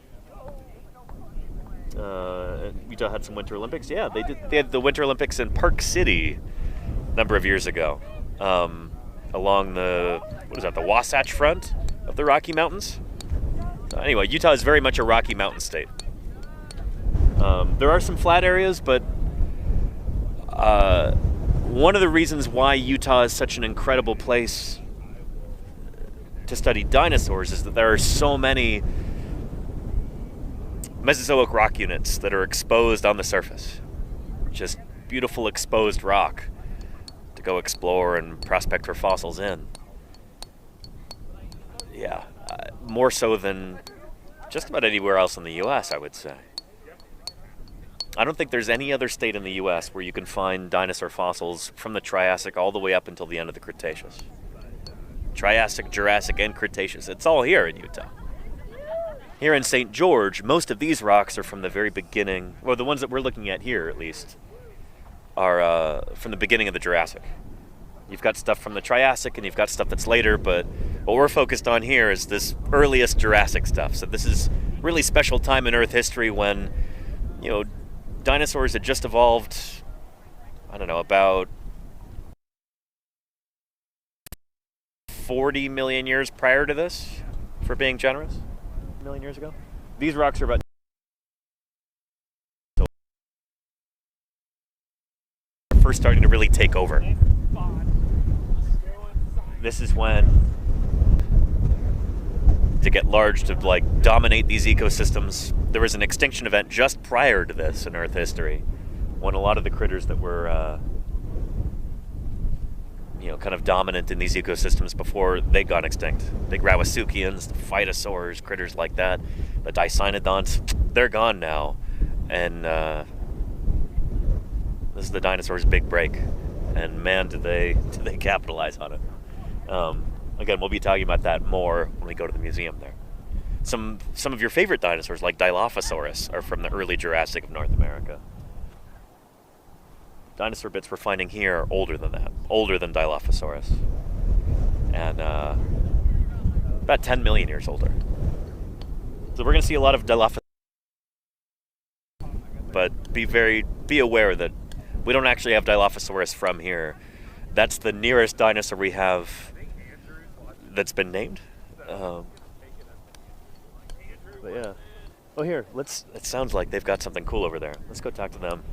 [SPEAKER 1] Utah had some Winter Olympics. Yeah, they did. They had the Winter Olympics in Park City a number of years ago, along the the Wasatch Front of the Rocky Mountains. So anyway, Utah is very much a Rocky Mountain state. There are some flat areas, but one of the reasons why Utah is such an incredible place to study dinosaurs is that there are so many Mesozoic rock units that are exposed on the surface. Just beautiful exposed rock to go explore and prospect for fossils in. yeah, more so than just about anywhere else in the U.S., I would say. I don't think there's any other state in the U.S. where you can find dinosaur fossils from the Triassic all the way up until the end of the Cretaceous. Triassic, Jurassic, and Cretaceous. It's all here in Utah. Here in St. George, most of these rocks are from the very beginning, well, the ones that we're looking at here, at least, are from the beginning of the Jurassic. You've got stuff from the Triassic, and you've got stuff that's later, but what we're focused on here is this earliest Jurassic stuff. So this is really special time in Earth history when, you know, dinosaurs had just evolved, I don't know, about 40 million years prior to this, for being generous. A million years ago. These rocks are about first starting to really take over. This is when to get large, to like dominate these ecosystems. There was an extinction event just prior to this in Earth history, when a lot of the critters that were kind of dominant in these ecosystems before they got extinct. The Grauwasuchians, the phytosaurs, critters like that, the dicynodonts, they're gone now. And this is the dinosaurs' big break. And man, did they capitalize on it. Again, we'll be talking about that more when we go to the museum there. Some of your favorite dinosaurs, like Dilophosaurus, are from the early Jurassic of North America. Dinosaur bits we're finding here are older than that, older than Dilophosaurus, and about 10 million years older. So we're going to see a lot of Dilophosaurus, but be aware that we don't actually have Dilophosaurus from here. That's the nearest dinosaur we have that's been named. But yeah. Oh, here. It sounds like they've got something cool over there. Let's go talk to them.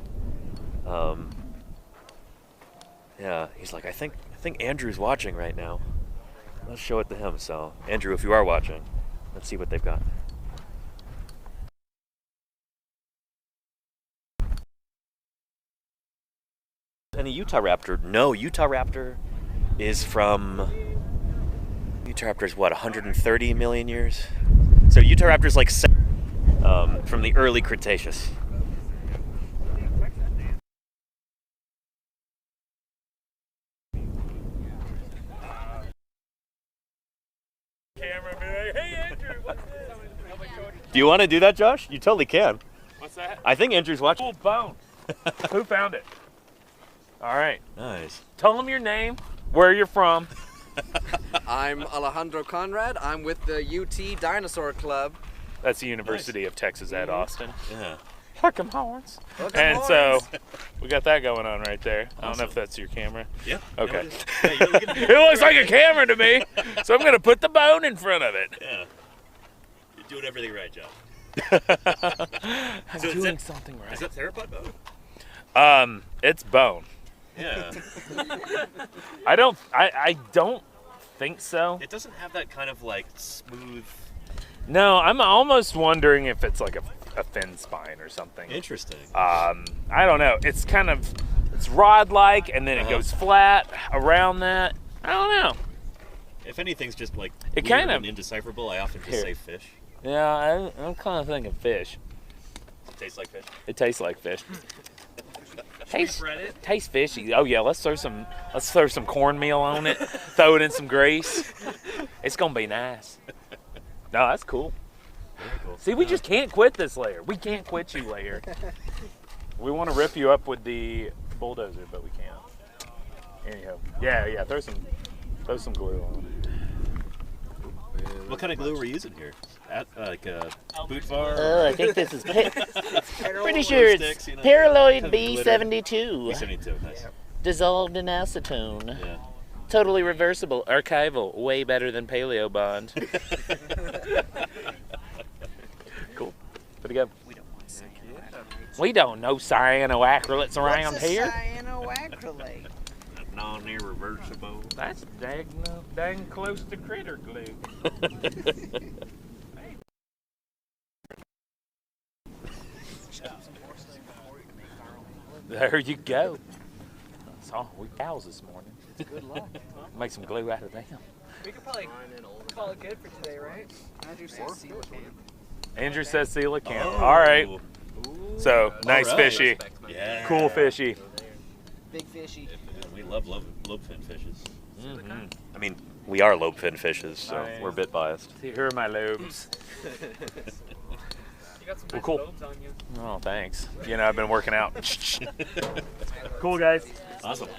[SPEAKER 1] Yeah, he's like, I think Andrew's watching right now. Let's show it to him. So, Andrew, if you are watching, let's see what they've got. And a Utah raptor? No, Utah raptor is what, 130 million years? So Utah raptor is like from the early Cretaceous.
[SPEAKER 4] Camera be like, hey Andrew, what's this?
[SPEAKER 1] Do you want to do that, Josh? You totally can.
[SPEAKER 4] What's that?
[SPEAKER 1] I think Andrew's watching.
[SPEAKER 4] Cool bone. Who found it? All right.
[SPEAKER 1] Nice.
[SPEAKER 4] Tell them your name, where you're from.
[SPEAKER 8] I'm Alejandro Conrad. I'm with the UT Dinosaur Club.
[SPEAKER 4] That's the University of Texas at Austin.
[SPEAKER 1] Yeah.
[SPEAKER 4] Huck 'em horns.
[SPEAKER 8] And
[SPEAKER 4] so we got that going on right there. I don't know if that's your camera.
[SPEAKER 1] Yeah.
[SPEAKER 4] Okay. It looks like a camera to me, so I'm going to put the bone in front of it.
[SPEAKER 1] Yeah. You're doing everything right, John.
[SPEAKER 4] I'm doing something right.
[SPEAKER 1] Is that theropod bone?
[SPEAKER 4] It's bone.
[SPEAKER 1] Yeah.
[SPEAKER 4] I don't think so.
[SPEAKER 1] It doesn't have that kind of like smooth.
[SPEAKER 4] No, I'm almost wondering if it's like a fin spine or something.
[SPEAKER 1] Interesting.
[SPEAKER 4] I don't know. It's rod-like, and then it goes flat around that. I don't know.
[SPEAKER 1] If anything's just like
[SPEAKER 4] it
[SPEAKER 1] weird
[SPEAKER 4] kind of
[SPEAKER 1] and indecipherable, I often just say fish.
[SPEAKER 4] Yeah, I'm kind of thinking fish.
[SPEAKER 1] It tastes like fish.
[SPEAKER 4] It tastes like fish. Tastes fishy. Oh yeah, let's throw some cornmeal on it. Throw it in some grease. It's gonna be nice. No, that's cool.
[SPEAKER 1] Very cool.
[SPEAKER 4] See, we just can't quit this layer. We can't quit you, layer. We want to rip you up with the bulldozer, but we can't. Anyhow, yeah. Throw some glue on it.
[SPEAKER 1] What kind of glue we're using here? Like a boot bar?
[SPEAKER 11] I think this is pretty sure it's Paraloid B72.
[SPEAKER 1] B72, nice.
[SPEAKER 11] Dissolved in acetone.
[SPEAKER 1] Yeah.
[SPEAKER 11] Totally reversible, archival, way better than Paleo Bond.
[SPEAKER 4] Cool. Pretty good. We don't know cyanoacrylates around here.
[SPEAKER 3] Cyanoacrylate.
[SPEAKER 1] Non-irreversible.
[SPEAKER 4] That's dang close to critter glue. There you go. We cows this morning.
[SPEAKER 3] Good luck.
[SPEAKER 4] Make some glue out of them.
[SPEAKER 5] We could probably call it good for today, right?
[SPEAKER 10] Andrew says coelacanth.
[SPEAKER 4] Andrew says coelacanth. All right. So nice
[SPEAKER 1] All right.
[SPEAKER 4] fishy.
[SPEAKER 1] Yeah.
[SPEAKER 4] Cool fishy.
[SPEAKER 10] Big fishy.
[SPEAKER 1] We love lobefin fishes. I mean, we are lobefin fishes, so we're a bit biased.
[SPEAKER 4] Here are my lobes.
[SPEAKER 5] You got some
[SPEAKER 4] Well,
[SPEAKER 5] nice
[SPEAKER 4] cool.
[SPEAKER 5] lobes on you.
[SPEAKER 4] Oh, thanks. You know, I've been working out. Cool, guys.
[SPEAKER 1] Awesome.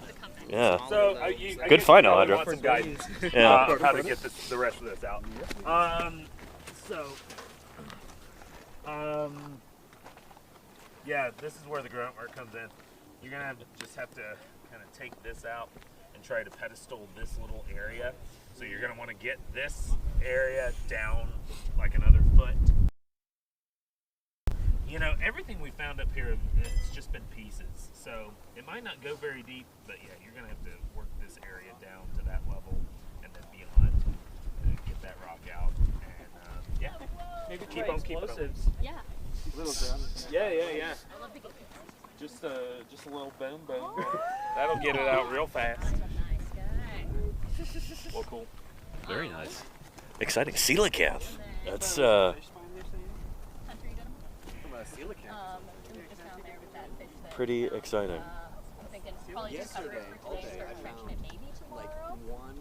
[SPEAKER 1] Yeah.
[SPEAKER 4] So, I
[SPEAKER 1] Good
[SPEAKER 4] guess
[SPEAKER 1] find,
[SPEAKER 4] you probably
[SPEAKER 1] Alejandro.
[SPEAKER 4] want some guidance
[SPEAKER 1] Yeah.
[SPEAKER 4] of how to get the rest of this out. Yeah, this is where the grunt work comes in. You're gonna just have to kind of take this out and try to pedestal this little area. So you're gonna want to get this area down like another foot. You know, everything we found up here, it's just been pieces. So it might not go very deep, but yeah, you're gonna have to work this area down to that level and then beyond and get that rock out. And yeah,
[SPEAKER 5] Maybe
[SPEAKER 4] keep
[SPEAKER 5] try
[SPEAKER 4] on keeping
[SPEAKER 5] explosives.
[SPEAKER 6] Yeah.
[SPEAKER 5] Little drum.
[SPEAKER 4] Yeah.
[SPEAKER 6] I love to get
[SPEAKER 4] Just a little boom boom. That'll get it out real fast. Well, cool.
[SPEAKER 1] Very nice. Exciting. Coelacanth. That's pretty exciting.
[SPEAKER 6] I'm thinking probably just cover it for today, start trenching it maybe tomorrow.
[SPEAKER 8] One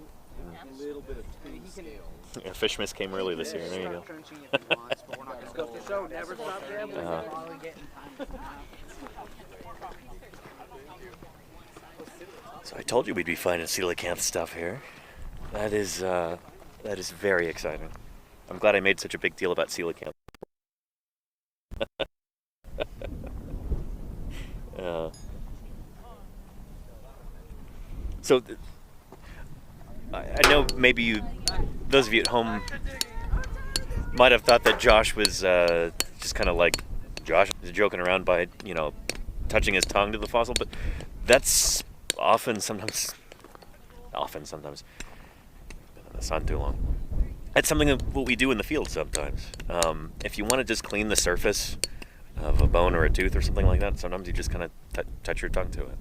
[SPEAKER 8] little bit of tube scale.
[SPEAKER 1] Yeah, fish miss came early this year. There you go.
[SPEAKER 10] Trenching if he wants, but we're not gonna go.
[SPEAKER 5] Show never stop gambling.
[SPEAKER 10] Probably getting time.
[SPEAKER 1] So I told you we'd be finding coelacanth stuff here. That is very exciting. I'm glad I made such a big deal about coelacanth. So I know maybe those of you at home might have thought that Josh was just kind of like Josh is joking around by, you know, touching his tongue to the fossil, but that's sometimes been in the sun too long. That's something that what we do in the field sometimes. If you want to just clean the surface of a bone or a tooth or something like that, sometimes you just kind of touch your tongue to it.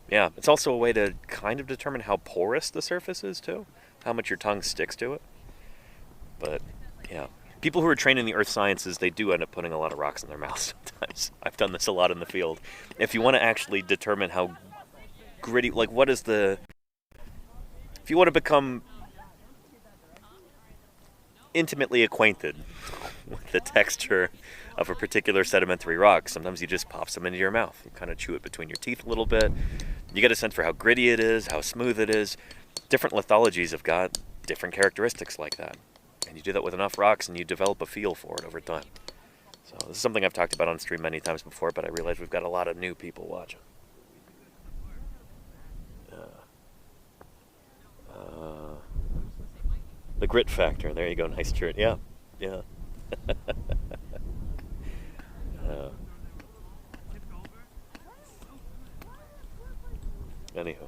[SPEAKER 1] Yeah, it's also a way to kind of determine how porous the surface is too, how much your tongue sticks to it. But yeah, people who are trained in the earth sciences, they do end up putting a lot of rocks in their mouth sometimes. I've done this a lot in the field. If you want to actually determine how gritty, like if you want to become intimately acquainted with the texture of a particular sedimentary rock, sometimes you just pop some into your mouth. You kind of chew it between your teeth a little bit. You get a sense for how gritty it is, how smooth it is. Different lithologies have got different characteristics like that. And you do that with enough rocks and you develop a feel for it over time. So this is something I've talked about on stream many times before, but I realize we've got a lot of new people watching. The grit factor. There you go. Nice shirt. Yeah. Yeah. Anyhow.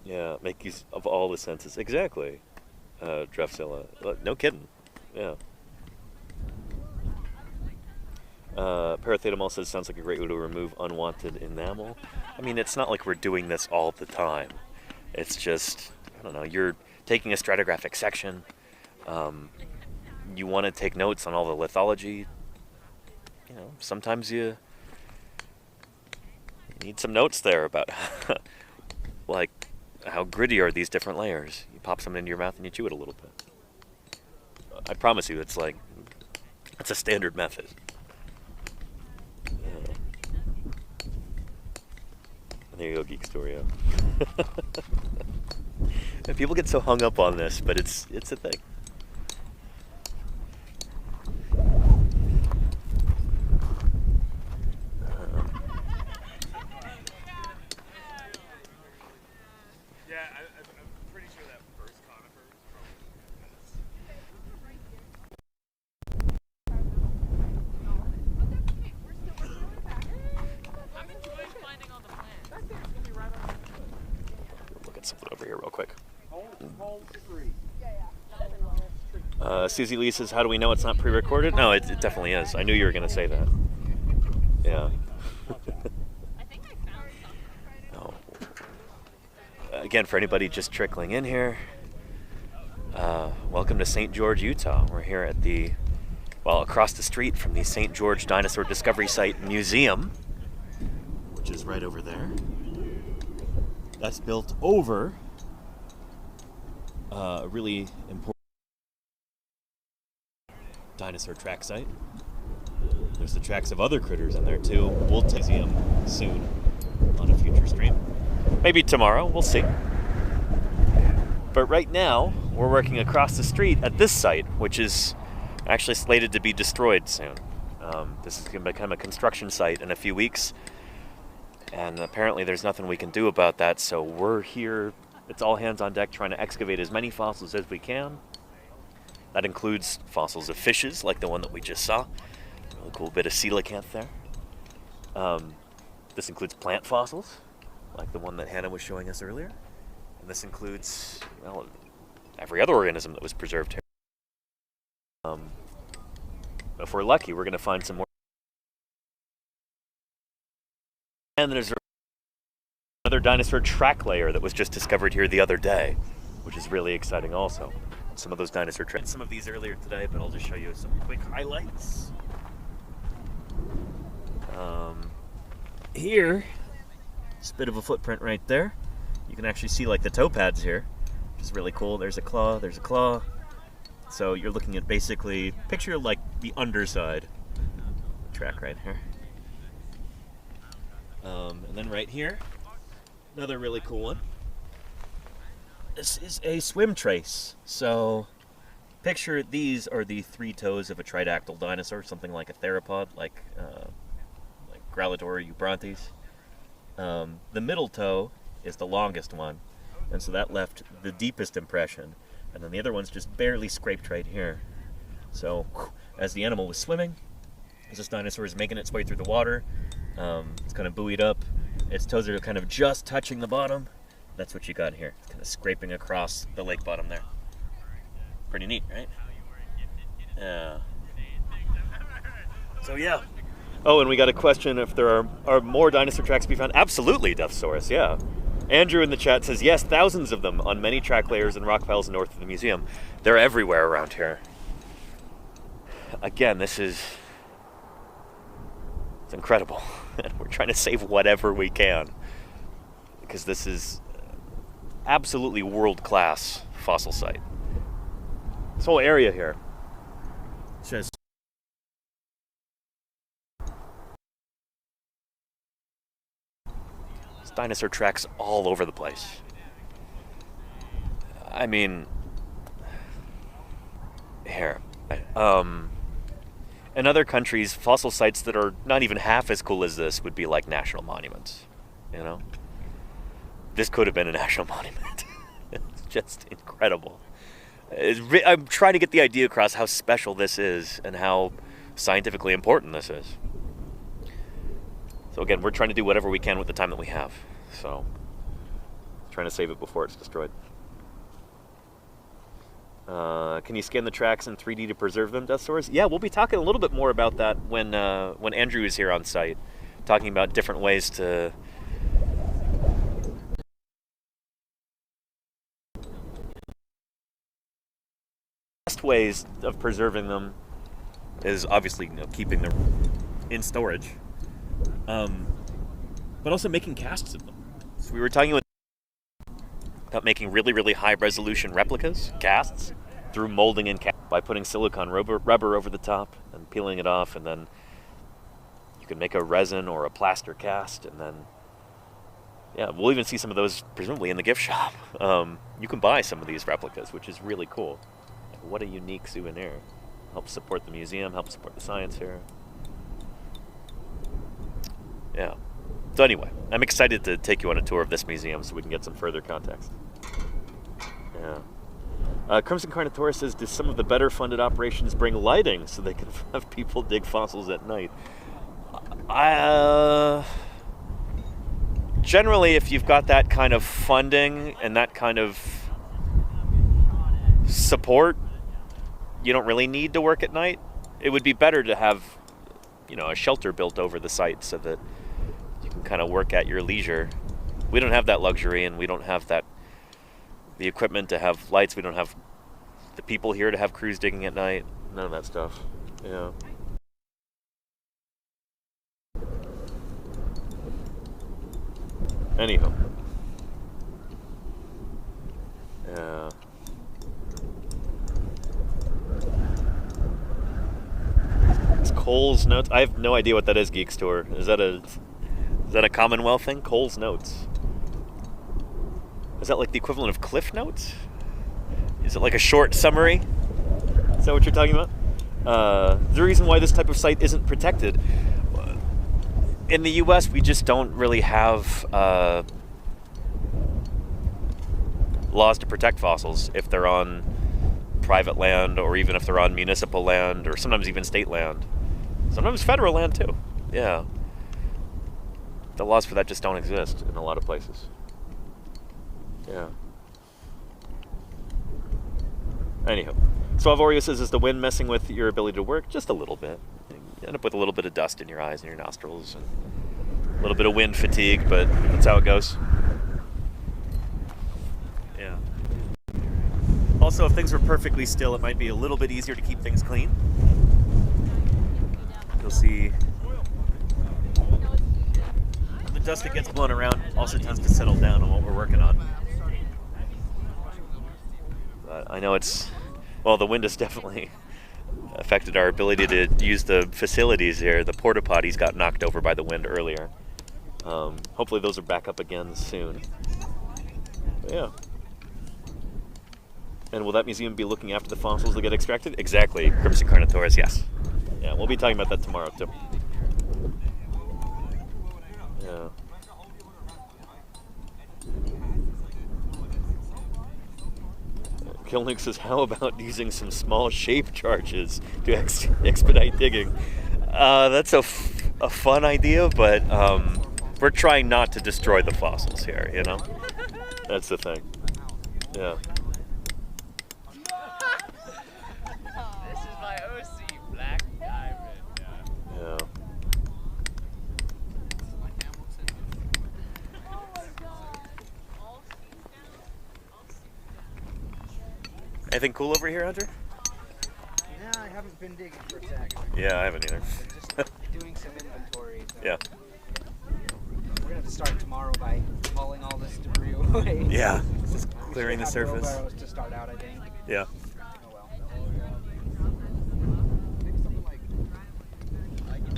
[SPEAKER 1] Yeah. Make use of all the senses. Exactly. Drefzilla. No kidding. Yeah. Parathetamol says sounds like a great way to remove unwanted enamel. I mean, it's not like we're doing this all the time. It's just, I don't know, you're taking a stratigraphic section. You want to take notes on all the lithology. You know, sometimes you need some notes there about like how gritty are these different layers. You pop something into your mouth and you chew it a little bit. I promise you, it's a standard method. There you go, Geek Story. And people get so hung up on this, but it's a thing.
[SPEAKER 4] Yeah, I'm pretty sure that first conifer
[SPEAKER 9] I'm enjoying finding all the plants.
[SPEAKER 1] Look at something over here real quick.
[SPEAKER 5] Hole 3.
[SPEAKER 1] Susie Lee says, how do we know it's not pre-recorded? No, it definitely is. I knew you were going to say that. Yeah. again, for anybody just trickling in here, welcome to St. George, Utah. We're here at the, well, across the street from the St. George Dinosaur Discovery Site Museum, which is right over there. That's built over a really important dinosaur track site. There's the tracks of other critters in there too. We'll take museum soon on a future stream. Maybe tomorrow, we'll see. But right now, we're working across the street at this site, which is actually slated to be destroyed soon. This is going to become a construction site in a few weeks, and apparently there's nothing we can do about that, so we're here, it's all hands on deck trying to excavate as many fossils as we can. That includes fossils of fishes, like the one that we just saw. Really cool bit of coelacanth there. This includes plant fossils, like the one that Hannah was showing us earlier. And this includes, well, every other organism that was preserved here. If we're lucky, we're going to find some more. And there's another dinosaur track layer that was just discovered here the other day, which is really exciting also. Some of those dinosaur tracks. Some of these earlier today, but I'll just show you some quick highlights. Here, just a bit of a footprint right there. You can actually see like the toe pads here, which is really cool. There's a claw, there's a claw. So you're looking at basically, picture like the underside track right here. And then right here, another really cool one. This is a swim trace. So picture these are the three toes of a tridactyl dinosaur, something like a theropod, like Growlithe or Eubrontes. The middle toe is the longest one, and so that left the deepest impression, and then the other one's just barely scraped right here. So as the animal was swimming, as this dinosaur is making its way through the water, it's kind of buoyed up, its toes are kind of just touching the bottom. That's what you got here, kind of scraping across the lake bottom there. Pretty neat, right? Yeah. So yeah. Oh, and we got a question if there are more dinosaur tracks to be found. Absolutely, Deathsaurus, yeah. Andrew in the chat says, yes, thousands of them on many track layers and rock piles north of the museum. They're everywhere around here. Again, it's incredible. And we're trying to save whatever we can, because this is absolutely world-class fossil site. This whole area here, it's just dinosaur tracks all over the place. I mean, here. In other countries, fossil sites that are not even half as cool as this would be like national monuments, you know? This could have been a national monument. It's just incredible. I'm trying to get the idea across how special this is and how scientifically important this is. So again, we're trying to do whatever we can with the time that we have. So, trying to save it before it's destroyed. Can you scan the tracks in 3D to preserve them, Deathsaurus? Yeah, we'll be talking a little bit more about that when Andrew is here on site, talking about different ways to best ways of preserving them is obviously, you know, keeping them in storage. But also making casts of them. So we were talking about making really, really high resolution replicas, casts, through molding and by putting silicone rubber over the top and peeling it off, and then you can make a resin or a plaster cast, and then yeah, we'll even see some of those presumably in the gift shop. You can buy some of these replicas, which is really cool. What a unique souvenir. Helps support the museum, helps support the science here. Yeah. So anyway, I'm excited to take you on a tour of this museum so we can get some further context. Yeah. Crimson Carnotaurus says, do some of the better funded operations bring lighting so they can have people dig fossils at night? Generally, if you've got that kind of funding and that kind of support, you don't really need to work at night. It would be better to have, you know, a shelter built over the site so that you can kind of work at your leisure. We don't have that luxury, and we don't have that the equipment to have lights. We don't have the people here to have crews digging at night. None of that stuff. Yeah. Anyhow. Yeah. It's Cole's Notes. I have no idea what that is, Geek Store. Is that a Commonwealth thing? Cole's Notes. Is that like the equivalent of Cliff Notes? Is it like a short summary? Is that what you're talking about? The reason why this type of site isn't protected. In the US, we just don't really have laws to protect fossils if they're on private land, or even if they're on municipal land, or sometimes even state land. Sometimes federal land too. Yeah. The laws for that just don't exist in a lot of places. Yeah. Anyhow. Swavorio says, is the wind messing with your ability to work? Just a little bit. You end up with a little bit of dust in your eyes and your nostrils, and a little bit of wind fatigue, but that's how it goes. Yeah. Also, if things were perfectly still, it might be a little bit easier to keep things clean. You'll see the dust that gets blown around also tends to settle down on what we're working on. But I know the wind has definitely affected our ability to use the facilities here. The porta potties got knocked over by the wind earlier. Hopefully those are back up again soon. But yeah. And will that museum be looking after the fossils that get extracted? Exactly, Crimson Carnotaurus, yes. Yeah, we'll be talking about that tomorrow too. Yeah. Kilnick says, how about using some small shape charges to expedite digging? That's a fun idea, but we're trying not to destroy the fossils here, you know? That's the thing. Yeah.
[SPEAKER 9] This is my OC, Black Diamond.
[SPEAKER 1] Yeah. Anything cool over here, Hunter?
[SPEAKER 10] No, I haven't been digging for a sec.
[SPEAKER 1] Yeah, I haven't either.
[SPEAKER 10] Just doing some inventory. So
[SPEAKER 1] Yeah.
[SPEAKER 10] We're gonna have to start tomorrow by hauling all this debris away.
[SPEAKER 1] Yeah. Just clearing the surface.
[SPEAKER 10] Wheelbarrows to start out, I think.
[SPEAKER 1] Yeah.
[SPEAKER 10] Oh well.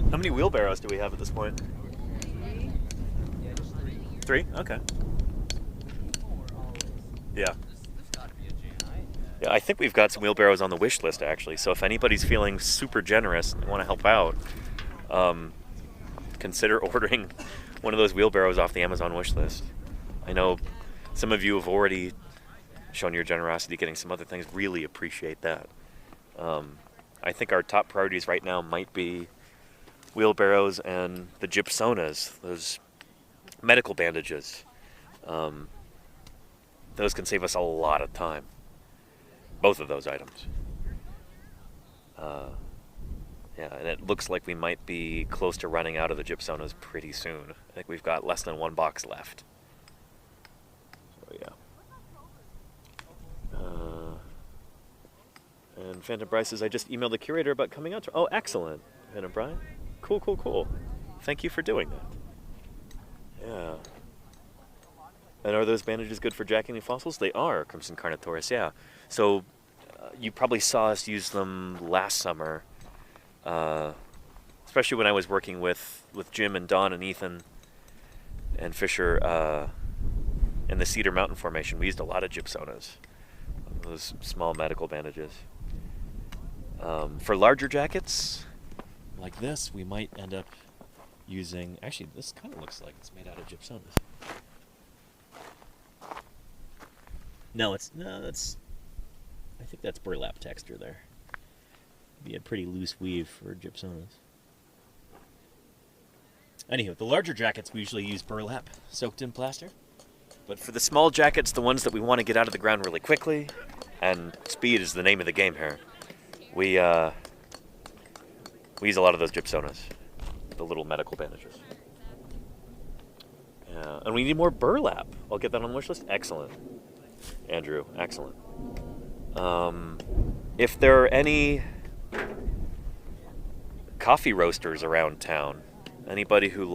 [SPEAKER 1] How many wheelbarrows do we have at this point?
[SPEAKER 10] Yeah, just 3.
[SPEAKER 1] 3? Okay. Yeah. Yeah, I think we've got some wheelbarrows on the wish list, actually. So if anybody's feeling super generous and want to help out, consider ordering one of those wheelbarrows off the Amazon wish list. I know some of you have already shown your generosity getting some other things. Really appreciate that. I think our top priorities right now might be wheelbarrows and the gypsonas, those medical bandages. Those can save us a lot of time. Both of those items. Yeah, and it looks like we might be close to running out of the gypsonas pretty soon. I think we've got less than 1 box left. So yeah. And Phantom Bryce says, I just emailed the curator about coming out. Oh, excellent, Phantom Bryce. Cool, cool, cool. Thank you for doing that. Yeah. And are those bandages good for jacking fossils? They are, Crimson Carnotaurus, yeah. So you probably saw us use them last summer, especially when I was working with Jim and Don and Ethan and Fisher in the Cedar Mountain Formation. We used a lot of gypsonas, those small medical bandages. For larger jackets like this, we might end up using, actually this kind of looks like it's made out of gypsonas. No, that's, I think that's burlap texture there. Be a pretty loose weave for gypsonas. Anywho, the larger jackets we usually use burlap soaked in plaster. But for the small jackets, the ones that we want to get out of the ground really quickly, and speed is the name of the game here, we use a lot of those gypsonas, the little medical bandages. Yeah, and we need more burlap. I'll get that on the wish list. Excellent. Andrew. Excellent. If there are any coffee roasters around town, anybody who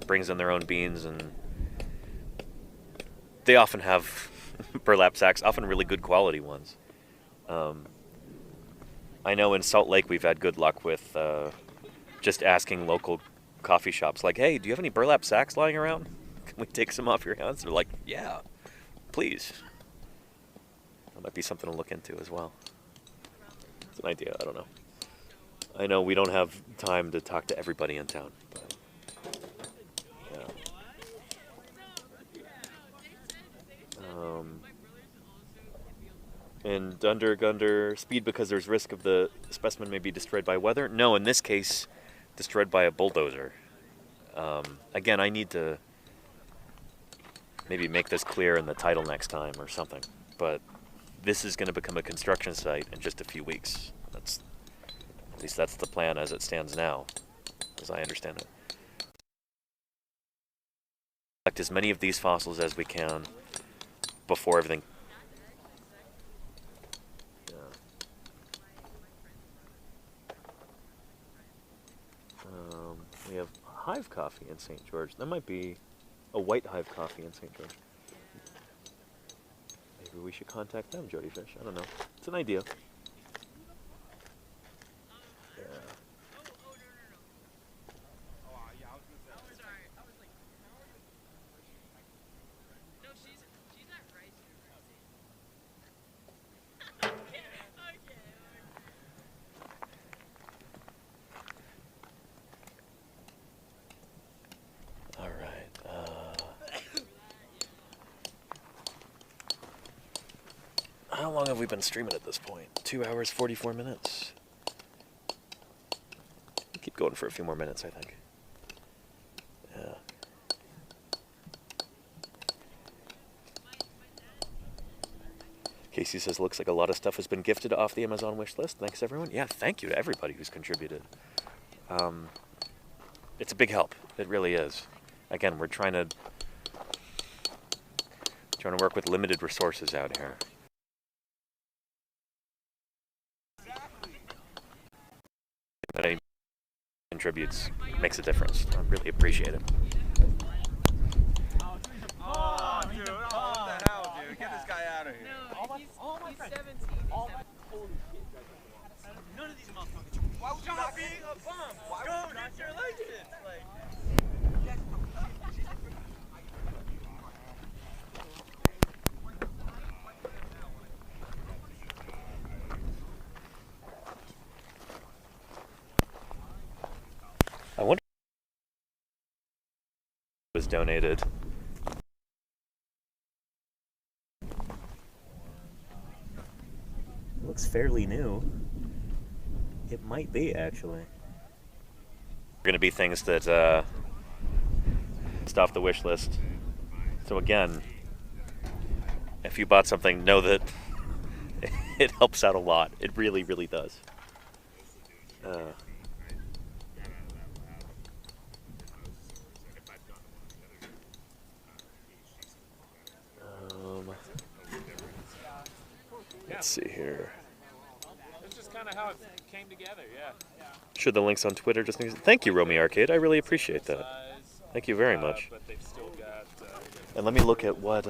[SPEAKER 1] brings in their own beans, and they often have burlap sacks, often really good quality ones. I know in Salt Lake we've had good luck with just asking local coffee shops, like, hey, do you have any burlap sacks lying around? Can we take some off your hands? They're like, yeah, please. That might be something to look into as well. It's an idea, I don't know. I know we don't have time to talk to everybody in town. But, yeah. And under speed because there's risk of the specimen may be destroyed by weather? No, in this case, destroyed by a bulldozer. Again, I need to maybe make this clear in the title next time or something. But this is going to become a construction site in just a few weeks. At least that's the plan as it stands now, as I understand it. Collect as many of these fossils as we can before everything. Yeah. We have hive coffee in St. George. That might be a white hive coffee in St. George. Maybe we should contact them, Jody Fish. I don't know. It's an idea. How long have we been streaming at this point? 2 hours, 44 minutes. We'll keep going for a few more minutes, I think. Yeah. Casey says, looks like a lot of stuff has been gifted off the Amazon wish list. Thanks, everyone. Yeah, thank you to everybody who's contributed. It's a big help. It really is. Again, we're trying to work with limited resources out here. That any contributes makes a difference. I really appreciate it.
[SPEAKER 5] Oh, dude, what the hell, dude? Get this guy out of here.
[SPEAKER 9] No, he's 17. Holy shit. None of these motherfuckers.
[SPEAKER 5] Why would you not be a bum? Why would you not your license? Like,
[SPEAKER 1] I wonder if it was donated. It looks fairly new. It might be, actually. Going to be things that it's off the wish list. So again, if you bought something, know that it helps out a lot. It really, really does. Let's see here.
[SPEAKER 4] That's just kind of how it came together, yeah.
[SPEAKER 1] Sure, the links on Twitter just. Thank you, Romy Arcade. I really appreciate that. Thank you very much.
[SPEAKER 4] But they've still got,
[SPEAKER 1] and let me look at what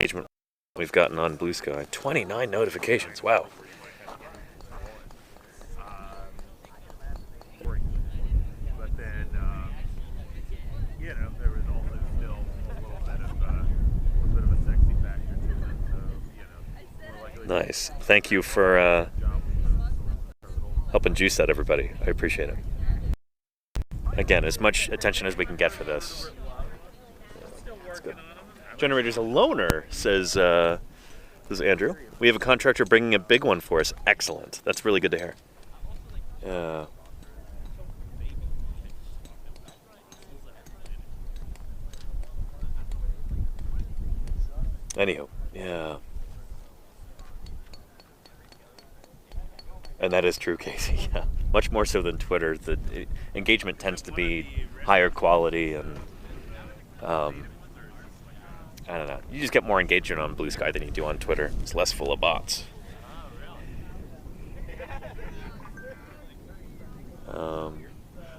[SPEAKER 1] engagement we've gotten on Blue Sky. 29 notifications. Wow.
[SPEAKER 5] but then, you know, there was also still a bit of a sexy factor to it. So, you know, more likely.
[SPEAKER 1] Nice. Thank you for helping juice that, everybody. I appreciate it. Again, as much attention as we can get for this. That's good. Generator's a loner, says Andrew. We have a contractor bringing a big one for us. Excellent. That's really good to hear. Anywho, yeah. And that is true, Casey. Yeah, much more so than Twitter. The engagement tends to be higher quality, and I don't know. You just get more engagement on Blue Sky than you do on Twitter. It's less full of bots.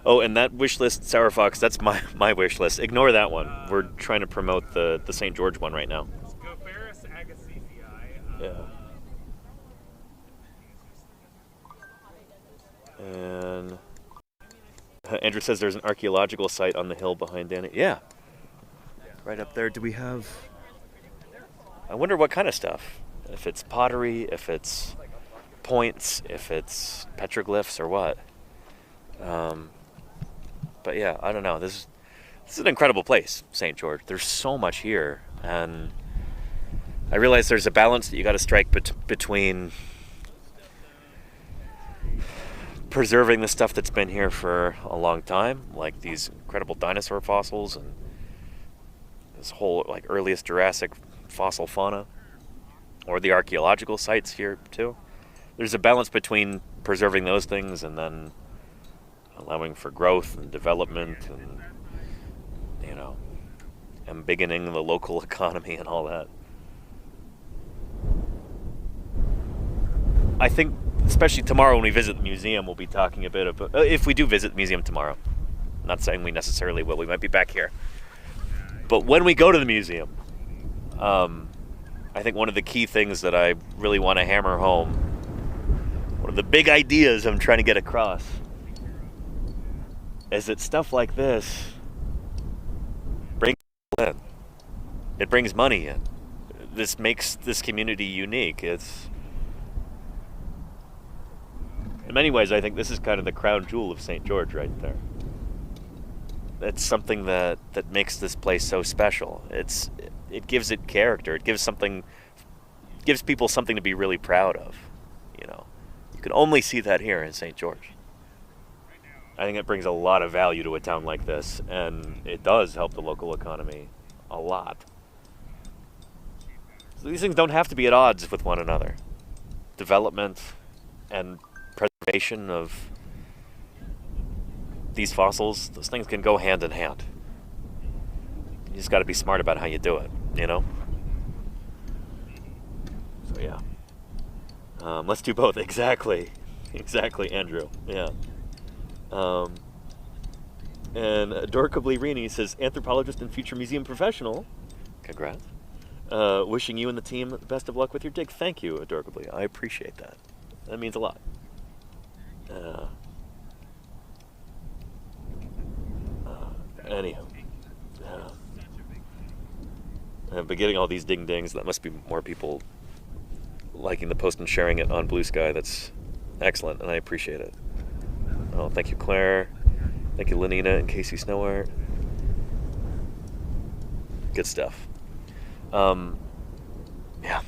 [SPEAKER 1] Oh, and that wish list, Sour Fox, that's my wish list. Ignore that one. We're trying to promote the St. George one right now. Yeah. And Andrew says there's an archaeological site on the hill behind Danny. Yeah. Right up there. Do we have... I wonder what kind of stuff. If it's pottery, if it's points, if it's petroglyphs or what. But yeah, I don't know. This is an incredible place, St. George. There's so much here, and I realize there's a balance that you got to strike between preserving the stuff that's been here for a long time, like these incredible dinosaur fossils and this whole like earliest Jurassic fossil fauna, or the archaeological sites here too. There's a balance between preserving those things and then allowing for growth and development and, you know, embiggening the local economy and all that. I think, especially tomorrow when we visit the museum, we'll be talking a bit about, if we do visit the museum tomorrow. I'm not saying we necessarily will, we might be back here. But when we go to the museum, I think one of the key things that I really want to hammer home, one of the big ideas I'm trying to get across, is that stuff like this brings people in. It brings money in. This makes this community unique. It's, in many ways, I think this is kind of the crown jewel of St. George right there. It's something that makes this place so special. It gives it character. It gives people something to be really proud of. You know, you can only see that here in St. George. I think it brings a lot of value to a town like this, and it does help the local economy a lot. So these things don't have to be at odds with one another. Development and preservation of these fossils, those things can go hand in hand. You just got to be smart about how you do it, you know? So yeah. Let's do both. Exactly, Andrew. Yeah. And Adorably Rini says, anthropologist and future museum professional. Congrats. Wishing you and the team the best of luck with your dig. Thank you, Adorably. I appreciate that. That means a lot. Anyhow. I've been getting all these ding-dings. That must be more people liking the post and sharing it on Blue Sky. That's excellent, and I appreciate it. Oh, thank you, Claire. Thank you, Lenina and Casey Snowart. Good stuff. Yeah.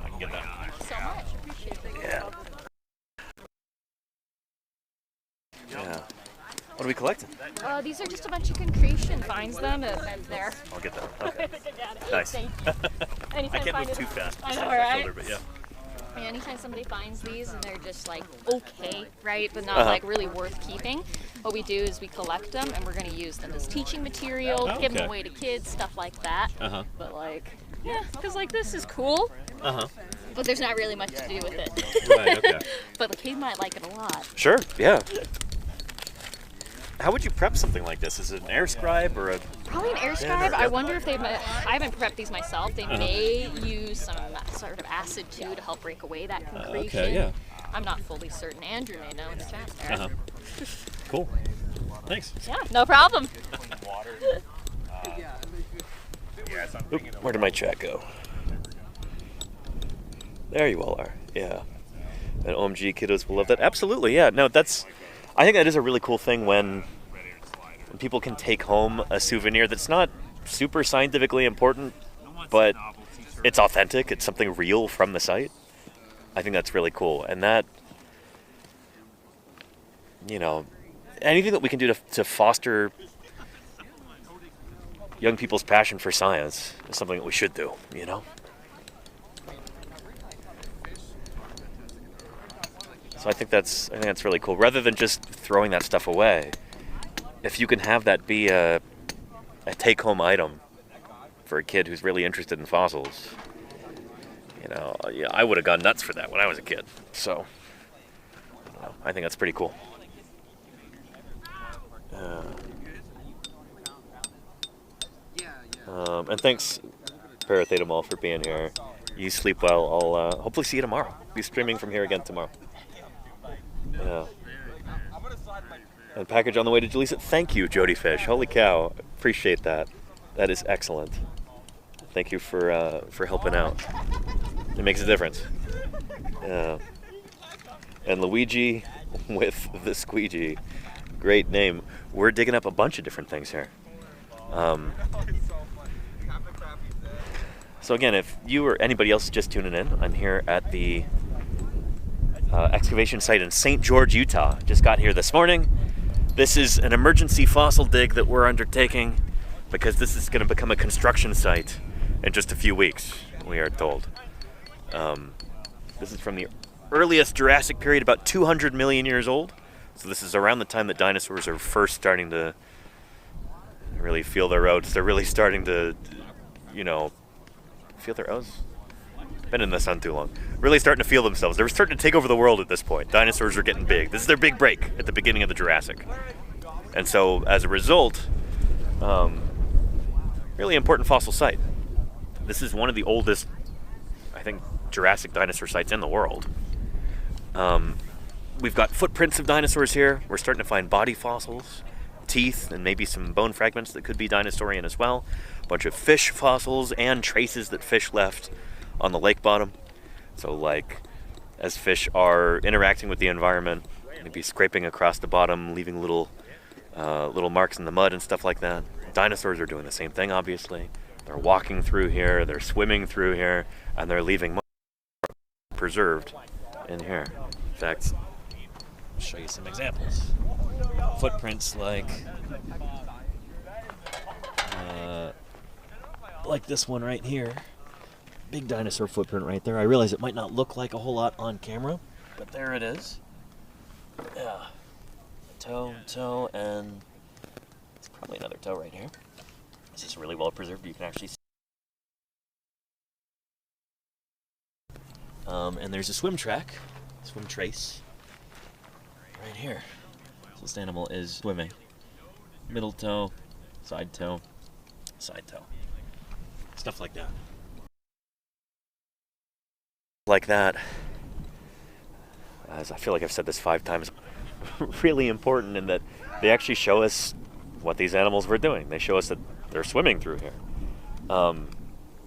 [SPEAKER 1] I can get that.
[SPEAKER 6] So much. Appreciate it.
[SPEAKER 1] Yeah. Yeah. What are we collecting?
[SPEAKER 6] These are just a bunch of concretion. Finds them and there.
[SPEAKER 1] I'll get that. Okay. Nice.
[SPEAKER 6] Anytime
[SPEAKER 1] I can't move too fast.
[SPEAKER 6] I know, right?
[SPEAKER 1] Shoulder, but yeah.
[SPEAKER 6] And anytime somebody finds these and they're just like okay, right, but not like really worth keeping, what we do is we collect them and we're going to use them as teaching material, give them away to kids, stuff like that. But like, yeah, because like this is cool. But there's not really much to do with it.
[SPEAKER 1] Right. Okay.
[SPEAKER 6] But the kid might like it a lot.
[SPEAKER 1] Sure. Yeah. How would you prep something like this? Is it an air scribe or a...
[SPEAKER 6] Probably an air scribe. I wonder if they... I haven't prepped these myself. They may use some sort of acid too to help break away that concretion.
[SPEAKER 1] Okay, yeah.
[SPEAKER 6] I'm not fully certain. Andrew may know in the chat there.
[SPEAKER 1] Cool. Thanks.
[SPEAKER 6] Yeah, no problem.
[SPEAKER 1] Oop, where did my chat go? There you all are. Yeah. And OMG kiddos will love that. Absolutely, yeah. No, that's... I think that is a really cool thing when people can take home a souvenir that's not super scientifically important, but it's authentic. It's something real from the site. I think that's really cool. And that, you know, anything that we can do to foster young people's passion for science is something that we should do, you know? So I think that's really cool. Rather than just throwing that stuff away, if you can have that be a take-home item for a kid who's really interested in fossils, I would have gone nuts for that when I was a kid. So I think that's pretty cool. And thanks, Parathetamol, for being here. You sleep well. I'll hopefully see you tomorrow. Be streaming from here again tomorrow. Yeah. And package on the way to Jaleesa. Thank you, Jody Fish. Holy cow. Appreciate that. That is excellent. Thank you for helping out. It makes a difference. Yeah. And Luigi with the squeegee. Great name. We're digging up a bunch of different things here. So again, if you or anybody else is just tuning in, I'm here at the excavation site in St. George, Utah. Just got here this morning. This is an emergency fossil dig that we're undertaking because this is going to become a construction site in just a few weeks, we are told. This is from the earliest Jurassic period, about 200 million years old. So this is around the time that dinosaurs are first starting to really feel their oats. They're really starting to, feel their oats? Been in the sun too long. Really starting to feel themselves. They're starting to take over the world at this point. Dinosaurs are getting big. This is their big break at the beginning of the Jurassic. And so as a result, really important fossil site. This is one of the oldest, I think, Jurassic dinosaur sites in the world. We've got footprints of dinosaurs here. We're starting to find body fossils, teeth, and maybe some bone fragments that could be dinosaurian as well. A bunch of fish fossils and traces that fish left on the lake bottom. So as fish are interacting with the environment, maybe scraping across the bottom, leaving little marks in the mud and stuff like that. Dinosaurs are doing the same thing, obviously. They're walking through here, they're swimming through here, and they're leaving marks preserved in here. In fact, I'll show you some examples. Footprints like this one right here. Big dinosaur footprint right there. I realize it might not look like a whole lot on camera, but there it is. Yeah. Toe, and it's probably another toe right here. This is really well preserved. You can actually see. And there's a swim trace, right here. So this animal is swimming. Middle toe, side toe, stuff like that. Like that, as I feel like I've said this 5 times, really important in that they actually show us what these animals were doing. They show us that they're swimming through here.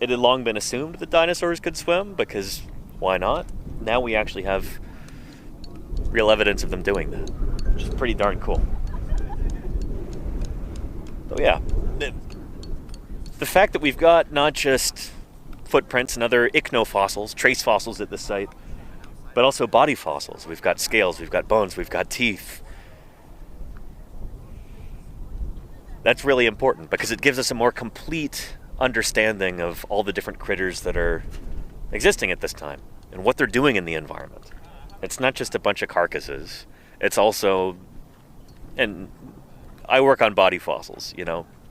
[SPEAKER 1] It had long been assumed that dinosaurs could swim because why not? Now we actually have real evidence of them doing that, which is pretty darn cool. So yeah, the fact that we've got not just footprints and other ichnofossils, trace fossils at this site, but also body fossils. We've got scales, we've got bones, we've got teeth. That's really important because it gives us a more complete understanding of all the different critters that are existing at this time and what they're doing in the environment. It's not just a bunch of carcasses. It's also, and I work on body fossils,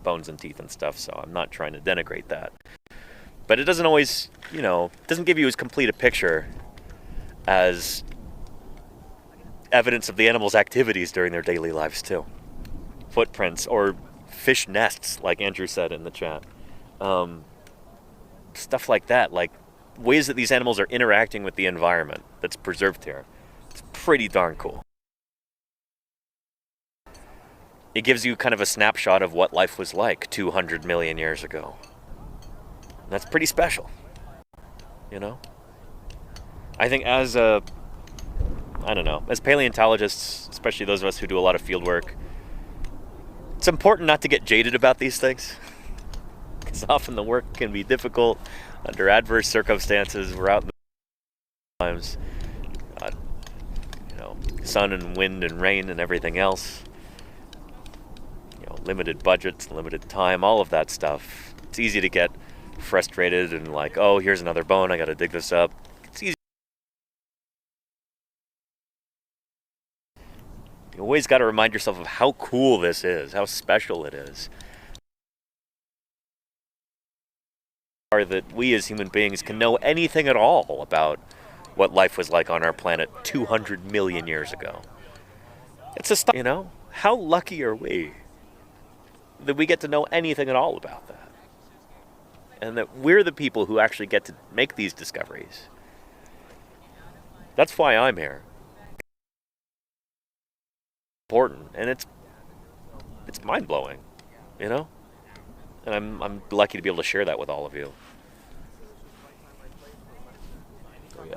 [SPEAKER 1] bones and teeth and stuff, so I'm not trying to denigrate that. But it doesn't always, doesn't give you as complete a picture as evidence of the animal's activities during their daily lives too. Footprints or fish nests, like Andrew said in the chat. Stuff like that, like ways that these animals are interacting with the environment that's preserved here. It's pretty darn cool. It gives you kind of a snapshot of what life was like 200 million years ago. And that's pretty special, I think as paleontologists, especially those of us who do a lot of field work, it's important not to get jaded about these things. Because often the work can be difficult under adverse circumstances. We're out in the times, sun and wind and rain and everything else. Limited budgets, limited time, all of that stuff. It's easy to get frustrated and like, oh, here's another bone, I gotta dig this up. You always got to remind yourself of how cool this is, how special it is. Are that we as human beings can know anything at all about what life was like on our planet 200 million years ago. It's a you know, how lucky are we that we get to know anything at all about that? And that we're the people who actually get to make these discoveries. That's why I'm here. Important, and it's mind-blowing, you know? And I'm lucky to be able to share that with all of you. Oh yeah.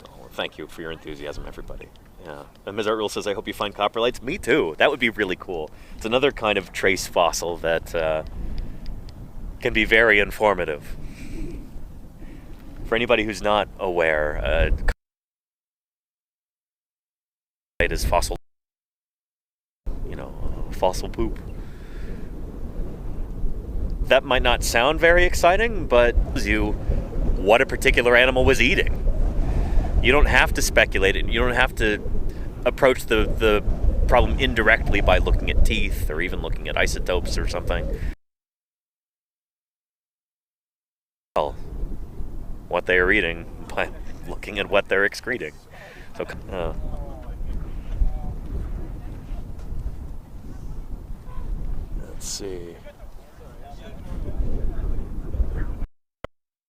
[SPEAKER 1] Oh, thank you for your enthusiasm, everybody. Yeah. And Ms. Artrule says, I hope you find coprolites. Me too. That would be really cool. It's another kind of trace fossil that can be very informative. For anybody who's not aware, is fossil, you know, fossil poop. That might not sound very exciting, but it tells you what a particular animal was eating. You don't have to speculate it. You don't have to approach the problem indirectly by looking at teeth or even looking at isotopes or something. Well, what they are eating by looking at what they're excreting. So, let's see.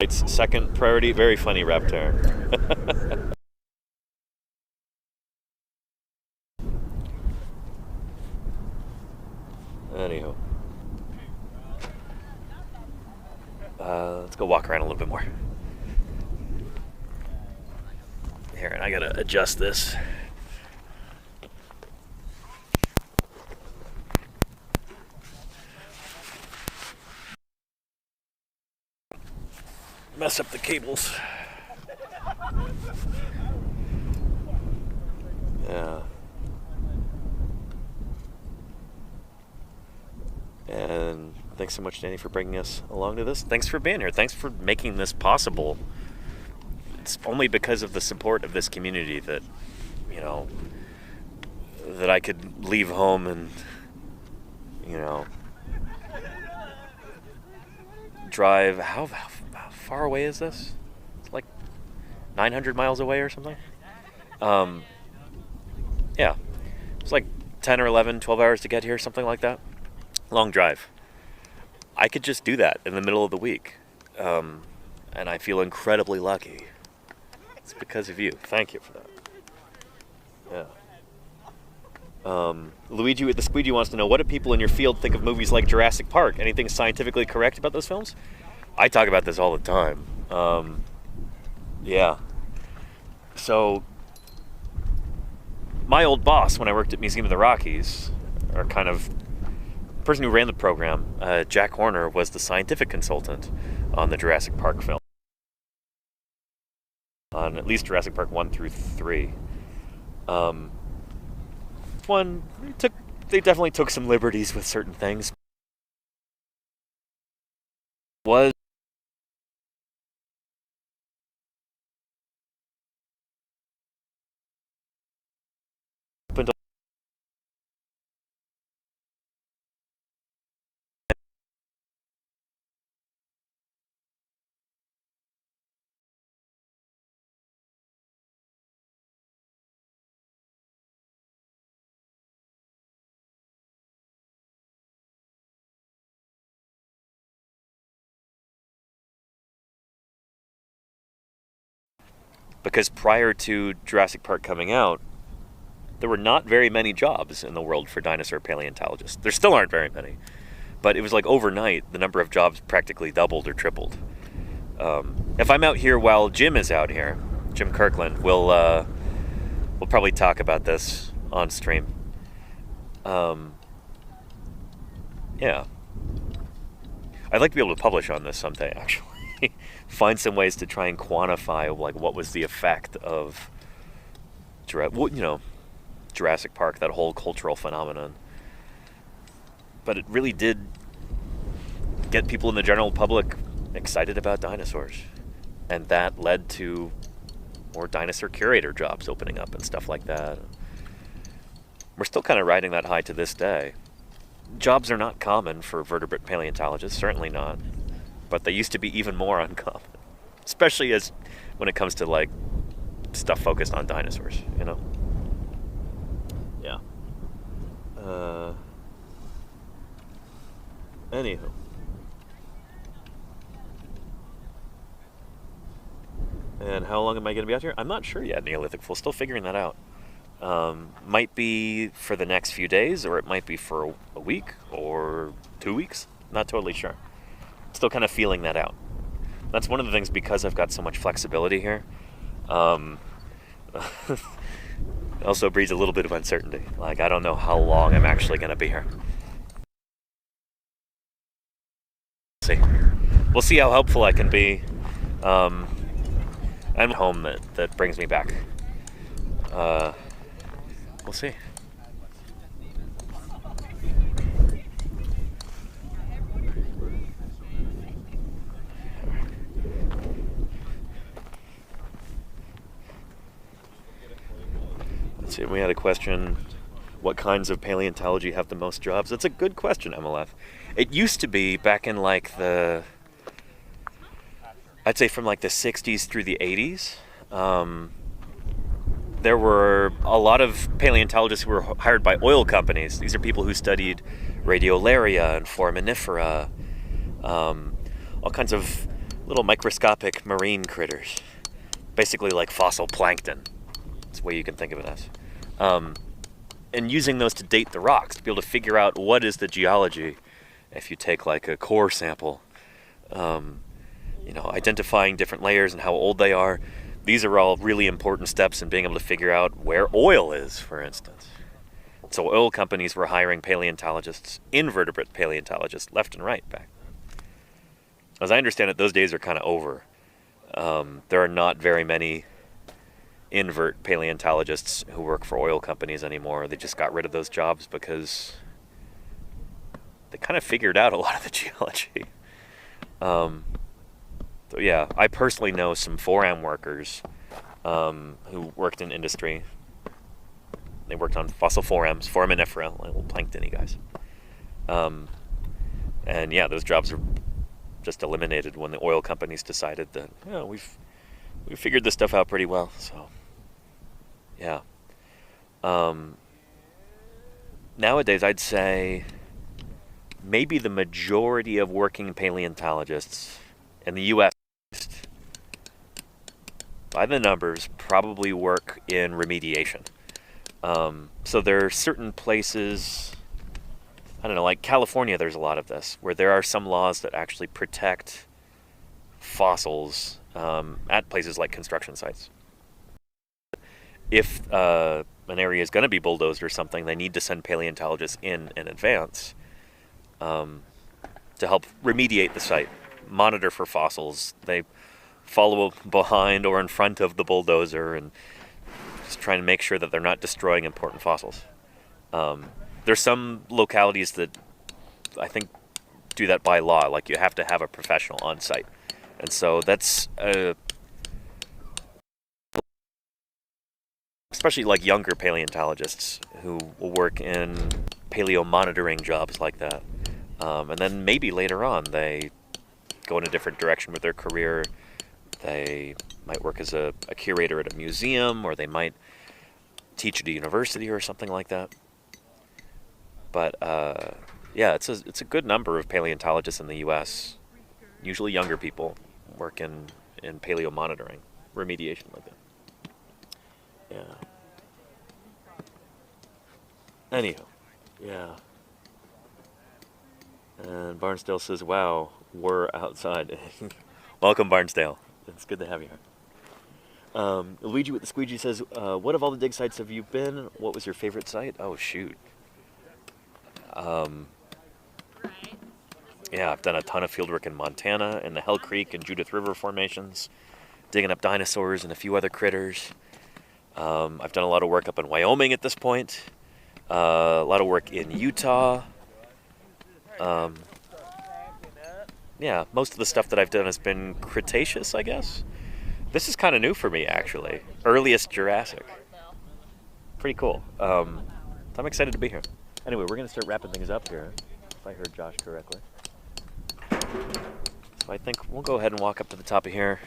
[SPEAKER 1] It's second priority. Very funny, Raptor. Anywho. Let's go walk around a little bit more. Here, and I gotta adjust this. Mess up the cables. Yeah. And thanks so much, Danny, for bringing us along to this. Thanks for being here. Thanks for making this possible. It's only because of the support of this community that, you know, that I could leave home and, you know, drive. How far away is this? It's like 900 miles away or something. Yeah, it's like 10 or 11, 12 hours to get here, something like that. Long drive. I could just do that in the middle of the week, and I feel incredibly lucky. It's because of you. Thank you for that. Yeah. Luigi with the Squeegee wants to know, what do people in your field think of movies like Jurassic Park? Anything scientifically correct about those films? I talk about this all the time. Yeah. So, my old boss, when I worked at Museum of the Rockies, or kind of the person who ran the program, Jack Horner, was the scientific consultant on the Jurassic Park film. On at least Jurassic Park 1 through 3. They definitely took some liberties with certain things. Was because prior to Jurassic Park coming out, there were not very many jobs in the world for dinosaur paleontologists. There still aren't very many. But it was like overnight, the number of jobs practically doubled or tripled. If I'm out here while Jim is out here, Jim Kirkland, we'll probably talk about this on stream. Yeah. I'd like to be able to publish on this someday, actually. Find some ways to try and quantify, like, what was the effect of, Jurassic Park, that whole cultural phenomenon. But it really did get people in the general public excited about dinosaurs. And that led to more dinosaur curator jobs opening up and stuff like that. We're still kind of riding that high to this day. Jobs are not common for vertebrate paleontologists, certainly not, but they used to be even more uncommon, especially as when it comes to like stuff focused on dinosaurs, you know? Yeah. Anywho. And how long am I going to be out here? I'm not sure yet, Neolithic Fool. Still figuring that out. Might be for the next few days, or it might be for a week or 2 weeks. Not totally sure. Still kind of feeling that out. That's one of the things, because I've got so much flexibility here. Also breeds a little bit of uncertainty. Like, I don't know how long I'm actually going to be here. We'll see how helpful I can be. I'm home that brings me back. We'll see. Let's see, we had a question. What kinds of paleontology have the most jobs? That's a good question, MLF. It used to be back in like I'd say from like the 60s through the 80s. There were a lot of paleontologists who were hired by oil companies. These are people who studied radiolaria and foraminifera, all kinds of little microscopic marine critters, basically like fossil plankton. That's the way you can think of it as. And using those to date the rocks, to be able to figure out what is the geology. If you take like a core sample, identifying different layers and how old they are. These are all really important steps in being able to figure out where oil is, for instance. So oil companies were hiring paleontologists, invertebrate paleontologists, left and right back then. As I understand it, those days are kind of over. There are not very many invert paleontologists who work for oil companies anymore. They just got rid of those jobs because they kind of figured out a lot of the geology. So yeah, I personally know some foram workers who worked in industry. They worked on fossil forams, foraminifera, little planktony guys. And yeah, those jobs were just eliminated when the oil companies decided that, we've figured this stuff out pretty well. So yeah. Nowadays, I'd say maybe the majority of working paleontologists in the U.S., by the numbers, probably work in remediation. So there are certain places, I don't know, like California, there's a lot of this, where there are some laws that actually protect fossils at places like construction sites. If an area is going to be bulldozed or something, they need to send paleontologists in advance to help remediate the site, monitor for fossils. They follow behind or in front of the bulldozer and just trying to make sure that they're not destroying important fossils. There's some localities that I think do that by law, like you have to have a professional on site. And so that's especially like younger paleontologists who will work in paleo monitoring jobs like that. And then maybe later on they go in a different direction with their career. They might work as a curator at a museum, or they might teach at a university or something like that. But yeah, it's a good number of paleontologists in the U.S., usually younger people, work in paleo monitoring, remediation like that. Yeah. Anyhow, yeah. And Barnsdale says, wow, we're outside. Welcome, Barnsdale. It's good to have you here. Luigi with the squeegee says, what of all the dig sites have you been? What was your favorite site? Oh, shoot. Yeah, I've done a ton of fieldwork in Montana, in the Hell Creek and Judith River formations, digging up dinosaurs and a few other critters. I've done a lot of work up in Wyoming at this point. A lot of work in Utah. Yeah, most of the stuff that I've done has been Cretaceous, I guess. This is kind of new for me, actually. Earliest Jurassic. Pretty cool. So I'm excited to be here. Anyway, we're going to start wrapping things up here, if I heard Josh correctly. So I think we'll go ahead and walk up to the top of here,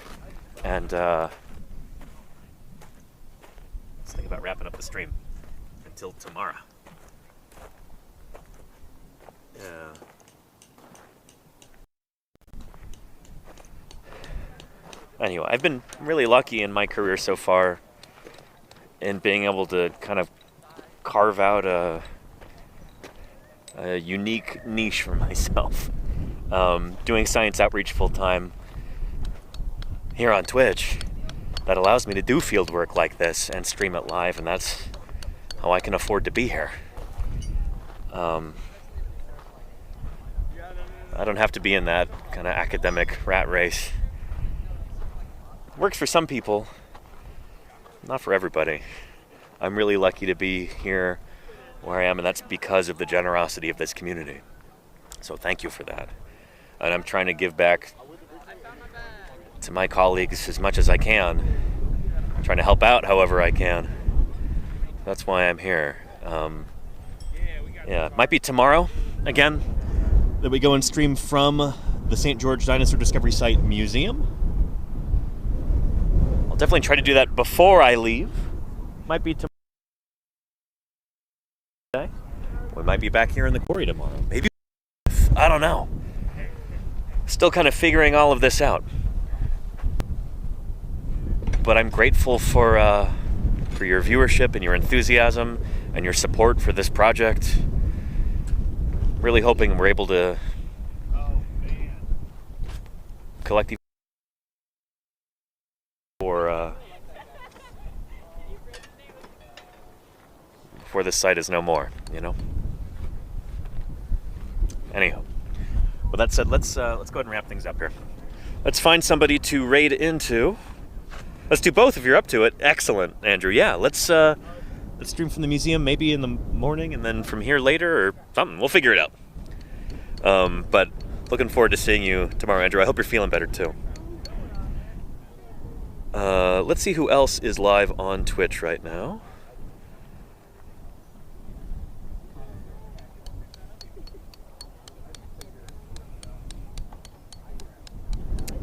[SPEAKER 1] and let's think about wrapping up the stream until tomorrow. Yeah. Anyway, I've been really lucky in my career so far in being able to kind of carve out a unique niche for myself. Doing science outreach full-time here on Twitch, that allows me to do field work like this and stream it live, and that's how I can afford to be here. I don't have to be in that kind of academic rat race. Works for some people, not for everybody. I'm really lucky to be here where I am, and that's because of the generosity of this community. So thank you for that. And I'm trying to give back to my colleagues as much as I can. I'm trying to help out however I can. That's why I'm here. Yeah, it might be tomorrow, again, that we go and stream from the St. George Dinosaur Discovery Site Museum. I'll definitely try to do that before I leave. Might be tomorrow. We might be back here in the quarry tomorrow. Maybe. I don't know. Still kind of figuring all of this out. But I'm grateful for your viewership and your enthusiasm and your support for this project. Really hoping we're able to collect before this site is no more, you know? Anyhow, with that said, let's go ahead and wrap things up here. Let's find somebody to raid into. Let's do both if you're up to it. Excellent, Andrew. Yeah, let's stream from the museum maybe in the morning and then from here later or something. We'll figure it out. But looking forward to seeing you tomorrow, Andrew. I hope you're feeling better too. Let's see who else is live on Twitch right now.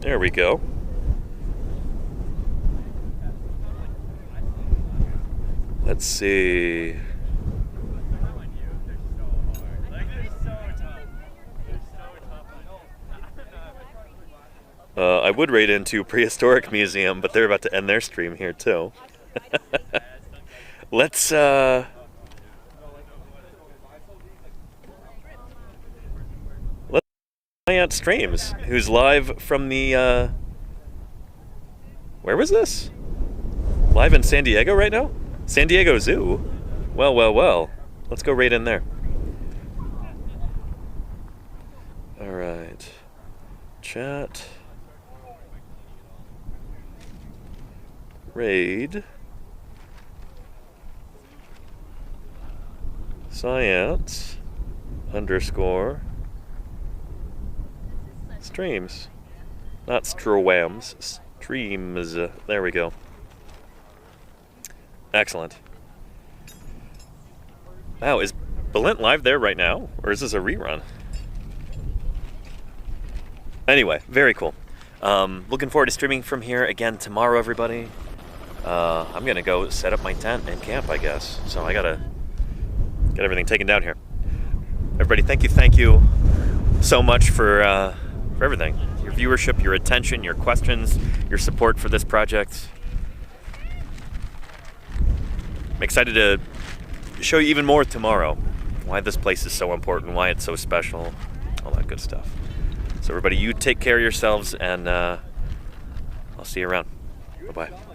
[SPEAKER 1] There we go. Let's see. I would raid into Prehistoric Museum, but they're about to end their stream here too. Let's try out Streams, who's live from the where was this? Live in San Diego right now? San Diego Zoo? Well, well, well. Let's go raid in there. Alright. Chat. Raid. Science. _ Streams. Not Strowams. Streams. There we go. Excellent. Wow, is Balint live there right now? Or is this a rerun? Anyway, very cool. Looking forward to streaming from here again tomorrow, everybody. I'm gonna go set up my tent and camp, I guess. So I gotta get everything taken down here. Everybody, thank you so much for everything. Your viewership, your attention, your questions, your support for this project. I'm excited to show you even more tomorrow. Why this place is so important, why it's so special, all that good stuff. So everybody, you take care of yourselves, and I'll see you around. Bye-bye.